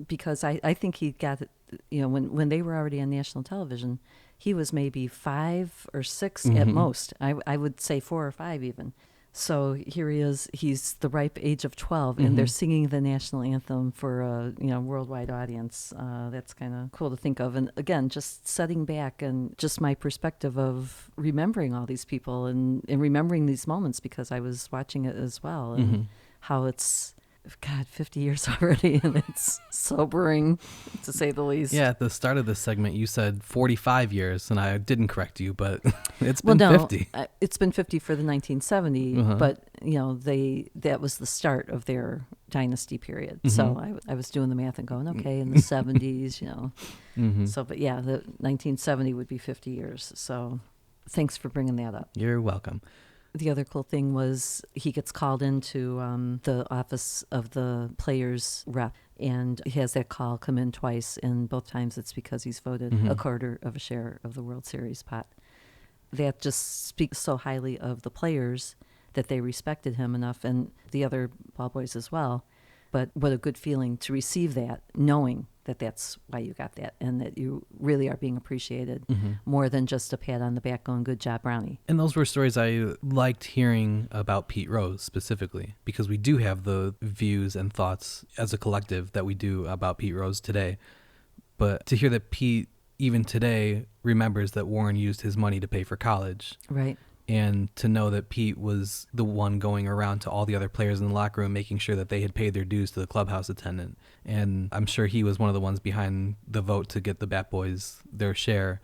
Because I think he got, when they were already on national television, he was maybe 5 or 6 at most. I would say 4 or 5 even. So here he is. He's the ripe age of 12, and they're singing the national anthem for a worldwide audience. That's kind of cool to think of. And again, just setting back and just my perspective of remembering all these people and remembering these moments, because I was watching it as well, and how it's, God, 50 years already, and it's sobering, to say the least. Yeah, at the start of this segment, you said 45 years, and I didn't correct you, but it's been 50. It's been 50 for the 1970, but that was the start of their dynasty period. So I was doing the math and going, okay, in the 70s, So, but yeah, the 1970 would be 50 years. So thanks for bringing that up. You're welcome. The other cool thing was he gets called into the office of the players rep, and he has that call come in twice, and both times it's because he's voted a quarter of a share of the World Series pot. That just speaks so highly of the players that they respected him enough, and the other ball boys as well. But what a good feeling to receive that, knowing that that's why you got that and that you really are being appreciated more than just a pat on the back going, good job, Brownie. And those were stories I liked hearing about Pete Rose specifically, because we do have the views and thoughts as a collective that we do about Pete Rose today. But to hear that Pete, even today, remembers that Warren used his money to pay for college. Right. And to know that Pete was the one going around to all the other players in the locker room, making sure that they had paid their dues to the clubhouse attendant. And I'm sure he was one of the ones behind the vote to get the Bat Boys their share.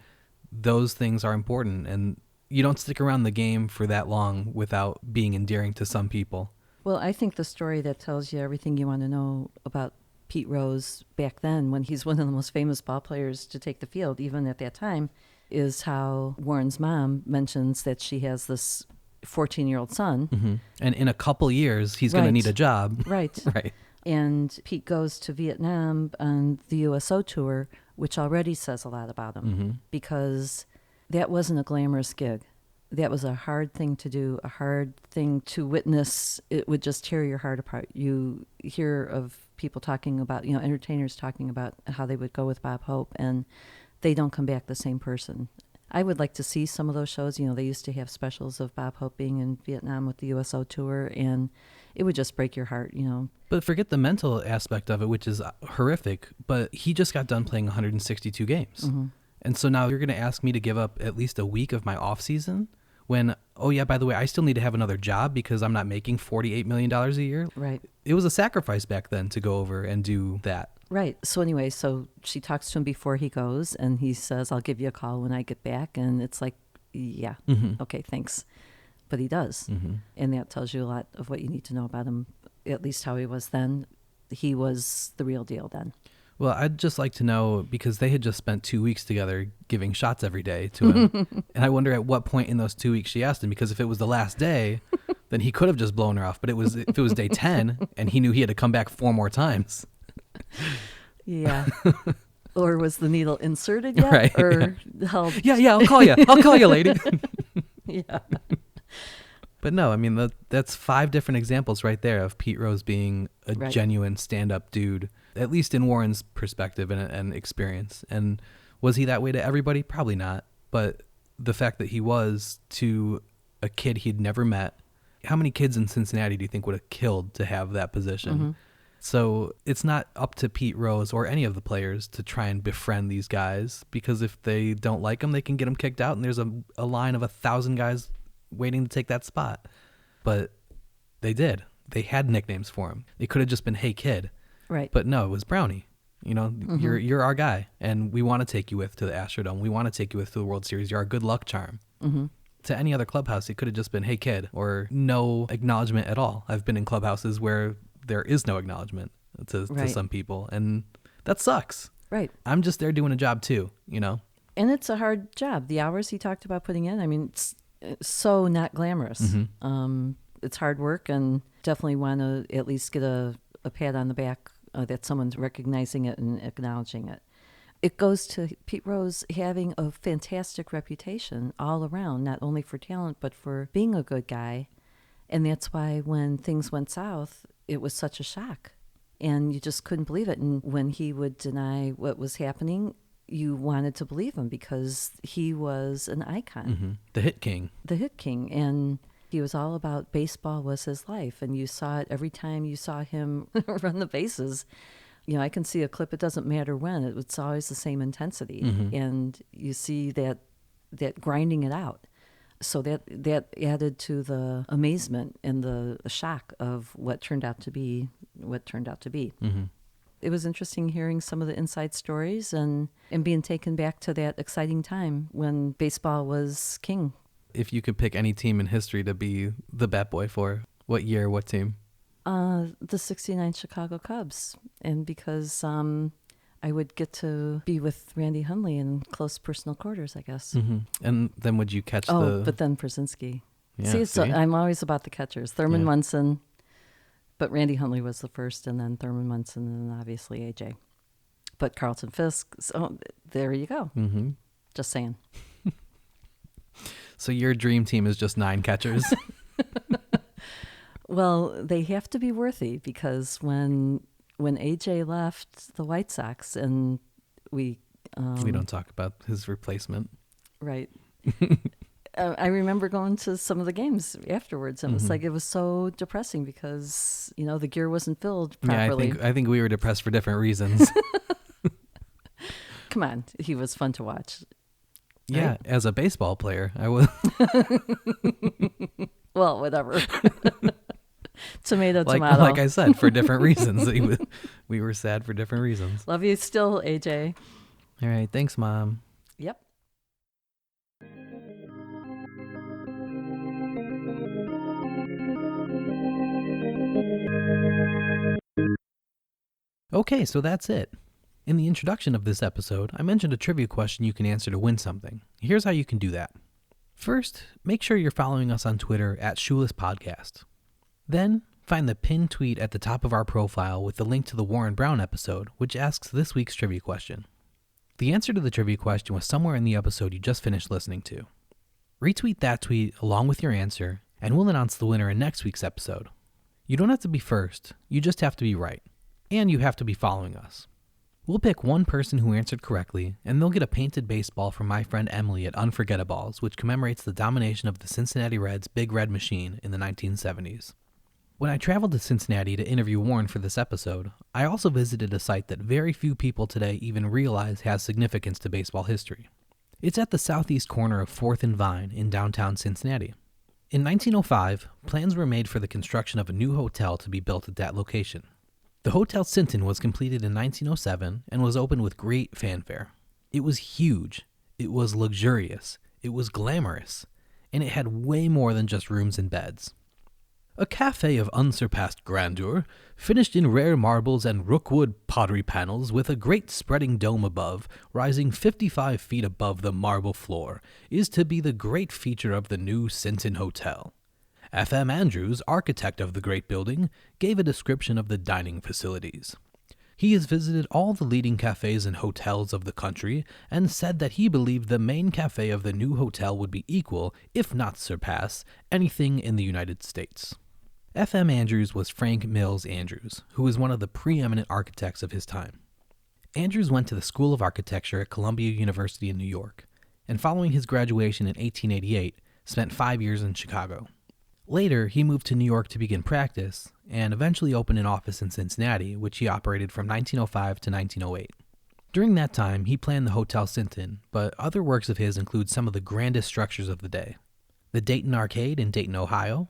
Those things are important. And you don't stick around the game for that long without being endearing to some people. Well, I think the story that tells you everything you want to know about Pete Rose back then, when he's one of the most famous ball players to take the field, even at that time, is how Warren's mom mentions that she has this 14-year-old son. And in a couple years, he's going to need a job. Right. Right. And Pete goes to Vietnam on the USO tour, which already says a lot about him, because that wasn't a glamorous gig. That was a hard thing to do, a hard thing to witness. It would just tear your heart apart. You hear of people talking about, entertainers talking about how they would go with Bob Hope, and they don't come back the same person. I would like to see some of those shows. They used to have specials of Bob Hope being in Vietnam with the USO tour, and it would just break your heart, But forget the mental aspect of it, which is horrific, but he just got done playing 162 games. And so now you're going to ask me to give up at least a week of my off season when, oh yeah, by the way, I still need to have another job because I'm not making $48 million a year. Right. It was a sacrifice back then to go over and do that. Right. So anyway, so she talks to him before he goes, and he says, I'll give you a call when I get back. And it's like, yeah, okay, thanks. But he does. And that tells you a lot of what you need to know about him, at least how he was then. He was the real deal then. Well, I'd just like to know, because they had just spent 2 weeks together giving shots every day to him. And I wonder at what point in those 2 weeks she asked him, because if it was the last day, then he could have just blown her off. But if it was day 10 and he knew he had to come back 4 more times. Yeah. Or was the needle inserted yet? Right. Or held? Yeah, I'll call you. I'll call you, lady. Yeah. But no, I mean, that's 5 different examples right there of Pete Rose being a genuine stand-up dude, at least in Warren's perspective and experience. And was he that way to everybody? Probably not. But the fact that he was to a kid he'd never met, how many kids in Cincinnati do you think would have killed to have that position? So it's not up to Pete Rose or any of the players to try and befriend these guys, because if they don't like them, they can get them kicked out, and there's a line of 1,000 guys waiting to take that spot. But they did. They had nicknames for him. It could have just been, hey, kid. Right. But no, it was Brownie. You're our guy, and we want to take you with to the Astrodome. We want to take you with to the World Series. You're our good luck charm. To any other clubhouse, it could have just been, hey, kid, or no acknowledgement at all. I've been in clubhouses where there is no acknowledgement to some people, and that sucks. Right. I'm just there doing a job too, And it's a hard job. The hours he talked about putting in, I mean, it's so not glamorous. It's hard work, and definitely want to at least get a pat on the back that someone's recognizing it and acknowledging it. It goes to Pete Rose having a fantastic reputation all around, not only for talent, but for being a good guy. And that's why when things went south, it was such a shock. And you just couldn't believe it. And when he would deny what was happening, you wanted to believe him because he was an icon. The hit king. The hit king. And he was all about baseball was his life. And you saw it every time you saw him run the bases. I can see a clip, it doesn't matter when, it's always the same intensity. And you see that grinding it out. So that added to the amazement and the shock of what turned out to be. It was interesting hearing some of the inside stories and being taken back to that exciting time when baseball was king. If you could pick any team in history to be the Bat Boy for, what year, what team? The 69 Chicago Cubs. And because I would get to be with Randy Hundley in close personal quarters, I guess. And then would you catch but then Przinsky. Yeah, So I'm always about the catchers. Thurman Munson, but Randy Hundley was the first, and then Thurman Munson, and then obviously AJ. But Carlton Fisk, so there you go. Just saying. So your dream team is just 9 catchers? Well, they have to be worthy because when AJ left the White Sox and we don't talk about his replacement. right. I remember going to some of the games afterwards, and it was like it was so depressing because the gear wasn't filled properly. Yeah, I think we were depressed for different reasons. Come on, he was fun to watch. Yeah, Right? as a baseball player, I was Well, whatever. Tomato. like I said, for different reasons. We were sad for different reasons. Love you still, AJ. All right, thanks, Mom. Yep. Okay, so that's it. In the introduction of this episode, I mentioned a trivia question you can answer to win something. Here's how you can do that. First, make sure you're following us on Twitter at Shoeless Podcast. Then, find the pinned tweet at the top of our profile with the link to the Warren Brown episode, which asks this week's trivia question. The answer to the trivia question was somewhere in the episode you just finished listening to. Retweet that tweet along with your answer, and we'll announce the winner in next week's episode. You don't have to be first, you just have to be right. And you have to be following us. We'll pick one person who answered correctly, and they'll get a painted baseball from my friend Emily at Unforgettables, which commemorates the domination of the Cincinnati Reds' Big Red Machine in the 1970s. When I traveled to Cincinnati to interview Warren for this episode, I also visited a site that very few people today even realize has significance to baseball history. It's at the southeast corner of 4th and Vine in downtown Cincinnati. In 1905, plans were made for the construction of a new hotel to be built at that location. The Hotel Sinton was completed in 1907 and was opened with great fanfare. It was huge, it was luxurious, it was glamorous, and it had way more than just rooms and beds. A cafe of unsurpassed grandeur, finished in rare marbles and rookwood pottery panels with a great spreading dome above, rising 55 feet above the marble floor, is to be the great feature of the new Sinton Hotel. F.M. Andrews, architect of the great building, gave a description of the dining facilities. He has visited all the leading cafes and hotels of the country and said that he believed the main cafe of the new hotel would be equal, if not surpass, anything in the United States. F.M. Andrews was Frank Mills Andrews, who was one of the preeminent architects of his time. Andrews went to the School of Architecture at Columbia University in New York, and following his graduation in 1888, spent 5 years in Chicago. Later, he moved to New York to begin practice, and eventually opened an office in Cincinnati, which he operated from 1905 to 1908. During that time, he planned the Hotel Sinton, but other works of his include some of the grandest structures of the day. The Dayton Arcade in Dayton, Ohio,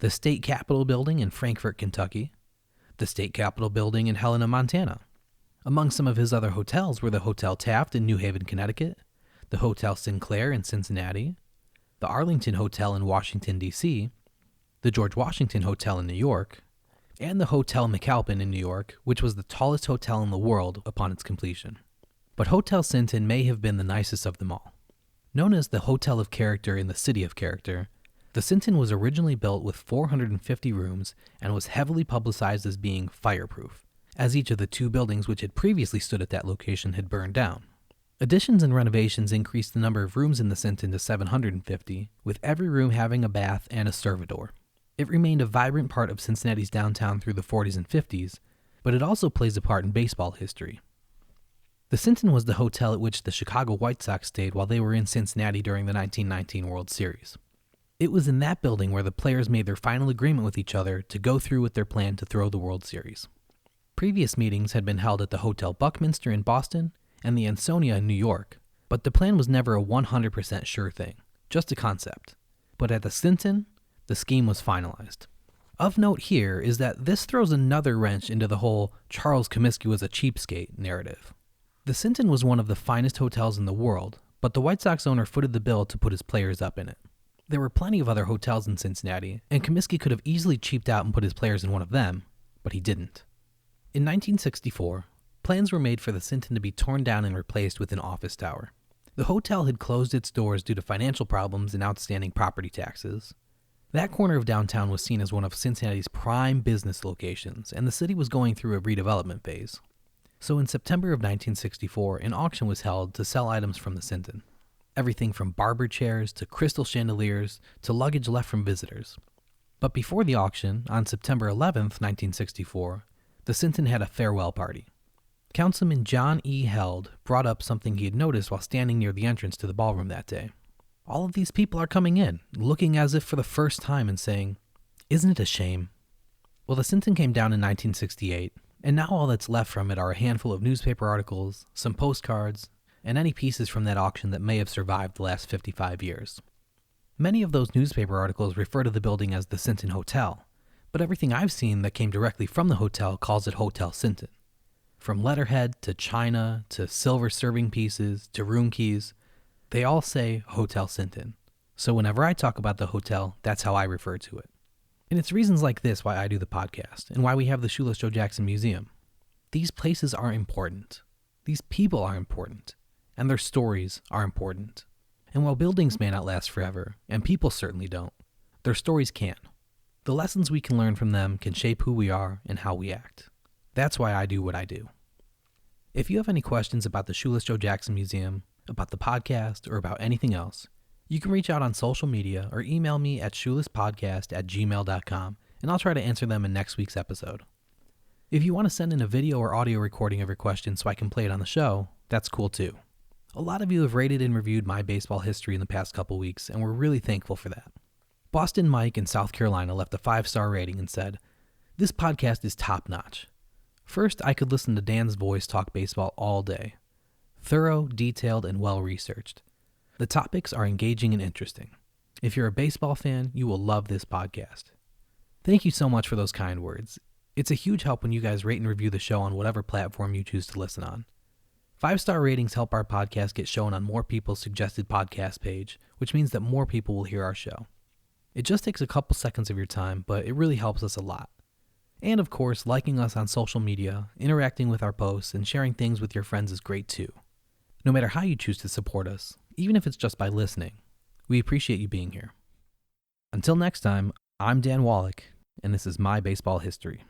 the State Capitol Building in Frankfort, Kentucky, the State Capitol Building in Helena, Montana. Among some of his other hotels were the Hotel Taft in New Haven, Connecticut, the Hotel Sinclair in Cincinnati, the Arlington Hotel in Washington, D.C., the George Washington Hotel in New York, and the Hotel McAlpin in New York, which was the tallest hotel in the world upon its completion. But Hotel Sinton may have been the nicest of them all. Known as the Hotel of Character in the City of Character, the Sinton was originally built with 450 rooms and was heavily publicized as being fireproof, as each of the two buildings which had previously stood at that location had burned down. Additions and renovations increased the number of rooms in the Sinton to 750, with every room having a bath and a servidor. It remained a vibrant part of Cincinnati's downtown through the 40s and 50s, but it also plays a part in baseball history. The Sinton was the hotel at which the Chicago White Sox stayed while they were in Cincinnati during the 1919 World Series. It was in that building where the players made their final agreement with each other to go through with their plan to throw the World Series. Previous meetings had been held at the Hotel Buckminster in Boston and the Ansonia in New York, but the plan was never a 100% sure thing, just a concept. But at the Sinton, the scheme was finalized. Of note here is that this throws another wrench into the whole Charles Comiskey was a cheapskate narrative. The Sinton was one of the finest hotels in the world, but the White Sox owner footed the bill to put his players up in it. There were plenty of other hotels in Cincinnati, and Comiskey could have easily cheaped out and put his players in one of them, but he didn't. In 1964, plans were made for the Sinton to be torn down and replaced with an office tower. The hotel had closed its doors due to financial problems and outstanding property taxes. That corner of downtown was seen as one of Cincinnati's prime business locations, and the city was going through a redevelopment phase. So in September of 1964, an auction was held to sell items from the Sinton. Everything from barber chairs to crystal chandeliers to luggage left from visitors. But before the auction, on September 11th, 1964, the Sinton had a farewell party. Councilman John E. Held brought up something he had noticed while standing near the entrance to the ballroom that day. All of these people are coming in, looking as if for the first time and saying, "Isn't it a shame?" Well, the Sinton came down in 1968, and now all that's left from it are a handful of newspaper articles, some postcards, and any pieces from that auction that may have survived the last 55 years. Many of those newspaper articles refer to the building as the Sinton Hotel, but everything I've seen that came directly from the hotel calls it Hotel Sinton. From letterhead to china to silver serving pieces to room keys, they all say Hotel Sinton. So whenever I talk about the hotel, that's how I refer to it. And it's reasons like this why I do the podcast and why we have the Shoeless Joe Jackson Museum. These places are important. These people are important. And their stories are important. And while buildings may not last forever, and people certainly don't, their stories can. The lessons we can learn from them can shape who we are and how we act. That's why I do what I do. If you have any questions about the Shoeless Joe Jackson Museum, about the podcast, or about anything else, you can reach out on social media or email me at shoelesspodcast@gmail.com, and I'll try to answer them in next week's episode. If you want to send in a video or audio recording of your question so I can play it on the show, that's cool too. A lot of you have rated and reviewed my baseball history in the past couple weeks, and we're really thankful for that. Boston Mike in South Carolina left a 5-star rating and said, "This podcast is top-notch. First, I could listen to Dan's voice talk baseball all day. Thorough, detailed, and well-researched. The topics are engaging and interesting. If you're a baseball fan, you will love this podcast." Thank you so much for those kind words. It's a huge help when you guys rate and review the show on whatever platform you choose to listen on. 5-star ratings help our podcast get shown on more people's suggested podcast page, which means that more people will hear our show. It just takes a couple seconds of your time, but it really helps us a lot. And of course, liking us on social media, interacting with our posts, and sharing things with your friends is great too. No matter how you choose to support us, even if it's just by listening, we appreciate you being here. Until next time, I'm Dan Wallach, and this is my baseball history.